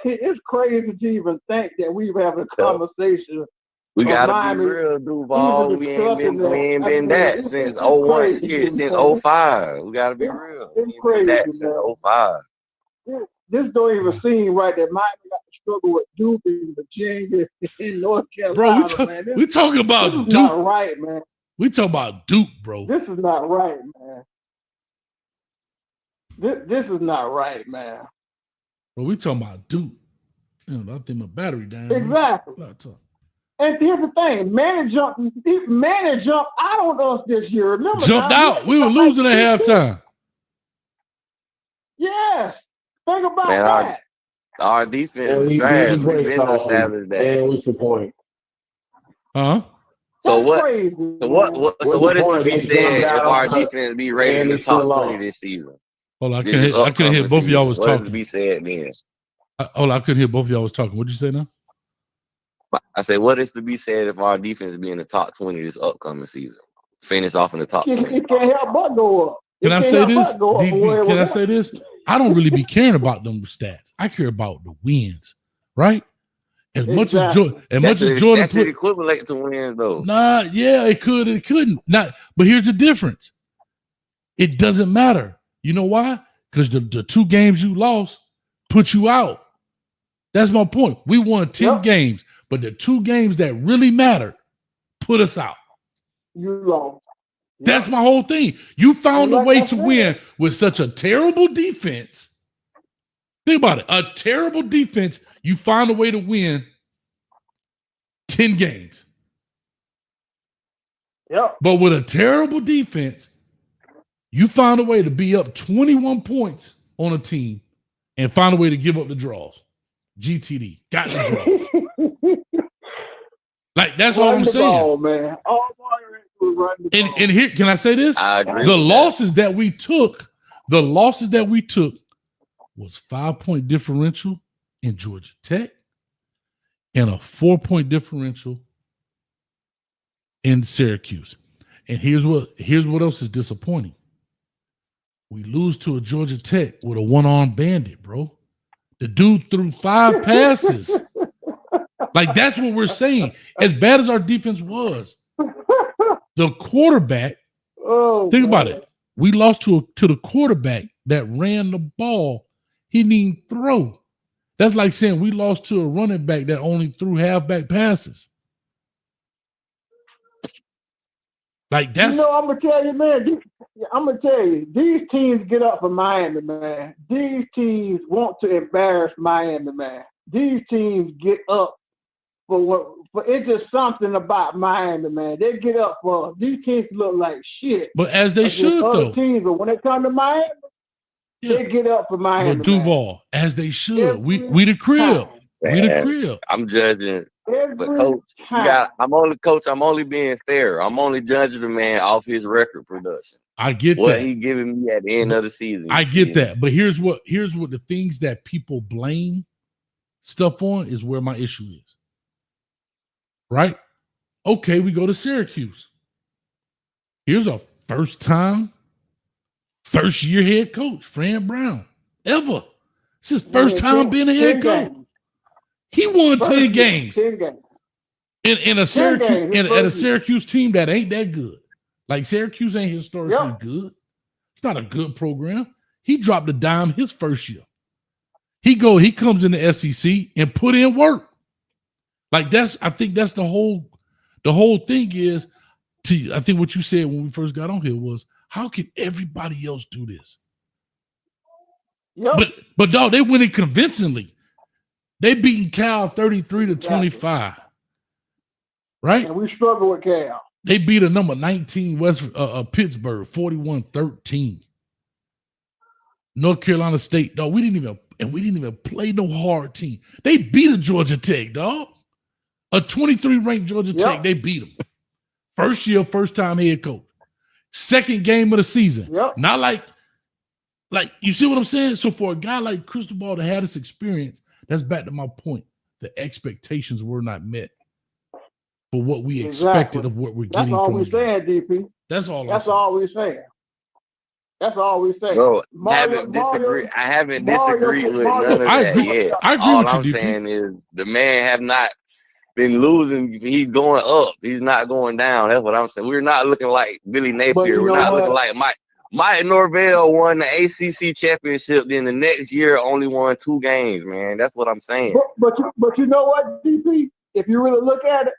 It's crazy to even think that we've having a conversation. We gotta be real, Duval. We ain't been that since 01, since 05. We gotta be real. It's crazy, that since 05. This don't even seem right that Miami got to struggle with Duke and Virginia in North Carolina. Bro, we talking about this Duke. Is not right, man. We talking about Duke, bro. This is not right, man. This is not right, man. Bro, we talking about Duke. I think my battery down. Exactly. And here's the thing, Manny jumped out on us this year. Remember? Jumped out. We were losing at halftime. Yes. Think about that. Our defense is trash. We've been established that. What's the point? Huh? So what is to be said if our defense be rated in the top 20 this season? Hold on, I couldn't hear both of y'all was talking. What is to be said then? Hold on, I couldn't hear both of y'all was talking. What'd you say now? I said, what is to be said if our defense be in the top 20 this upcoming season? Finish off in the top 20. It can't help but go up. Can I say this? Can I say this? I don't really be caring about them stats. I care about the wins, right? As much as Jordan put equivalent to wins, though. Nah, yeah, it could, it couldn't. Not, but here's the difference. It doesn't matter. You know why? Because the 2 games you lost put you out. That's my point. We won 10 games, but the 2 games that really mattered put us out. You lost. That's my whole thing. You found a way to win with such a terrible defense. Think about it. A terrible defense. You found a way to win 10 games. Yep. But with a terrible defense, you found a way to be up 21 points on a team and find a way to give up the draws. GTD. Got the draws. Like, that's all I'm saying. Ball, man. And here, can I say this? I agree the losses that we took was 5-point differential in Georgia Tech and a 4-point differential in Syracuse. And here's what else is disappointing. We lose to a Georgia Tech with a one-armed bandit, bro. The dude threw 5 passes. Like, that's what we're saying. As bad as our defense was, the quarterback, think about it. We lost to the quarterback that ran the ball. He didn't even throw. That's like saying we lost to a running back that only threw halfback passes. Like, that's... You know, I'm going to tell you, man. I'm going to tell you, these teams get up for Miami, man. These teams want to embarrass Miami, man. These teams get up for it's just something about Miami, man. They get up for these teams look like shit. But as they should, though. Teams, but when they come to Miami, they get up for Miami. But Duval, as they should. We the crib. We the crib. I'm judging. But coach, I'm only being fair. I'm only judging the man off his record production. I get that. What he giving me at the end of the season. I get that. But here's what the things that people blame stuff on is where my issue is. Right? Okay, we go to Syracuse. Here's our first year head coach, Fran Brown. Ever. It's his first time being a head coach. He won 10 games. 10 games. In a Syracuse at a Syracuse team that ain't that good. Like Syracuse ain't historically good. It's not a good program. He dropped a dime his first year. He comes in the SEC and put in work. Like I think that's the whole thing is I think what you said when we first got on here was, how can everybody else do this? Yep. But dog, they win it convincingly. They beating Cal 33-25. Right? And we struggle with Cal. They beat a number 19 Pittsburgh 41-13. North Carolina State, dog. We didn't even play no hard team. They beat a Georgia Tech, dog. A 23 ranked Georgia Tech. They beat them. First year, first time head coach. Second game of the season. Yep. Not like you see what I'm saying? So for a guy like Cristobal to have this experience, that's back to my point. The expectations were not met for what we expected of what we're getting. That's all from we're saying, DP. That's all we're saying. That's all we say. Bro, I haven't disagreed with none of that yet. I agree all with you, I'm DP. saying is the man have not been losing. He's going up. He's not going down. That's what I'm saying. We're not looking like Billy Napier. We're not looking like Mike Norvell won the ACC championship. Then the next year only won 2 games, man. That's what I'm saying. But you know what, DP? If you really look at it,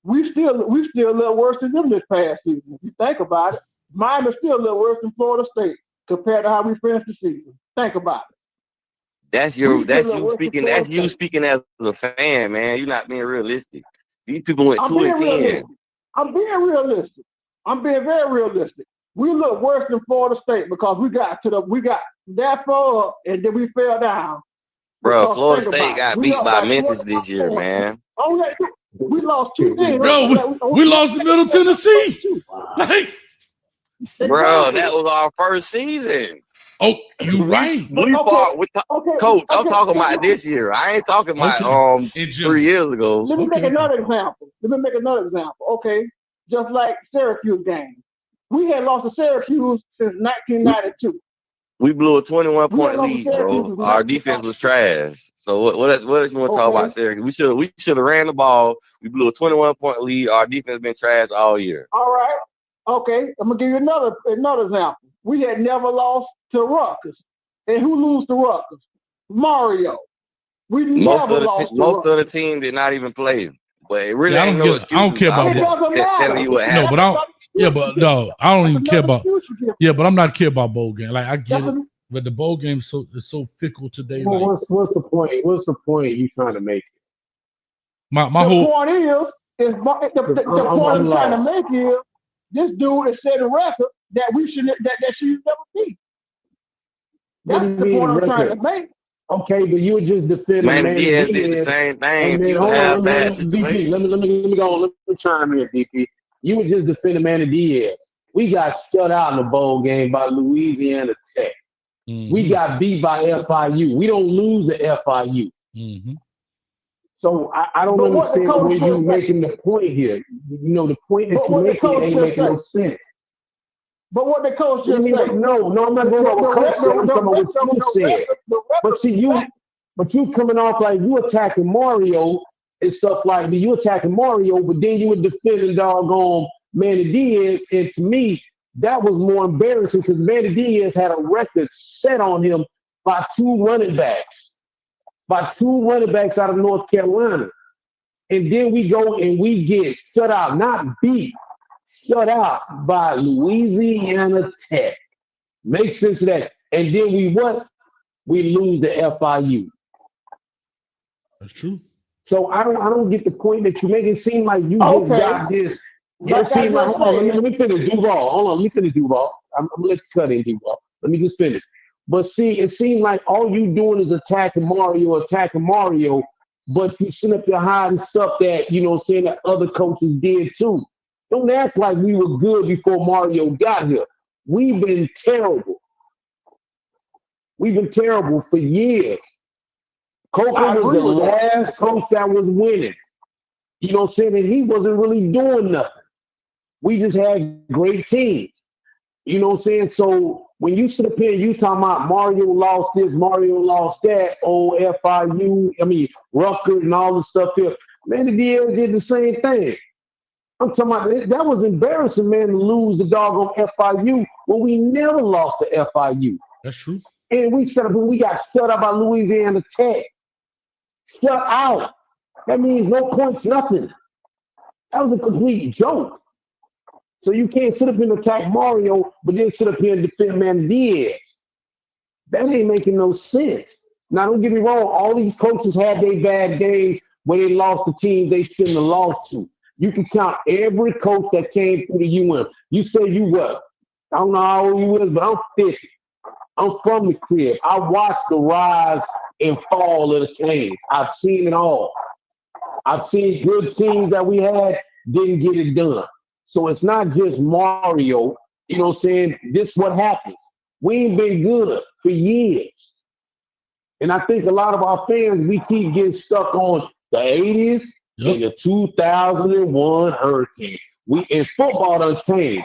we still a little worse than them this past season. If you think about it, mine is still a little worse than Florida State compared to how we finished the season. Think about it. That's you speaking. That's you speaking as a fan, man. You're not being realistic. These people went 2-10. I'm being realistic. I'm being very realistic. We look worse than Florida State because we got that far up and then we fell down. Bro, Florida State got beat by Memphis this year, man. We lost 2 games. Bro, we lost to Middle Tennessee. Like, bro, that was our first season. Oh, you right. Coach, I'm talking about this year. I ain't talking about 3 years ago. Let me make another example. Okay, just like Syracuse game. We had lost to Syracuse since 1992. We blew a 21-point lead, bro. Our defense was trash. So what else you want to talk about Syracuse? We should have ran the ball. We blew a 21-point lead. Our defense has been trash all year. All right. Okay, I'm gonna give you another example. We had never lost to Rutgers. And who lose to Rutgers? Mario. Most of the team did not even play. But it really ain't no excuse. I don't care about telling you what happened. No, but I don't even care about. Yeah, but I'm not care about bowl game. Like I get it, but the bowl game is so fickle today. Well, like, what's the point? What's the point you trying to make? My whole point is the point I'm trying to make is this dude has set a record that that she never beat. That's the point I'm trying to make. Okay, but you were just defending Manny Diaz did the same thing. People have bad situations. Let me go. Let me chime in, DP. You were just defending Manny Diaz. We got shut out in the bowl game by Louisiana Tech. Mm-hmm. We got beat by FIU. We don't lose to FIU. Mm-hmm. So I don't understand the way you're making the point here. You know, the point that you're making ain't making no sense. But what the coach just said. No, I'm not going about what coach said. I'm talking about what you said. But see, you coming off like you attacking Mario and stuff like that. You attacking Mario, but then you were defending doggone Manny Diaz. And to me, that was more embarrassing because Manny Diaz had a record set on him by 2 running backs. By 2 running backs out of North Carolina. And then we go and we get shut out, not beat, shut out by Louisiana Tech. Makes sense of that. And then we lose to FIU. That's true. So I don't get the point that you make it seem like you just got this. It seems like, hold on, let me finish Duval. Hold on, let me finish Duval. I'm gonna let you cut in, Duval. Let me just finish. But see, it seems like all you doing is attacking Mario, but you sit up your hiding stuff that, you know, saying that other coaches did too. Don't act like we were good before Mario got here. We've been terrible. We've been terrible for years. Coker was the last coach that was winning. You know what I'm saying? And he wasn't really doing nothing. We just had great teams. You know what I'm saying? So When you sit up here, you talking about Mario lost this, Mario lost that, FIU, Rutgers and all the stuff here. Man, the DL did the same thing. I'm talking about that was embarrassing, man, to lose the doggone FIU when we never lost to FIU. That's true. And we got shut out by Louisiana Tech. Shut out. That means no points, nothing. That was a complete joke. So you can't sit up here and attack Mario, but then sit up here and defend Man Diaz. That ain't making no sense. Now, don't get me wrong. All these coaches had their bad days where they lost the team they shouldn't have lost to. You can count every coach that came through the UM. You say you what? I don't know how old you is, but I'm 50. I'm from the crib. I watched the rise and fall of the Canes. I've seen it all. I've seen good teams that we had didn't get it done. So it's not just Mario, you know what I'm saying? This is what happens. We ain't been good for years. And I think a lot of our fans, we keep getting stuck on the 80s and the 2001 Hurricane. And football done changed.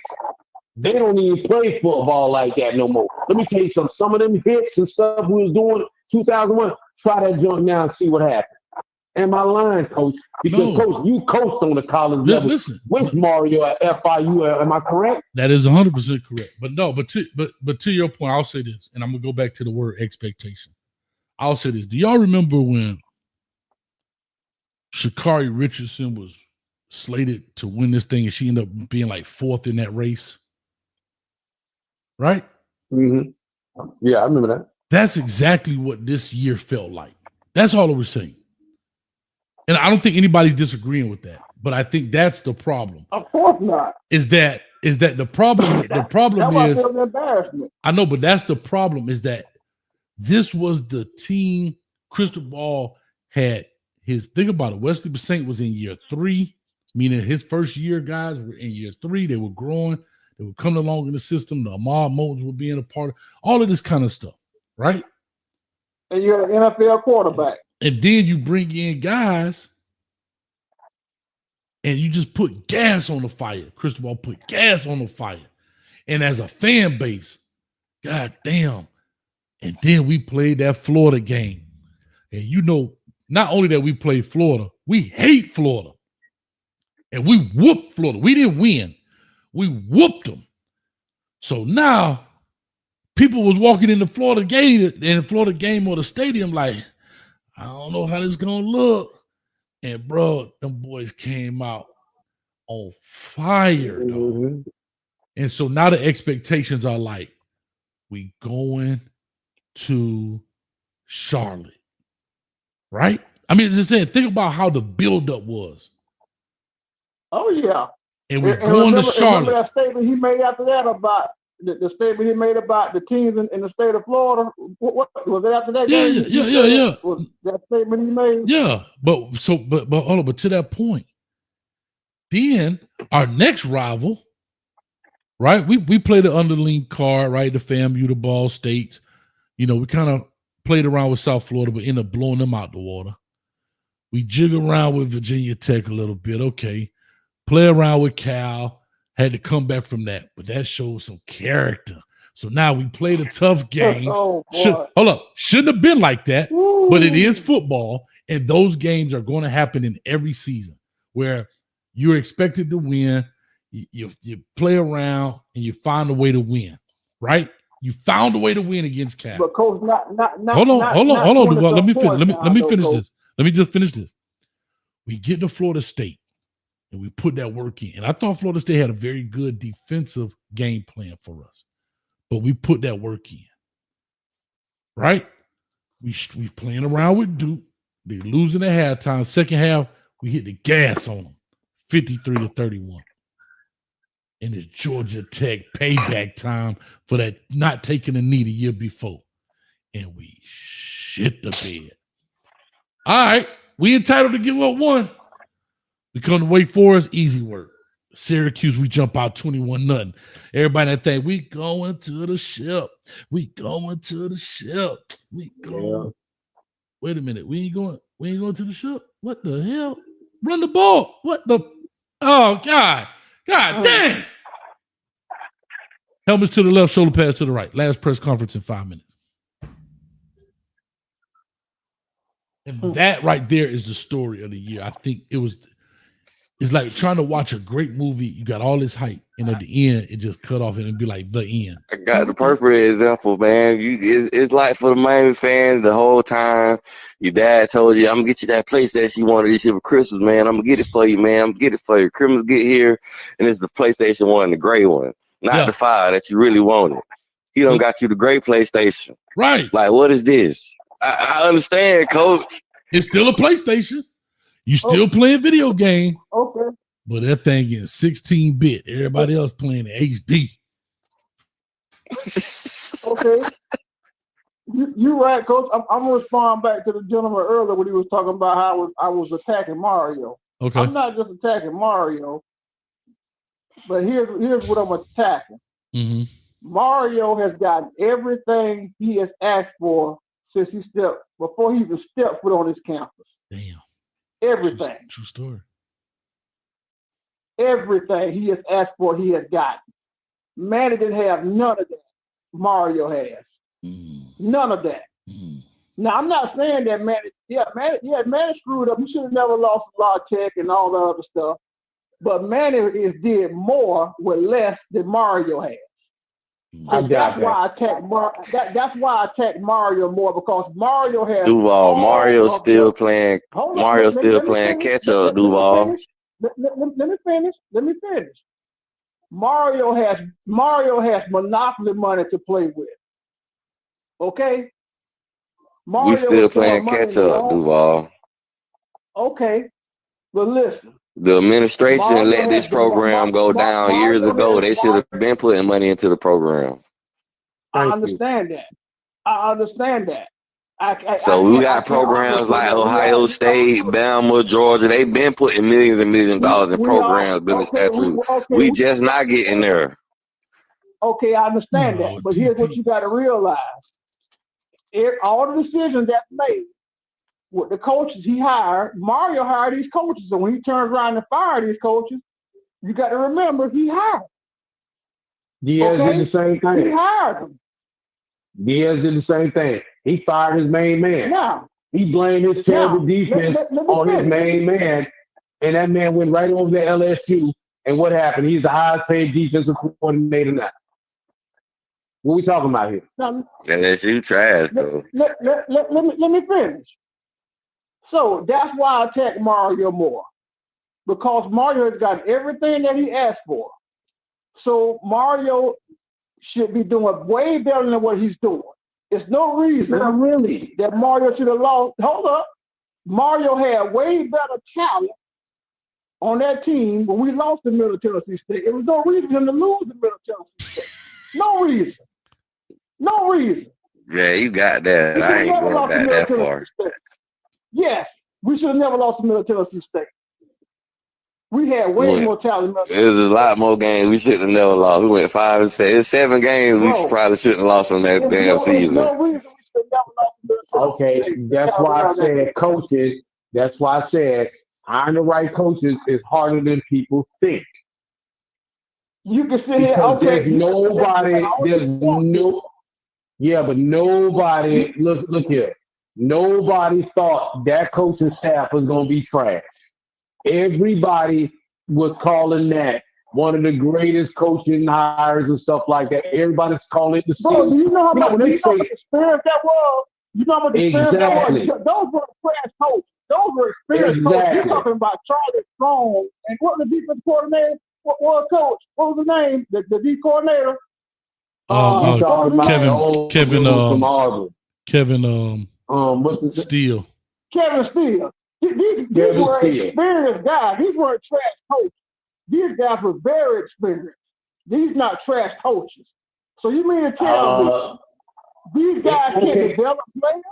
They don't even play football like that no more. Let me tell you something. Some of them hits and stuff we was doing 2001, try that joint now and see what happens. Am I lying, Coach? Because, Coach, you coached on the college level with Mario at FIU. Am I correct? That is 100% correct. But to your point, I'll say this, and I'm going to go back to the word expectation. I'll say this. Do y'all remember when Sha'Carri Richardson was slated to win this thing and she ended up being like fourth in that race? Right? Mm-hmm. Yeah, I remember that. That's exactly what this year felt like. That's all I was saying. And I don't think anybody's disagreeing with that, but I think that's the problem. Of course not. Is that the problem? The problem is embarrassment. I know, but that's the problem. Is that this was the team Crystal Ball had his. Think about it. Wesley Saint was in year 3, meaning his first year guys were in year 3. They were growing. They were coming along in the system. The Ahmad Moultons were being a part of all of this kind of stuff, right? And you're an NFL quarterback. And then you bring in guys and you just put gas on the fire. Crystal Ball put gas on the fire. And as a fan base, God damn. And then we played that Florida game. And you know, not only that we played Florida, we hate Florida. And we whooped Florida. We didn't win. We whooped them. So now people was walking in the Florida game or the stadium like, I don't know how this is going to look. And, bro, them boys came out on fire, dog. Mm-hmm. And so now the expectations are like, we going to Charlotte, right? I mean, just saying, think about how the buildup was. Oh, yeah. And we're going to Charlotte. Remember that statement he made after that about the statement he made about the teams in the state of Florida? What was it after that game? Yeah. Was that statement he made? Yeah, but hold on, but to that point, then our next rival, right? We played the underling card, right? The FAMU, the Ball States. You know, we kind of played around with South Florida, but ended up blowing them out the water. We jig around with Virginia Tech a little bit, okay. Play around with Cal. Had to come back from that, but that shows some character. So now we played a tough game. Shouldn't have been like that, but it is football, and those games are going to happen in every season where you're expected to win. You play around and you find a way to win, right? You found a way to win against Cal. But coach, hold on, Duval. Let me finish this. Let me just finish this. We get to Florida State. And we put that work in. And I thought Florida State had a very good defensive game plan for us. But we put that work in. Right? We playing around with Duke. They losing at halftime. Second half, we hit the gas on them. 53-31. And it's Georgia Tech payback time for that not taking a knee the year before. And we shit the bed. All right. We entitled to give up one. We come to Wake Forest, easy work. Syracuse, we jump out 21-0. Everybody that think we going to the ship. We going to the ship. We going. Yeah. Wait a minute. We ain't going to the ship. What the hell? Run the ball. What the? Oh God. God dang. Helmets to the left, shoulder pads to the right. Last press conference in 5 minutes. And that right there is the story of the year. I think it's like trying to watch a great movie. You got all this hype, and at the end, it just cut off and it'd be like the end. I got the perfect example, man. It's like for the Miami fans the whole time. Your dad told you, I'm gonna get you that PlayStation you wanted this year for Christmas, man. I'm gonna get it for you, man. I'm gonna get it for you. Christmas get here, and it's the PlayStation 1, the gray one, not the 5 that you really wanted. He done got you the gray PlayStation. Right. Like, what is this? I understand, coach. It's still a PlayStation. You still playing video game. Okay. But that thing getting 16-bit. Everybody else playing in HD. Okay. You right, Coach. I'm gonna respond back to the gentleman earlier when he was talking about how I was attacking Mario. Okay. I'm not just attacking Mario, but here's what I'm attacking. Mm-hmm. Mario has gotten everything he has asked for since before he even stepped foot on his campus. Damn. Everything. True story. Everything he has asked for, he has gotten. Manny didn't have none of that. Mario has. None of that. Now, I'm not saying that Manny screwed up. He should have never lost La Tech and all the other stuff. But Manny did more with less than Mario has. That's why I attack Mario more, because Mario has Mario's still playing catch up, Duval. Let me finish. Mario has monopoly money to play with. Okay? We still playing catch up, Duval. Okay. But listen. The administration let this program go down years ago. They should have been putting money into the program. I understand that. So we got programs like Ohio State, Bama, Georgia. They've been putting millions and millions of dollars in programs, building statues. We just not getting there. Okay, I understand that. But here's what you got to realize. All the decisions that's made with the coaches he hired, Mario hired these coaches. So when he turns around and fired these coaches, you got to remember he hired. Diaz did the same thing. He hired them. Diaz did the same thing. He fired his main man. Now, he blamed his terrible defense on his main man, and that man went right over to LSU. And what happened? He's the highest paid defensive coordinator now. What we talking about here? LSU trash, though. Let me finish. So that's why I attack Mario more, because Mario has got everything that he asked for. So Mario should be doing way better than what he's doing. There's no reason that Mario should have lost. Hold up. Mario had way better talent on that team when we lost to Middle Tennessee State. There was no reason for him to lose to Middle Tennessee State. No reason. No reason. Yeah, you got that. I ain't going back that far. Yes, we should have never lost to Middle Tennessee State. We had way more talent. It was a lot more games we should have never lost. We went 5 and 6. It's 7 games we probably shouldn't have lost on that damn season. No reason we should have never lost. Okay, that's why I said coaches. That's why I said hiring the right coaches is harder than people think. You can sit here. Okay, but nobody. Look here. Nobody thought that coaching staff was going to be trash. Everybody was calling that one of the greatest coaching hires and stuff like that. Everybody's calling it the same. Bro, do you know how much experience that was? You know how much experience that was? Those were trash coaches. Those were experienced coaches. You're talking about Charlie Strong and what was the defense coordinator? What was coach? What was the name? The D coordinator? Kevin Steele. Kevin Steele. These were experienced guys. These weren't trash coaches. These guys were very experienced. These not trash coaches. So you mean to tell me these guys can't develop players?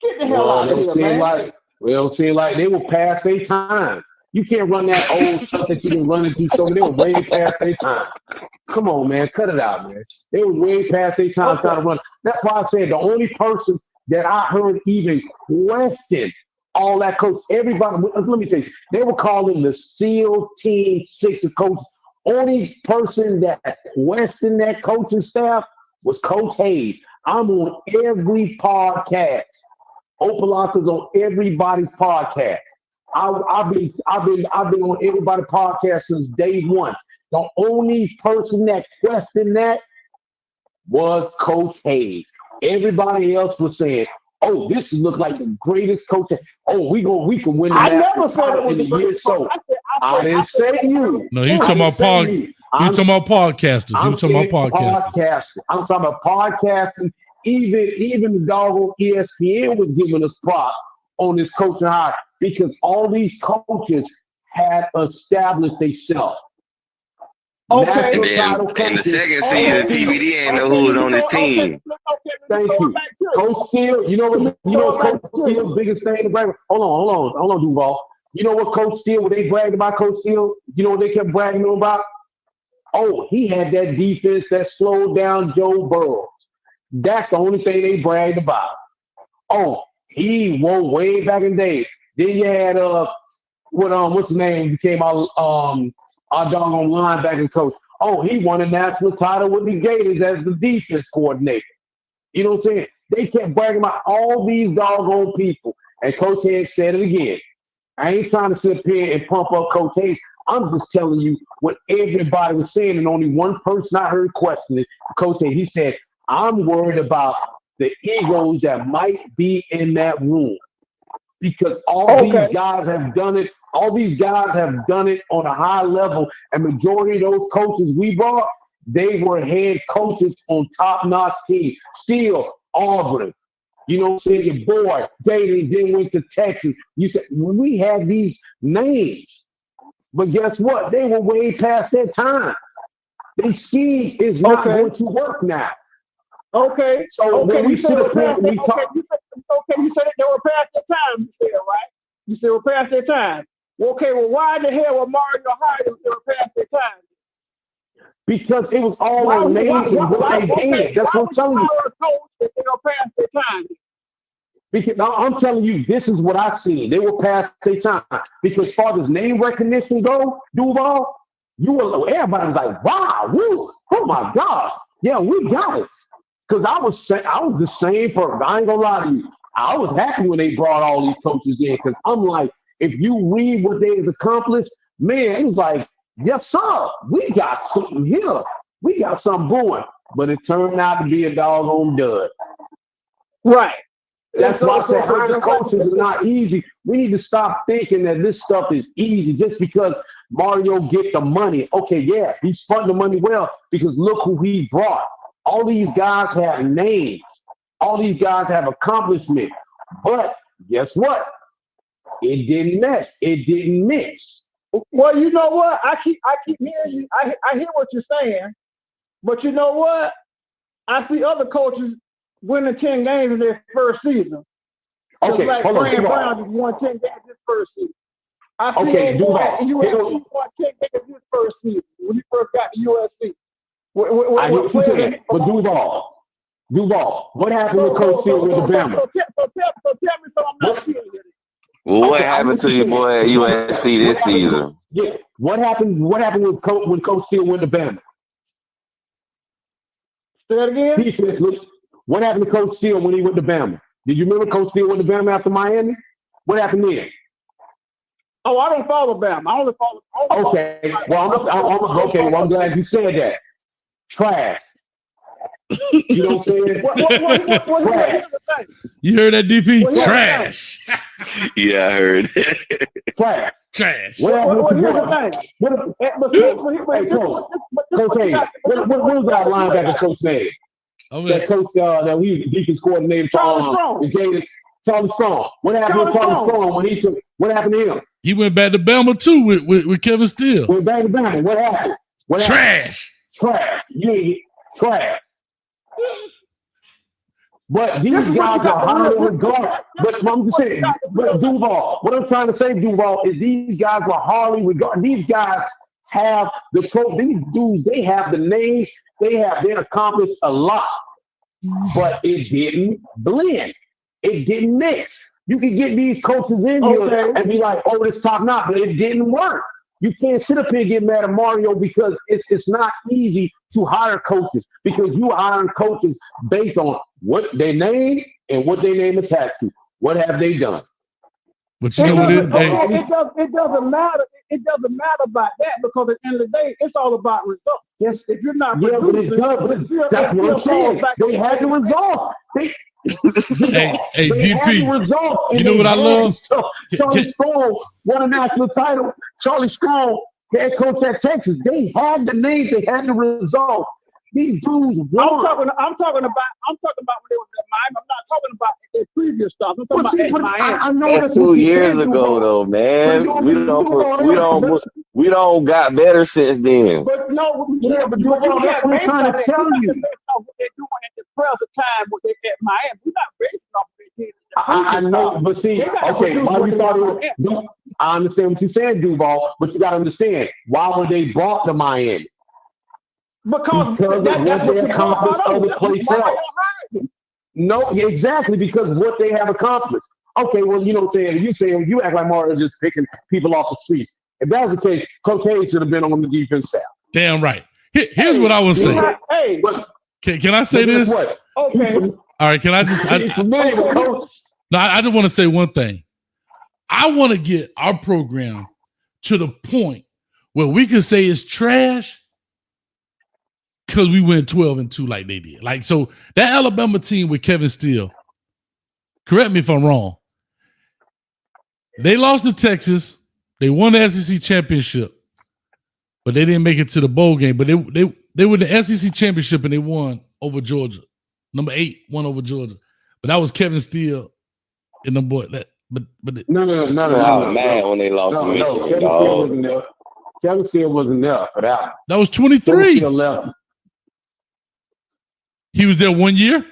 Get the hell out of here, man. It seemed like they were past their time. You can't run that old stuff that you been running through. So they were way past their time. Come on, man. Cut it out, man. They were way past their time trying to run. That's why I said the only person that I heard even question all that coach, everybody, let me tell you, they were calling the SEAL Team 6 coach Only person that questioned that coaching staff was Coach Hayes. I'm on every podcast. Open Lockers on everybody's podcast. I've been on everybody's podcast since day one. The only person that questioned that was Coach Hayes. Everybody else was saying, "Oh, this looks like the greatest coach. Oh, we can win the national title in a year." So I didn't say you. No, he talking about podcasters. I'm talking about podcasters. I'm talking about podcasting. Even the doggone ESPN was giving us props on this coaching hire because all these coaches had established themselves. Okay. And the second season, TBD ain't know who was on the team. Thank you, Coach Steele. You know what Coach Steele's biggest thing to brag. Hold on, Duval. You know what Coach Steele? What they bragged about Coach Steele? You know what they kept bragging about? Oh, he had that defense that slowed down Joe Burrow. That's the only thing they bragged about. Oh, he won way back in days. Then you had what's his name? Became our doggone linebacking coach. Oh, he won a national title with the Gators as the defense coordinator. You know what I'm saying? They kept bragging about all these doggone people. And Coach Hayes said it again. I ain't trying to sit up here and pump up Coach Hayes. I'm just telling you what everybody was saying, and only one person I heard questioning Coach Hayes. He said, I'm worried about the egos that might be in that room because all these guys have done it. All these guys have done it on a high level, and majority of those coaches we brought, they were head coaches on top-notch teams. Steele, Auburn, you know what I'm saying? Your boy, Gator, then went to Texas. You said, when we had these names, but guess what? They were way past their time. Their scheme is not going to work now. Okay. So when we sit up here and we talk. You said they were past their time, you said, right? You said we're past their time. Okay, well, why the hell were Mario hired if they were past their time? Because it was all their names and what they did. That's what I'm telling you. If they were past their time. Because I'm telling you, this is what I seen. They were past their time. Because as far as name recognition go, Duval, everybody was like, wow, woo, oh my gosh. Yeah, we got it. Because I was the same person. I ain't gonna lie to you. I was happy when they brought all these coaches in because I'm like, if you read what they has accomplished, man, it was like, yes, sir, we got something here. We got something going. But it turned out to be a doggone dud. Right. That's why I said hiring coaches is not easy. We need to stop thinking that this stuff is easy just because Mario get the money. Okay, yeah, he spent the money well because look who he brought. All these guys have names. All these guys have accomplishment. But guess what? It didn't mesh. It didn't mix. Well, you know what? I keep hearing you. I hear what you're saying. But you know what? I see other coaches winning 10 games in their first season. Okay, like hold on. Brand Brown just won 10 games this first season. I see okay, USC won 10 games this first season when he first got to USC. I get what you said, but Duval, what happened with Coach Steele with the Bama? So tell me so I'm not seeing it. Well, what happened to your boy at USC this season? Yeah, what happened when Coach Steele went to Bama? Say that again? Defensively, what happened to Coach Steele when he went to Bama? Did you remember Coach Steele went to Bama after Miami? What happened then? Oh, I don't follow Bama. I only follow. Okay, well, I'm glad you said that. Trash. You know what I'm saying? Trash. You heard that, DP? Trash. Yeah, I heard. Trash. What happened Coach Hayes, what was our linebacker coach saying? That coach that we defense coordinator Charlie Strong. What happened to Charlie Strong when he took? What happened to him? He went back to Bama too with Kevin Steele. Went back to Bama. What happened? Trash. You trash. But these guys are highly regarded. But I'm just saying, Duval, what I'm trying to say, Duval, is these guys are highly regarded. These guys have the trophy. These dudes, they have the names. They accomplished a lot. But it didn't blend. It didn't mix. You can get these coaches in here and be like, oh, it's top notch, but it didn't work. You can't sit up here and get mad at Mario because it's not easy to hire coaches because you hiring coaches based on what they name and what they name attached to. What have they done? But you know what it doesn't matter. It doesn't matter about that because at the end of the day, it's all about results. Yes, if you're not, yeah, but it does. But that's what I'm saying. They had the results. Hey, DP. Result you know what I love? Charlie Strong won a national title. Charlie Strong, head coach at Texas. They had the names. They had the results. These dudes won. I'm talking about when they were at Miami. I'm not talking about their previous stuff. I'm talking about Miami. I know that's 2 years ago, though, man. We don't got better since then. But no, that's what I'm trying to tell you. What they're doing at the present time, what they at Miami, we're not based off their team. I know, but see, okay, why you thought it was, I understand what you're saying, Duval, but you got to understand, why were they brought to Miami? Because of what they accomplished other place else. No, exactly, because what they have accomplished. Okay, well, you know what I'm saying? You act like Mario just picking people off the streets. If that's the case, Coach Hayes should have been on the defense staff. Damn right. Here's what I was saying. Hey, can I say this? What? Okay. All right, can I just... I just want to say one thing. I want to get our program to the point where we can say it's trash because we went 12-2 like they did. Like, so that Alabama team with Kevin Steele, correct me if I'm wrong, they lost to Texas. They won the SEC championship, but they didn't make it to the bowl game. But they were in the SEC championship and they won over Georgia. Number 8 won over Georgia. But that was Kevin Steele and the boy. No. Man, when they lost to Michigan, Kevin Steele wasn't there. Kevin Steele wasn't there for that one. That was 23. Steele left. He was there 1 year?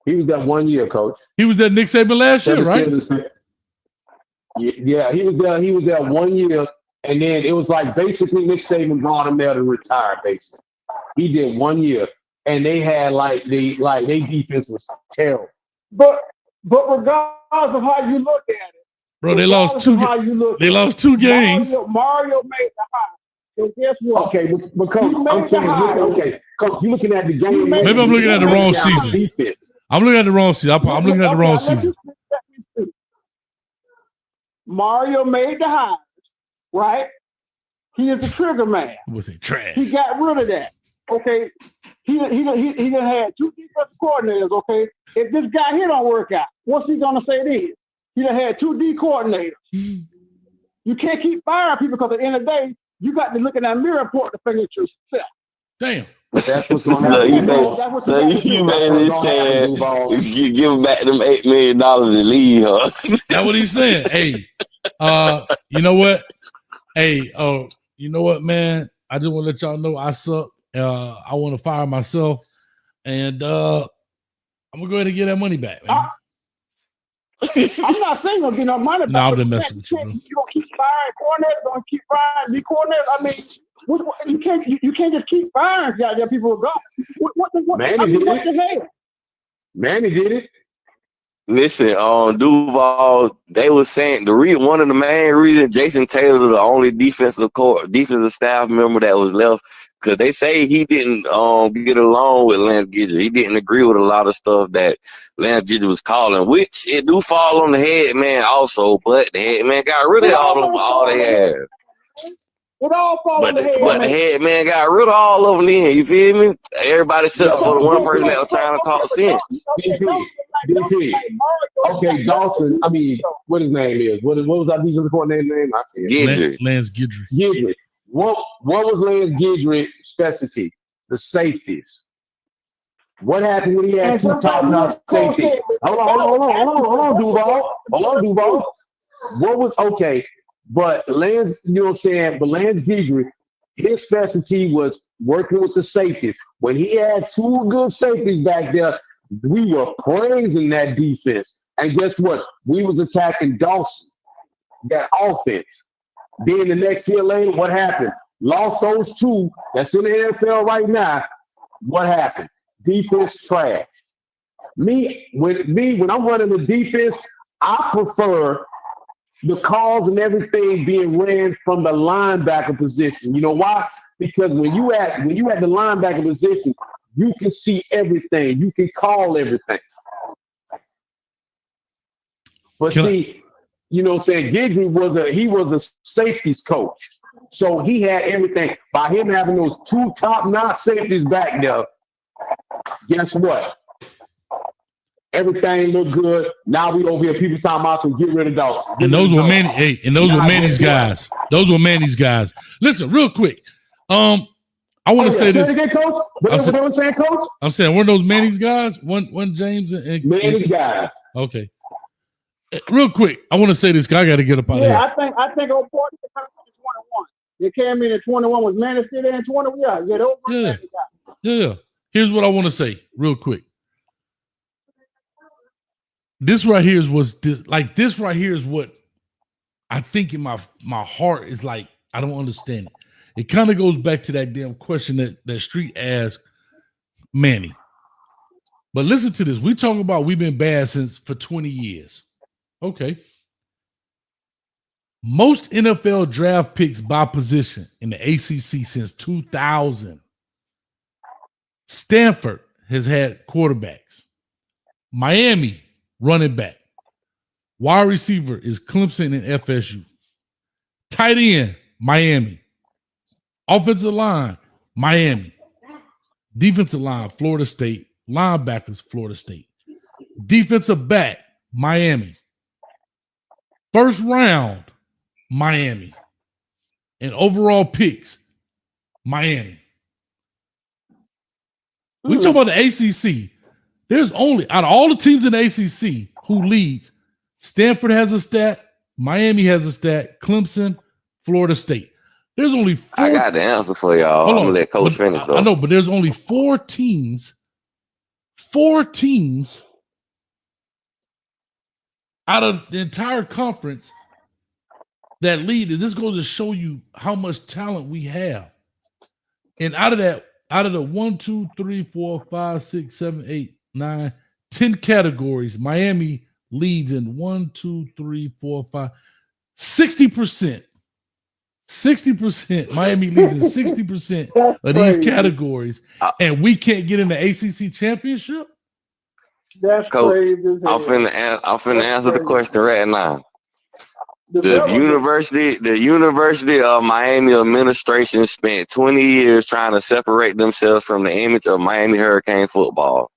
He was there 1 year, Coach. He was there Nick Saban last year, right? Yeah, he was there 1 year, and then it was like basically Nick Saban brought him there to retire, basically. He did 1 year, and they had their defense was terrible. But regardless of how you look at it, bro, they lost two. They lost 2 games. Mario made the high. So guess what? Okay, but Coach, I'm saying, Coach, you're looking at the game. Maybe I'm looking at the wrong season. I'm looking at the wrong season. I'm looking at the wrong season. Mario made the highs, right? He is the trigger man. Was it trash? He got rid of that. Okay, he done had 2 defensive coordinators. Okay, if this guy here don't work out, what's he gonna say then? He done had 2 D coordinators. You can't keep firing people because at the end of the day, you got to look in that mirror and point the finger at yourself. Damn. That's what's going to happen. So you made it saying, give him back them $8 million and leave, huh? That's what he's saying. Hey, you know what? Hey, you know what, man? I just want to let y'all know I suck. I want to fire myself, and I'm gonna go ahead and get that money back, man. I'm not saying you're gonna get no money back. No, I'm just messing with you, bro. You gonna keep firing coordinators? Gonna keep firing the coordinators? I mean, you can't just keep firing goddamn people who go. What Manny did it. Manny did it. Listen, Duval, they were saying one of the main reasons Jason Taylor, the only defensive staff member that was left, because they say he didn't get along with Lance Guidry. He didn't agree with a lot of stuff that Lance Guidry was calling, which it do fall on the head man also, but the head man got rid of all they had. It all falls on the head. But the head man got rid of all of them then, you feel me? Everybody except for the one person that was trying to talk sense. DP. Okay, Dawson. I mean, what his name is? What was our defensive coordinator's name? I Guidry. Lance Guidry. Guidry. What was Lance Guidry's specialty? The safeties. What happened when he had 2 top-notch safeties? Hold on, Duval. What was okay? But Lance, you know what I'm saying? But Lance Guidry, his specialty was working with the safeties. When he had 2 good safeties back there, we were praising that defense. And guess what? We was attacking Dawson, that offense. Then the next year later, what happened? Lost those 2 that's in the NFL right now. What happened? Defense trash. When I'm running the defense, I prefer the calls and everything being ran from the linebacker position. You know why? Because when you at the linebacker position, you can see everything. You can call everything. But you know what I'm saying? Gidry was a safeties coach. So he had everything. By him having those two top-notch safeties back there, guess what? Everything looked good. Now we over here, people talking about to get rid of Dawson. And those were Manny. Hey, and those were Manny's guys. Those were Manny's guys. Listen, real quick. I want to say this. Again, Coach? What I'm saying, Coach? I'm saying, weren't those Manny's guys? One James and Manny's guys. Okay. Real quick, I want to say this. I got to get up out of here. I think on point they came in at 21. They came in at 21. Was Manny still there in 20? Yeah, those were Manny guys. Yeah. Here's what I want to say, real quick. This right here is what I think in my heart is like. I don't understand it. It kind of goes back to that damn question that Street asked Manny. But listen to this. We talking about we've been bad for 20 years. Okay. Most NFL draft picks by position in the ACC since 2000. Stanford has had quarterbacks. Miami, running back. Wide receiver is Clemson and FSU. Tight end, Miami. Offensive line, Miami. Defensive line, Florida State. Linebackers, Florida State. Defensive back, Miami. First round, Miami. And overall picks, Miami. We talk about the ACC. There's only, out of all the teams in the ACC who leads, Stanford has a stat, Miami has a stat, Clemson, Florida State. There's only four. I got the answer for y'all. I'm gonna let Coach finish though. I know, but there's only four teams out of the entire conference that lead. This goes to show you how much talent we have. And out of the 1, 2, 3, 4, 5, 6, 7, 8, 9, 10 categories, Miami leads in 1, 2, 3, 4, 5, 60%. 60%. Miami leads in 60% of these categories, and we can't get in the ACC championship. That's Coach, crazy. I'm finna answer the question right now. The University of Miami administration spent 20 years trying to separate themselves from the image of Miami Hurricane football.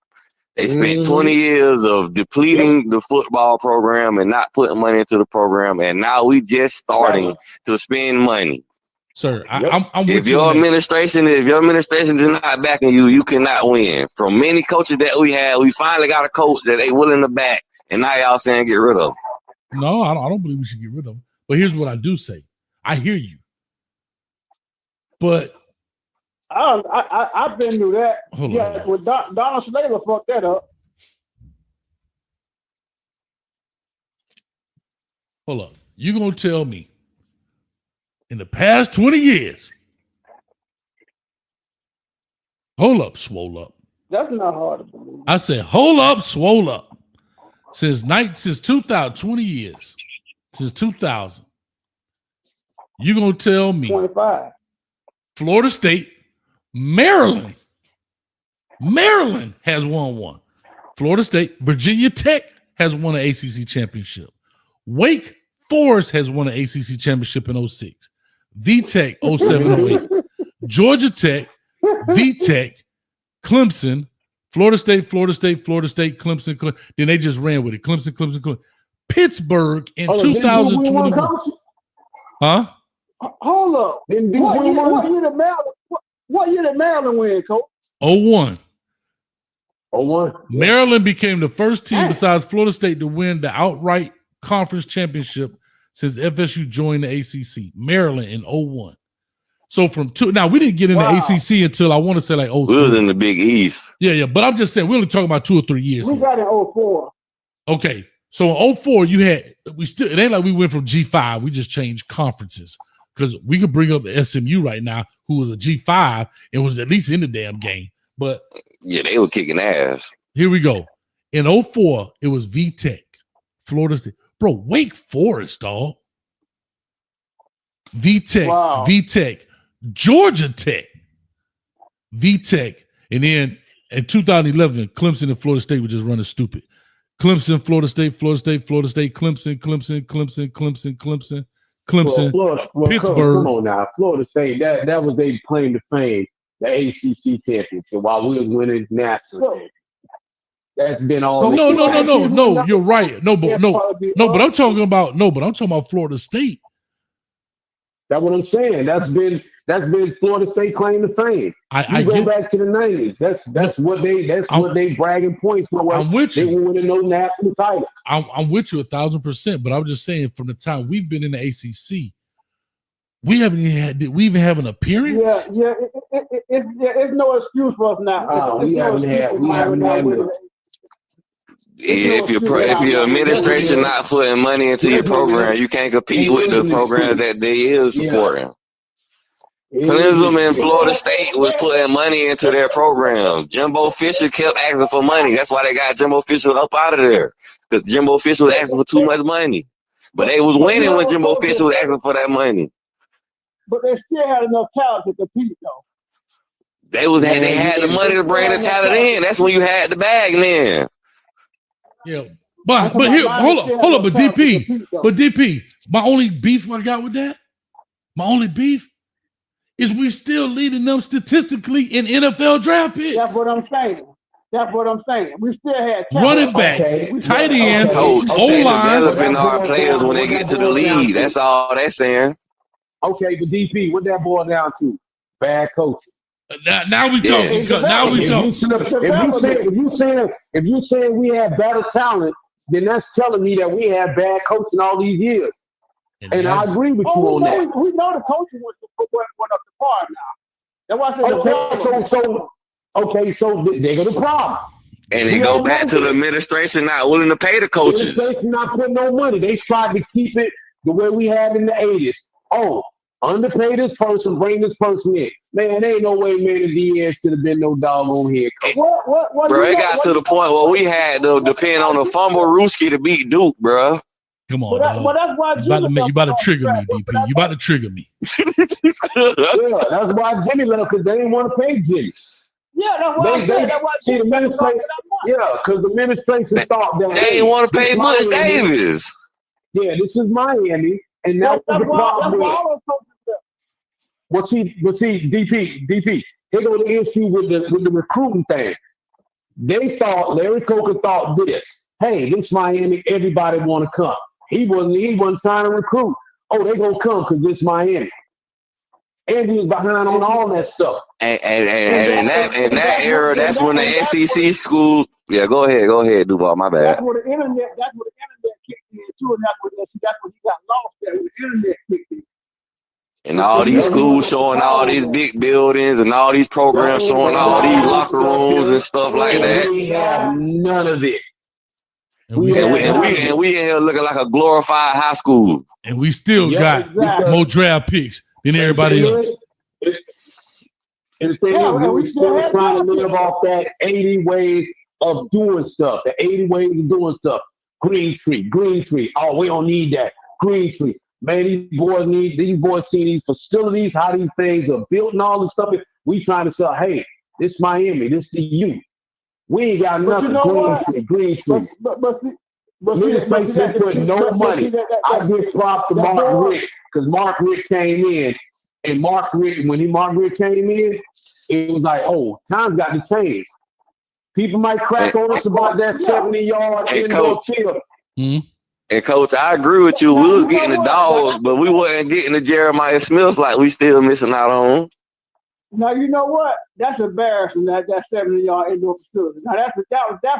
They spent 20 years of depleting the football program and not putting money into the program, and now we just starting to spend money. Sir, I'm if your administration is not backing you, you cannot win. From many coaches that we had, we finally got a coach that they willing to back, and now y'all saying get rid of him. No, I don't believe we should get rid of him. But here's what I do say. I hear you. But I've been through that. Hold on. With Donald Slater fucked that up. Hold up. You gonna tell me in the past 20 years? Hold up, swole up. That's not hard to believe. I said, hold up, swole up. Since 2000, 20 years. Since 2000. You gonna tell me 25. Florida State, Maryland has won one. Florida State, Virginia Tech has won an ACC championship. Wake Forest has won an ACC championship in 06. VTech 07-08. Georgia Tech, VTech, Clemson, Florida State, Clemson. Then they just ran with it. Clemson. Pittsburgh in 2021. Huh? Hold up. What year did Maryland win, Coach? 01. 01. Maryland became the first team besides Florida State to win the outright conference championship since FSU joined the ACC. Maryland in 01. So from now we didn't get in the ACC until I want to say like we was in the Big East. Yeah. But I'm just saying we're only talking about 2 or 3 years. We got in 04. Okay. So in 04, it ain't like we went from G5. We just changed conferences. Because we could bring up the SMU right now, who was a G5 and was at least in the damn game. But yeah, they were kicking ass. Here we go. In 04, it was VTech, Florida State. Bro, Wake Forest, dog. VTech, Georgia Tech, VTech, and then in 2011, Clemson and Florida State were just running stupid. Clemson, Florida State, Clemson, Pittsburgh. Come on now, Florida State. That was their claim to fame, the ACC championship, while we was winning national. That's been all. No. You're right. But I'm talking about Florida State. That's what I'm saying. That's been Florida State claim to fame. I go back to the 90s. That's what they bragging points for. I'm with you. They were winning those national titles. I'm with you 1,000%. But I'm just saying, from the time we've been in the ACC, we even have an appearance. It's no excuse for us now. We haven't had. If your administration not putting money into your program, you can't compete with the program that they is supporting. Clemson and Florida State was putting money into their program. Jimbo Fisher kept asking for money. That's why they got Jimbo Fisher up out of there. Because Jimbo Fisher was asking for too much money. But they was winning when Jimbo Fisher was asking for that money. But they still had enough talent to compete, though. They had the money to bring the talent in. That's when you had the bag then. Yeah, but here, hold up, but DP, my only beef I got with that, is we still leading them statistically in NFL draft picks. That's what I'm saying. We still had running backs, tight ends, O-line. Developing our players when they get to the league. That's all that's saying. Okay, but DP, what that boil down to? Bad coaching. Now we talking. If you saying we have better talent, then that's telling me that we have bad coaching all these years. And I agree with you on that. We know the coaching went up the par now. That's why so they got a problem. And they go back to the administration not willing to pay the coaches. Administration not putting no money. They tried to keep it the way we had in the 80s. Underpay this person, bring this person in. Man, there ain't no way Manny Diaz should have been no doggone head coach. Bro, it got to the point where we had to depend on a fumble Rooski to beat Duke, bro. Come on, you about to trigger me, DP. You about to trigger me. Yeah, that's why Jimmy left, because they didn't want to pay Jimmy. Yeah, that's why the administration. Yeah, because the administration thought that they didn't want to pay Butch Davis. Yeah, this is Miami, and that's the problem. Well, see, DP. Here go the issue with the recruiting thing. They thought Larry Coker thought this. Hey, this Miami, everybody want to come. He wasn't trying to recruit. Oh, they gonna come because this Miami. And he was behind on all that stuff. And in that era, that's when the SEC school. Yeah, go ahead, Duval. My bad. That's where the internet kicked in too, and that's when he got lost there. When the internet kicked in. And all these schools showing all these big buildings and all these programs showing all these locker rooms and stuff like that. We have none of it. And we in here looking like a glorified high school. And we still got more draft picks than everybody else. And the thing is, we're still trying to live off that 80 ways of doing stuff. The 80 ways of doing stuff. Green tree. Oh, we don't need that. Green tree. Man, these boys see these facilities, how these things are built and all this stuff. We trying to say, hey, this Miami, this the youth. We ain't got nothing. Green tree. But This makes him put no money. I give props to Mark Richt, because Mark Richt came in, and Mark Richt came in, it was like, oh, times got to change. People might crack on us about that 70-yard indoor field. And Coach, I agree with you. We was getting the dogs, but we wasn't getting the Jeremiah Smiths like we still missing out on. Now you know what? That's embarrassing. That 70-yard indoor facility. Now that's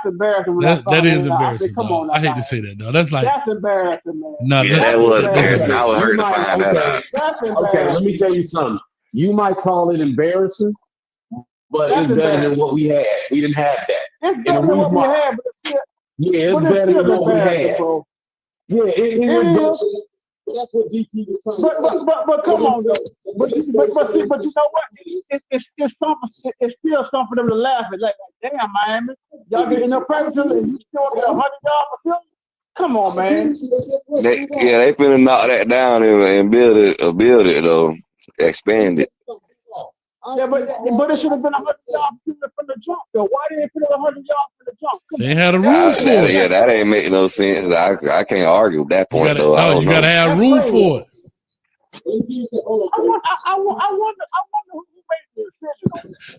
embarrassing. That is embarrassing. Come on, I hate to say that though. That's embarrassing, man. No, yeah, that was embarrassing. I was hurt to find that out. Okay, let me tell you something. You might call it embarrassing, but it's better than what we had. We didn't have that. It's better than what we had, it's better than what we had. Yeah, it was. That's what DP was trying to say. But come on, though. But you know what? It's still something for them to laugh at. Like damn, Miami, y'all getting no pressure and you still get 100-yard facility. Come on, man. They finna knock that down and build it though, expand it. Yeah, but it should have been 100 yards from the jump, though. Why didn't they put it 100 yards from the jump? They had a rule for it. Yeah, that ain't make no sense. I can't argue with that point though. You gotta have room for it. I wonder who made the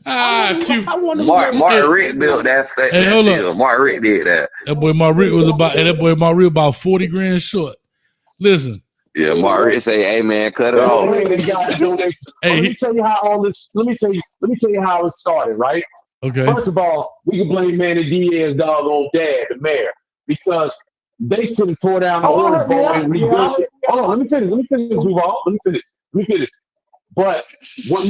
decision. Mark Rick built that. Hey, hold up. Mark Rick did that. That boy Mark Rick was about 40 grand short. Listen. Yeah, Mark Rick say, "Hey man, cut it off." Let me tell you how all this. Let me tell you how it started. Right. Okay. First of all, we can blame Manny Diaz, doggone dad, the mayor, because they should have tore down the Orange Bowl and rebuilt it. Hold on, let me finish, Duval. Let me finish. But what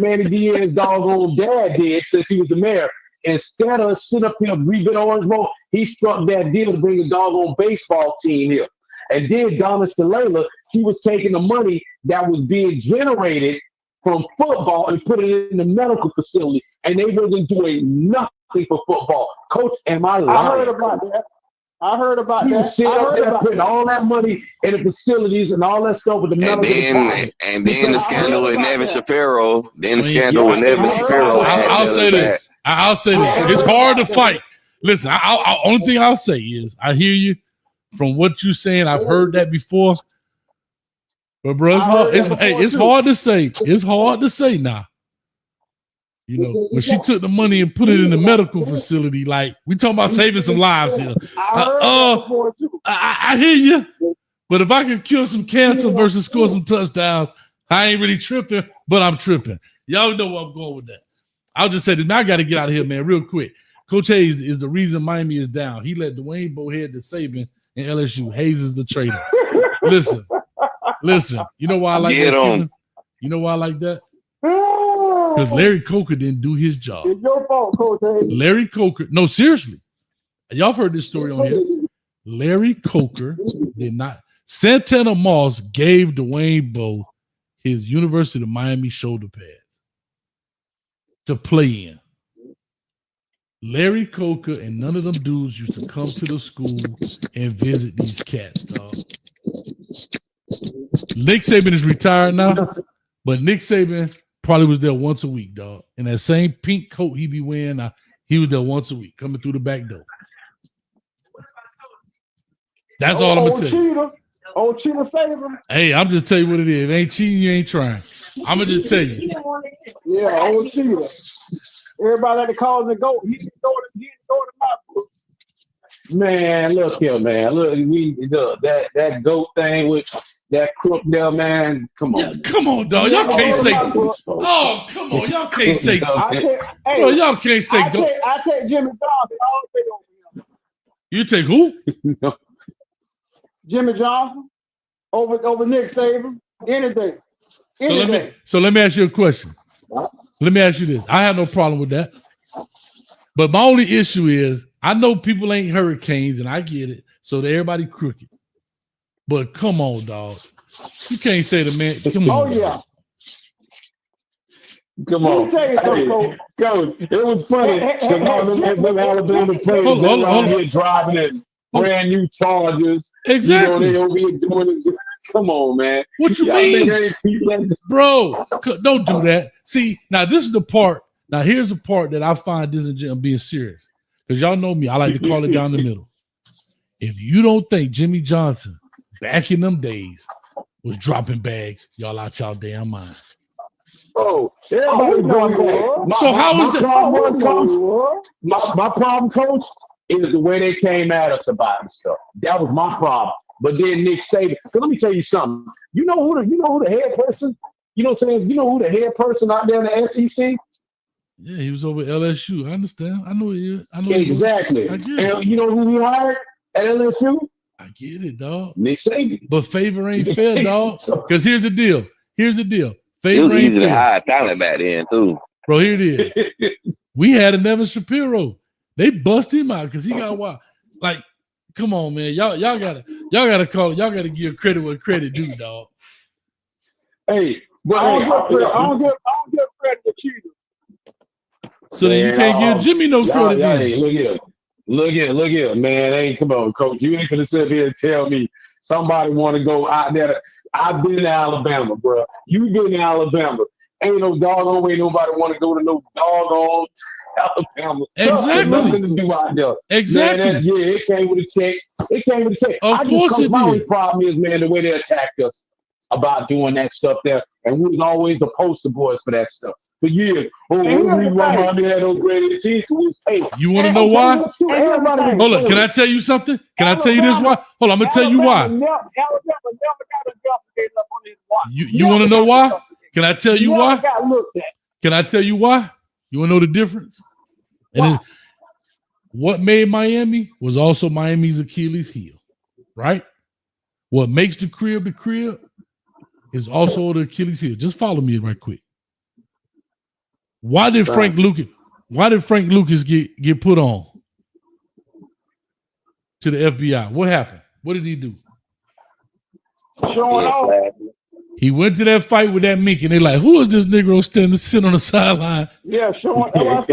Manny Diaz, doggone dad did since he was the mayor, instead of sitting up here and rebuild Orange Bowl, he struck that deal to bring a doggone baseball team here. And then Donna Shalala, she was taking the money that was being generated from football and put it in the medical facility, and they wasn't doing nothing for football. Coach, am I lying? I heard about that. He was sitting up there putting all that money in the facilities and all that stuff with the medical. And then the scandal with Nevin Shapiro. I'll say this. It's hard to fight. Listen, only thing I'll say is I hear you from what you're saying. I've heard that before. But bro, it's hard to say. It's hard to say now. You know, when she took the money and put it in the medical facility, like we talking about saving some lives here. I hear you. But if I could cure some cancer versus score some touchdowns, I ain't really tripping, but I'm tripping. Y'all know where I'm going with that. I'll just say that now I got to get out of here, man, real quick. Coach Hayes is the reason Miami is down. He let Dwayne Bowe head to Saban and LSU. Hayes is the traitor. Listen. You know why I like that? You know why I like that? Because Larry Coker didn't do his job. It's your fault, Coach Hayes. Larry Coker. No, seriously. Y'all have heard this story on here. Larry Coker did not. Santana Moss gave Dwayne Bowe his University of Miami shoulder pads to play in. Larry Coker and none of them dudes used to come to the school and visit these cats, dog. Nick Saban is retired now, but Nick Saban probably was there once a week, dog. And that same pink coat he be wearing, he was there once a week, coming through the back door. That's all I'm gonna tell you. Old Cheetah Saban. Hey, I'm just telling you what it is. If it ain't cheating, you ain't trying. I'm gonna just tell you. Yeah, old Cheetah. Everybody like to call him the GOAT. He didn't throw it in my book. Man, look here, man. Look, that GOAT thing with that crook there, man. Come on. Yeah, come on, dog. Y'all can't say. Oh, come on. Y'all can't say. Bro, y'all can't say GOAT. I take Jimmy Johnson all day over him. You take who? Jimmy Johnson over Nick Saban. Anything. So let me ask you a question. Let me ask you this. I have no problem with that. But my only issue is I know people ain't hurricanes, and I get it. So everybody crooked. But come on, dog. You can't say the man. Come on. Oh, yeah. Come on. Hey, Coach, it was funny because all them Alabama players around here driving it. Brand new Chargers. Exactly. You know, they over here doing it. Come on, man. What you mean? Bro, don't do that. See, now this is the part. Now here's the part that I find disingenuous being serious. Because y'all know me. I like to call it down the middle. If you don't think Jimmy Johnson back in them days was dropping bags, y'all out y'all damn mind. Oh, everybody dropping bags. So how is it? My problem, Coach, is the way they came at us about this stuff. That was my problem. But then Nick Saban. So let me tell you something. You know who the head person? You know what I'm saying? You know who the head person out there in the SEC? Yeah, he was over at LSU. I understand. I know he is. Exactly. I get it. And you know who he hired at LSU? I get it, dog. Nick Saban. But favor ain't fair, dog. Because here's the deal. Favor it was ain't easy fair. to hire talent back then too. Bro, here it is. We had a Nevin Shapiro. They bust him out because he got wild. Like, come on, man. Y'all gotta call it. Y'all gotta give credit where credit due, dog. Hey, but I don't give credit to Cheetah. So then you can't give Jimmy no credit. Hey, look here. Look here, man. Hey, come on, coach. You ain't gonna sit here and tell me somebody want to go out there. I've been to Alabama, bro. You been to Alabama. Ain't no doggone way nobody want to go to no doggone Alabama. Exactly. Nothing to do out there. Exactly. Man, it came with a check. It came with a check. Of course it my only did. problem is, man, the way they attacked us about doing that stuff there. And we was always the poster boys for that stuff. For years. Oh, we run had those great teams. You want to know why? Hold on. Can I tell you something? Can I tell you this? Why? Hold on. I'm gonna tell you why. You want to know why? Can I tell you why? Can I tell you why? You want to know the difference? And what made Miami was also Miami's Achilles heel, right? What makes the crib is also the Achilles heel. Just follow me right quick. Why did Frank Lucas get put on to the FBI? What happened? What did he do? Showing off. He went to that fight with that Mink, and they're like, "Who is this Negro sitting on the sideline?" Yeah, showing off.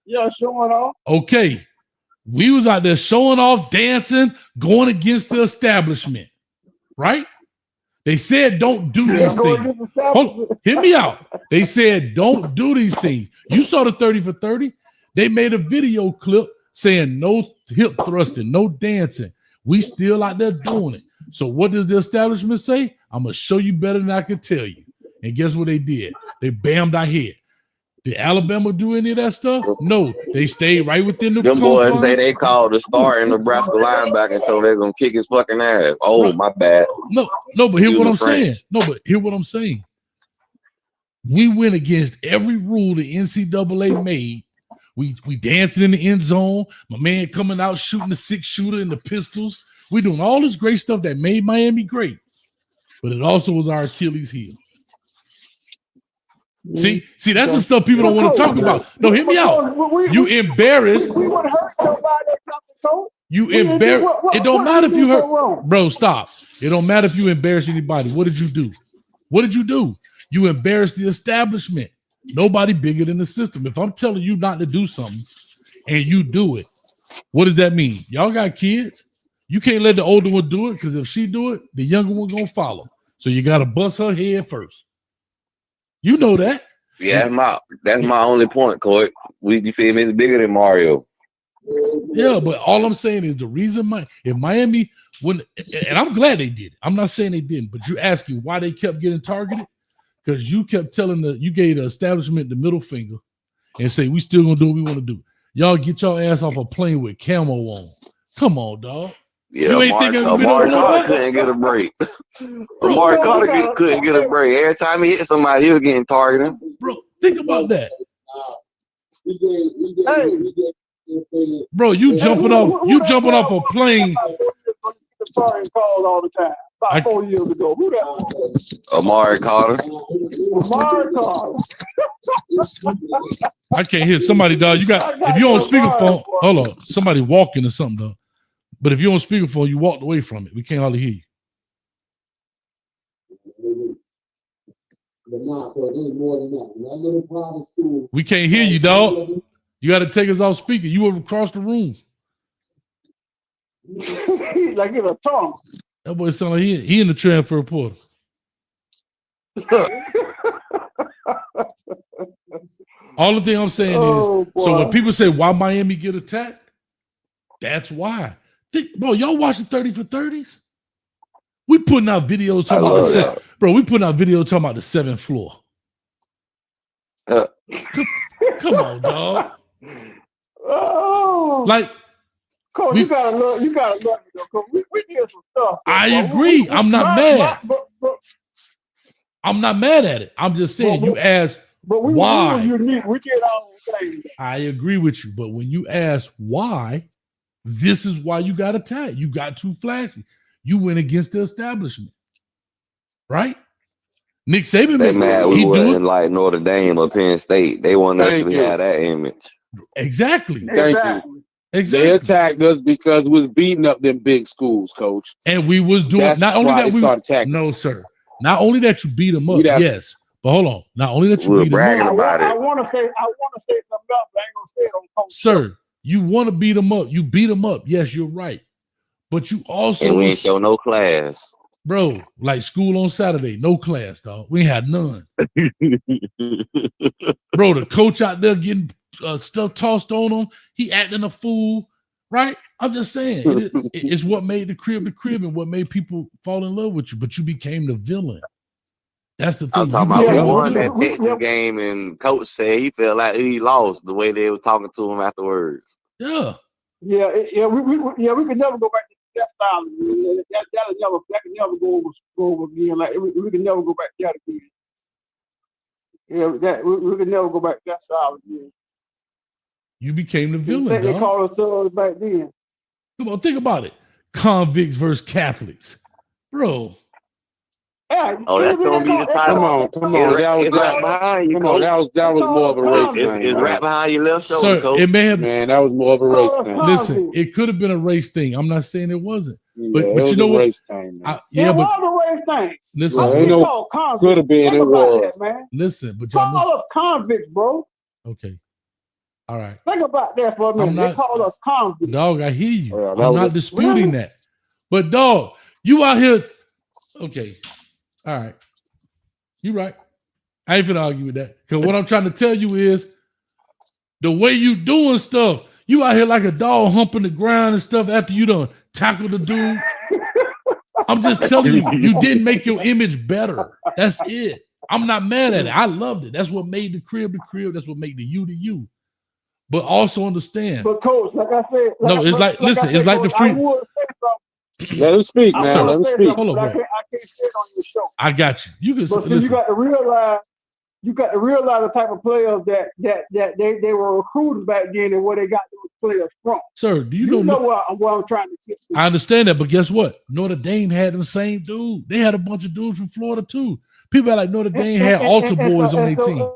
Yeah, showing off. Okay, we was out there showing off, dancing, going against the establishment, right? They said, don't do these things. Hold on, hear me out. They said, don't do these things. You saw the 30 for 30. They made a video clip saying no hip thrusting, no dancing. We still out there doing it. So what does the establishment say? I'm going to show you better than I can tell you. And guess what they did? They bammed our head. Did Alabama do any of that stuff? No. They stayed right within the Them boys say they called the star in Nebraska linebacker, so they're going to kick his fucking ass. Oh, right. My bad. No, but hear what I'm saying. Hear what I'm saying. We went against every rule the NCAA made. We dancing in the end zone. My man coming out shooting the 6-shooter and the pistols. We doing all this great stuff that made Miami great. But it also was our Achilles heel. See, that's the stuff people don't want to talk about. No, hear me out. You embarrassed. We would hurt nobody. You embarrassed. It don't matter if you hurt. Bro, stop. It don't matter if you embarrass anybody. What did you do? What did you do? You embarrassed the establishment. Nobody bigger than the system. If I'm telling you not to do something and you do it, what does that mean? Y'all got kids. You can't let the older one do it because if she do it, the younger one gonna follow. So you got to bust her head first. You know that. Yeah, that's my only point, Court. You feel me? It's bigger than Mario. Yeah, but all I'm saying is the reason if Miami wouldn't, and I'm glad they did. I'm not saying they didn't, but you're asking why they kept getting targeted because you kept you gave the establishment the middle finger and say we still gonna do what we want to do. Y'all get your ass off a plane with camo on. Come on, dog. Yeah, Amari Carter couldn't get a break. Amari Carter couldn't get a break. Every time he hit somebody, he was getting targeted. Bro, think about that. Bro, you jumping off a plane. All the time. About 4 years ago. Who that? Amari Carter. Amari Carter. I can't hear somebody, dog. If you on speakerphone, hold on. Somebody walking or something, dog. But if you're on speakerphone, you walked away from it. We can't hardly hear you. We can't hear you, dog. You got to take us off speaker. You were across the room. Like in a tongue. That boy sound like he in the transfer portal. All the thing I'm saying is, so when people say why Miami get attacked, that's why. Bro, y'all watching 30 for 30s? We putting out videos talking about the we putting out videos talking about the 7th floor. Come on, dog. Oh, like, Coach, you gotta love me though, Coach. We did some stuff. I agree. I'm not mad. I'm not mad at it. I'm just saying you asked why. We were unique. We did our own thing. I agree with you, but when you ask why, this is why you got attacked. You got too flashy. You went against the establishment, right? Nick Saban, they mad we wasn't like Notre Dame or Penn State. They want us to have that image. Exactly. Thank you. Exactly. They attacked us because we was beating up them big schools, Coach. And we was doing not only that we attacking. No, sir. Not only that you beat them up, yes, But hold on. Not only that you We're beat them bragging up, about I it. want to say something else, but I ain't gonna say it on Coach. sir, you want to beat them up. You beat them up. Yes, you're right. But you also, And we ain't show no class. bro, like school on Saturday, no class, dog. We ain't had none. Bro, the coach out there getting stuff tossed on him. He acting a fool, right? I'm just saying, it's what made the crib and what made people fall in love with you. But you became the villain. That's the thing. I'm talking about we won that Texas game, and coach said he felt like he lost the way they were talking to him afterwards. Yeah. We could never go back to that style. That could never go over again. Like we could never go back to that again. Yeah, we could never go back to that style again. You became the villain, They dog. called us thugs back then. Come on, think about it. Convicts versus Catholics. Bro. Yeah, oh, that's gonna be the title. Come on. That was more of a race thing. It's right behind your left shoulder, Sir, coach. it may have Man, that was more of a race thing. Listen, it could have been a race thing. I'm not saying it wasn't. But Yeah, but you know what? race thing, It was a race thing. Listen, ain't no could have been. It was. That, man. Listen, but y'all Call us convicts, bro. okay. All right. Think about that for a minute. They call us convicts. Dog, I hear you. Yeah, I'm not disputing that. But dog, you out here. Okay. All right. You right. I ain't finna argue with that. Because what I'm trying to tell you is the way you doing stuff, you out here like a dog humping the ground and stuff after you done tackle the dude. I'm just telling you, you didn't make your image better. That's it. I'm not mad at it. I loved it. That's what made the crib. That's what made the you. But also understand. But coach, like I said, it's like the free. Let him speak, man. Let him speak. Hold on, I can't say it on your show. I got you. You can listen. You got to realize the type of players that they were recruited back then and where they got those players from. Sir, do you know what I'm trying to get to? I understand that, but guess what? Notre Dame had the same dude. They had a bunch of dudes from Florida too. People like Notre Dame had altar boys on their team.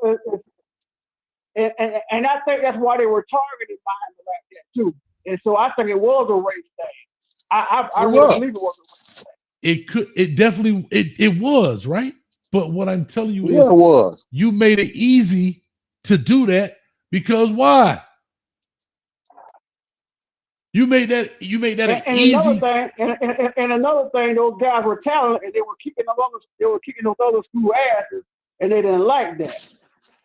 And I think that's why they were targeted behind it like that too. And so I think it was a race thing. I really believe it was a race thing. It was, right? But what I'm telling you is it was. You made it easy to do that because why? You made that easy. Another thing, those guys were talented and they were kicking those other school asses and they didn't like that.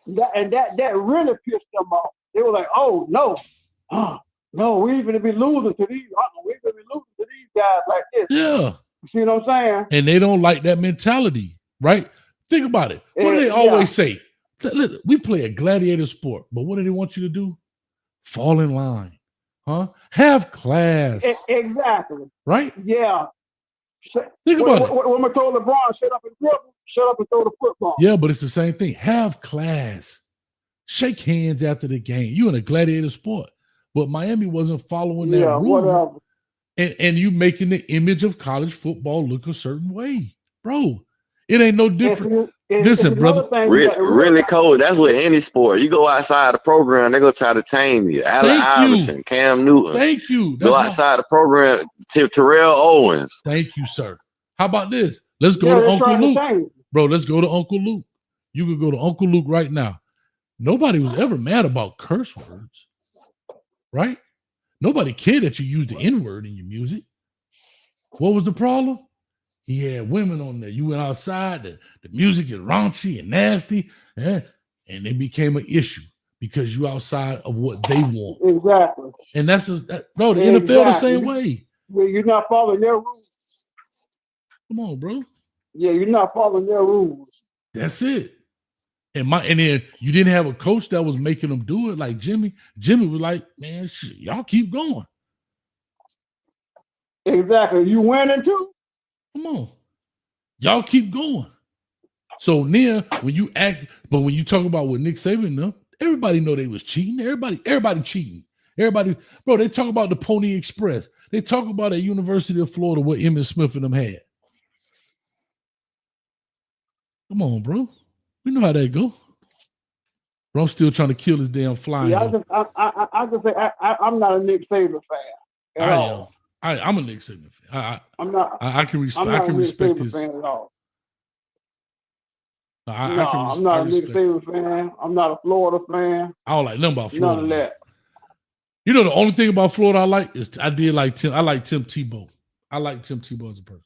That really pissed them off. They were like, "Oh no, we're going to be losing to these. We're going to be losing to these guys like this." Yeah, you see what I'm saying? And they don't like that mentality, right? Think about it. What do they always say? Look, we play a gladiator sport, but what do they want you to do? Fall in line, huh? Have class. Exactly. Right? Yeah. Think about it. When I told LeBron, shut up and dribble, shut up and throw the football. Yeah, but it's the same thing. Have class. Shake hands after the game. You in a gladiator sport. But Miami wasn't following that rule. Whatever. And you making the image of college football look a certain way. Bro, it ain't no different. Listen, brother. Really cold. That's with any sport. You go outside the program, they're going to try to tame you. Allen Iverson, Cam Newton. Thank you. Go outside the program, Terrell Owens. Thank you, sir. How about this? Let's go to Uncle Luke. Bro, let's go to Uncle Luke. You could go to Uncle Luke right now. Nobody was ever mad about curse words, right? Nobody cared that you used the N-word in your music. What was the problem? He had women on there. You went outside, the music is raunchy and nasty, and it became an issue because you outside of what they want. Exactly. And that's bro, the NFL the same way. Well, you're not following their rules. Come on, bro. Yeah, you're not following their rules. That's it. And then you didn't have a coach that was making them do it like Jimmy. Jimmy was like, man, shit, y'all keep going. Exactly. You winning too? Come on. Y'all keep going. So then when you talk about what Nick Saban them, everybody know they was cheating. Everybody cheating. Everybody, bro, they talk about the Pony Express. They talk about at University of Florida what Emmitt Smith and them had. Come on, bro. We know how that go. Bro, I'm still trying to kill this damn fly. Yeah, I just say I'm not a Nick Saban fan. I'm a Nick Saban fan. I'm not. I can respect his. Fan at all. I'm not a Nick Saban fan. I'm not a Florida fan. I don't like nothing about Florida. None of that. You know, the only thing about Florida I like is I like Tim Tebow. I like Tim Tebow as a person.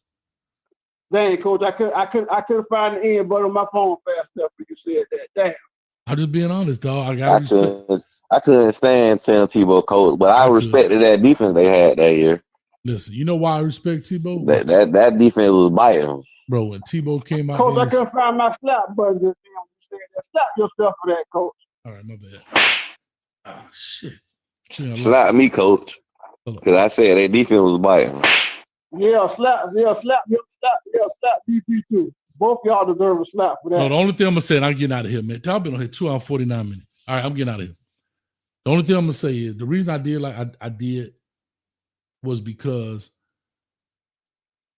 Dang, Coach, I couldn't find the end button on my phone fast enough when you said that. Damn. I'm just being honest, dog. I couldn't stand Tim Tebow, Coach, but I respected that defense they had that year. Listen, you know why I respect Tebow? That defense was biting. Bro, when Tebow came out, Coach, I couldn't find my slap button. Just slap yourself for that, Coach. All right, my bad. Ah, shit. Slap me, Coach, because I said that defense was biting. Slap DP too. Both y'all deserve a slap for that. No, the only thing I'm gonna say, and I'm getting out of here, man. I've been on here 2 hours 49 minutes. All right, I'm getting out of here. The only thing I'm gonna say is the reason I did like I did was because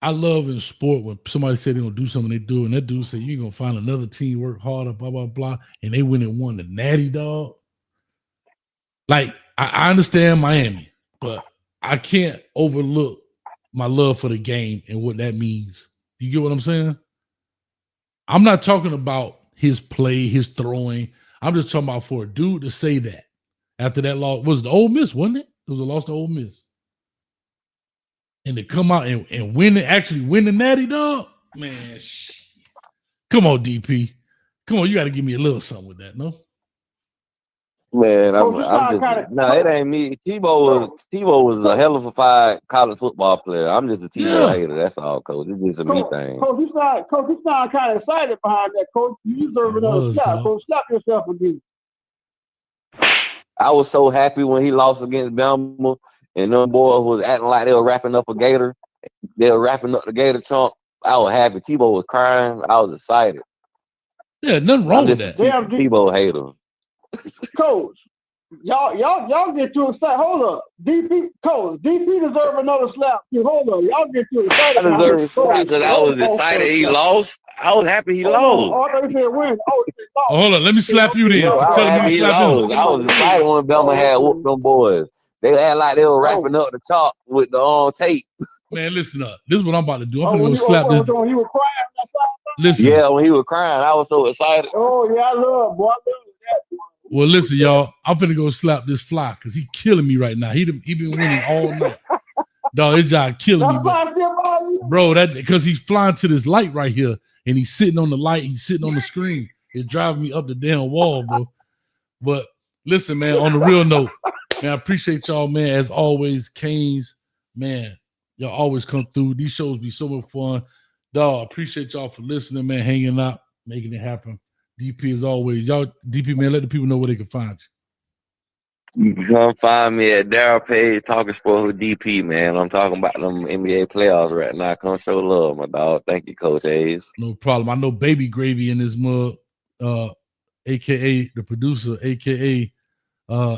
I love in sport when somebody said they're gonna do something, they do, and that dude said you're gonna find another team, work harder, blah blah blah, and they went and won the Natty, dog. Like I understand Miami, but I can't overlook my love for the game and what that means. You get what I'm saying? I'm not talking about his play, his throwing. I'm just talking about for a dude to say that after that loss. Was the Ole Miss, wasn't it? It was a loss to Ole Miss. And to come out and win it, actually win the Natty, dog. Man, come on, DP. Come on, you got to give me a little something with that, no? Man, it ain't me. Tebow was a hell of a fine college football player. I'm just a Tebow hater. That's all, Coach. It's just a me thing. Coach, you sound kind of excited behind that, Coach. You deserve another slap. Coach, slap yourself again. I was so happy when he lost against Bama, and them boys was acting like they were wrapping up a gator. They were wrapping up the gator chunk. I was happy. Tebow was crying. I was excited. Yeah, nothing wrong with that. Tebow hater. Coach, y'all get too excited. Hold up, DP deserve another slap. Hold up, y'all get too excited. I deserve a slap because I was excited he lost. I was happy he lost. I thought you said win. Hold on, let me slap you then. I was excited when Bama had whooped them boys. They act like they were wrapping up the chalk with the tape. Man, listen up. This is what I'm about to do. I'm gonna slap this. When he was crying. Listen. Yeah, when he was crying, I was so excited. Oh yeah, I love that. Well, listen, y'all. I'm finna go slap this fly because he killing me right now. He been winning all night. Dog, his job killing me. Bro, that because he's flying to this light right here and he's sitting on the light. He's sitting on the screen. It's driving me up the damn wall, bro. But listen, man, on the real note, man, I appreciate y'all, man. As always, Canes, man, y'all always come through. These shows be so much fun. Dog, I appreciate y'all for listening, man, hanging out, making it happen. DP as always. Y'all, DP, man, let the people know where they can find you. You can come find me at Daryl Page Talking Sports with DP, man. I'm talking about them NBA playoffs right now. Come show love, my dog. Thank you, Coach Hayes. No problem. I know Baby Gravy in this mug, a.k.a. the producer, a.k.a.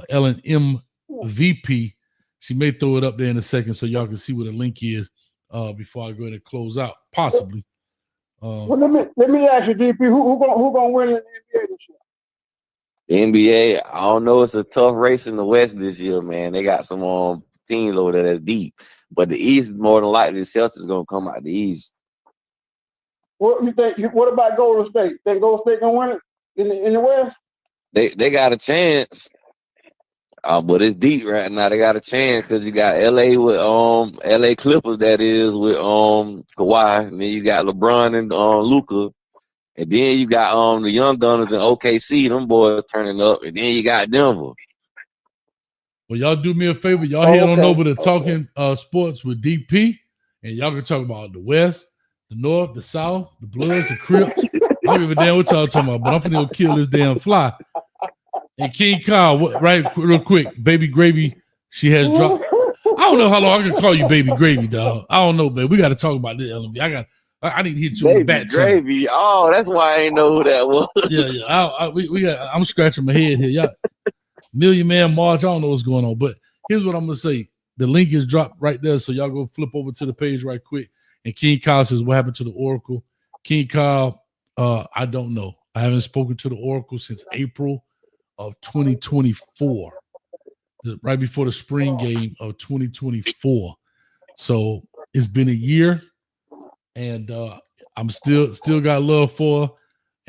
Ellen MVP. She may throw it up there in a second so y'all can see what the link is before I go ahead and close out, possibly. Well, let me ask you, DP, who gonna win in the NBA this year? The NBA, I don't know. It's a tough race in the West this year, man. They got some teams over there that's deep, but the East, more than likely, the Celtics gonna come out the East. What you think? What about Golden State? Think Golden State gonna win it in the West? They got a chance, but it's deep right now. They got a chance because you got LA with LA Clippers, that is, with Kawhi, and then you got LeBron and Luka, and then you got the Young Gunners and OKC. Them boys turning up, and then you got Denver. Well, y'all do me a favor. Y'all head on over to Talking Sports with DP, and y'all can talk about the West, the North, the South, the Bloods, the Crips. I don't give a damn what y'all talking about, but I'm finna go kill this damn fly. And King Kyle, right, real quick, Baby Gravy, she has dropped. I don't know how long I can call you Baby Gravy, dog. I don't know, babe. We got to talk about this, LMB. I need to hit you Baby on the back. Gravy. Oh, that's why I ain't know who that was. Yeah. I'm scratching my head here. Y'all, Million Man March. I don't know what's going on, but here's what I'm gonna say. The link is dropped right there, so y'all go flip over to the page right quick. And King Kyle says, "What happened to the Oracle?" King Kyle, I don't know. I haven't spoken to the Oracle since April of 2024, right before the spring game of 2024. So it's been a year, and I'm still got love for her.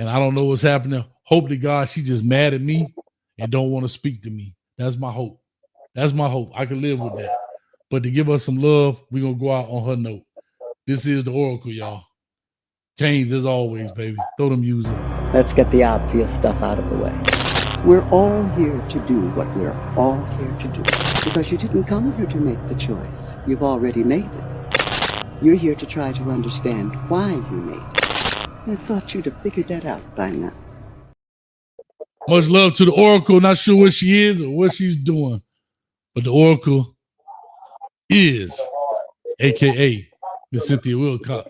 and I don't know what's happening. Hope to God she just mad at me and don't want to speak to me. That's my hope. That's my hope. I can live with that. But to give us some love, we're going to go out on her note. This is the Oracle, y'all. Canes, as always, baby. Throw them U's up. Let's get the obvious stuff out of the way. We're all here to do what we're all here to do. Because you didn't come here to make the choice. You've already made it. You're here to try to understand why you made it. I thought you'd have figured that out by now. Much love to the Oracle. Not sure what she is or what she's doing. But the Oracle is, a.k.a. Miss Cynthia Wilcox.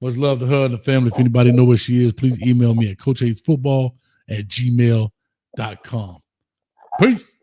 Much love to her and the family. If anybody know where she is, please email me at coachhatesfootball@gmail.com. Peace.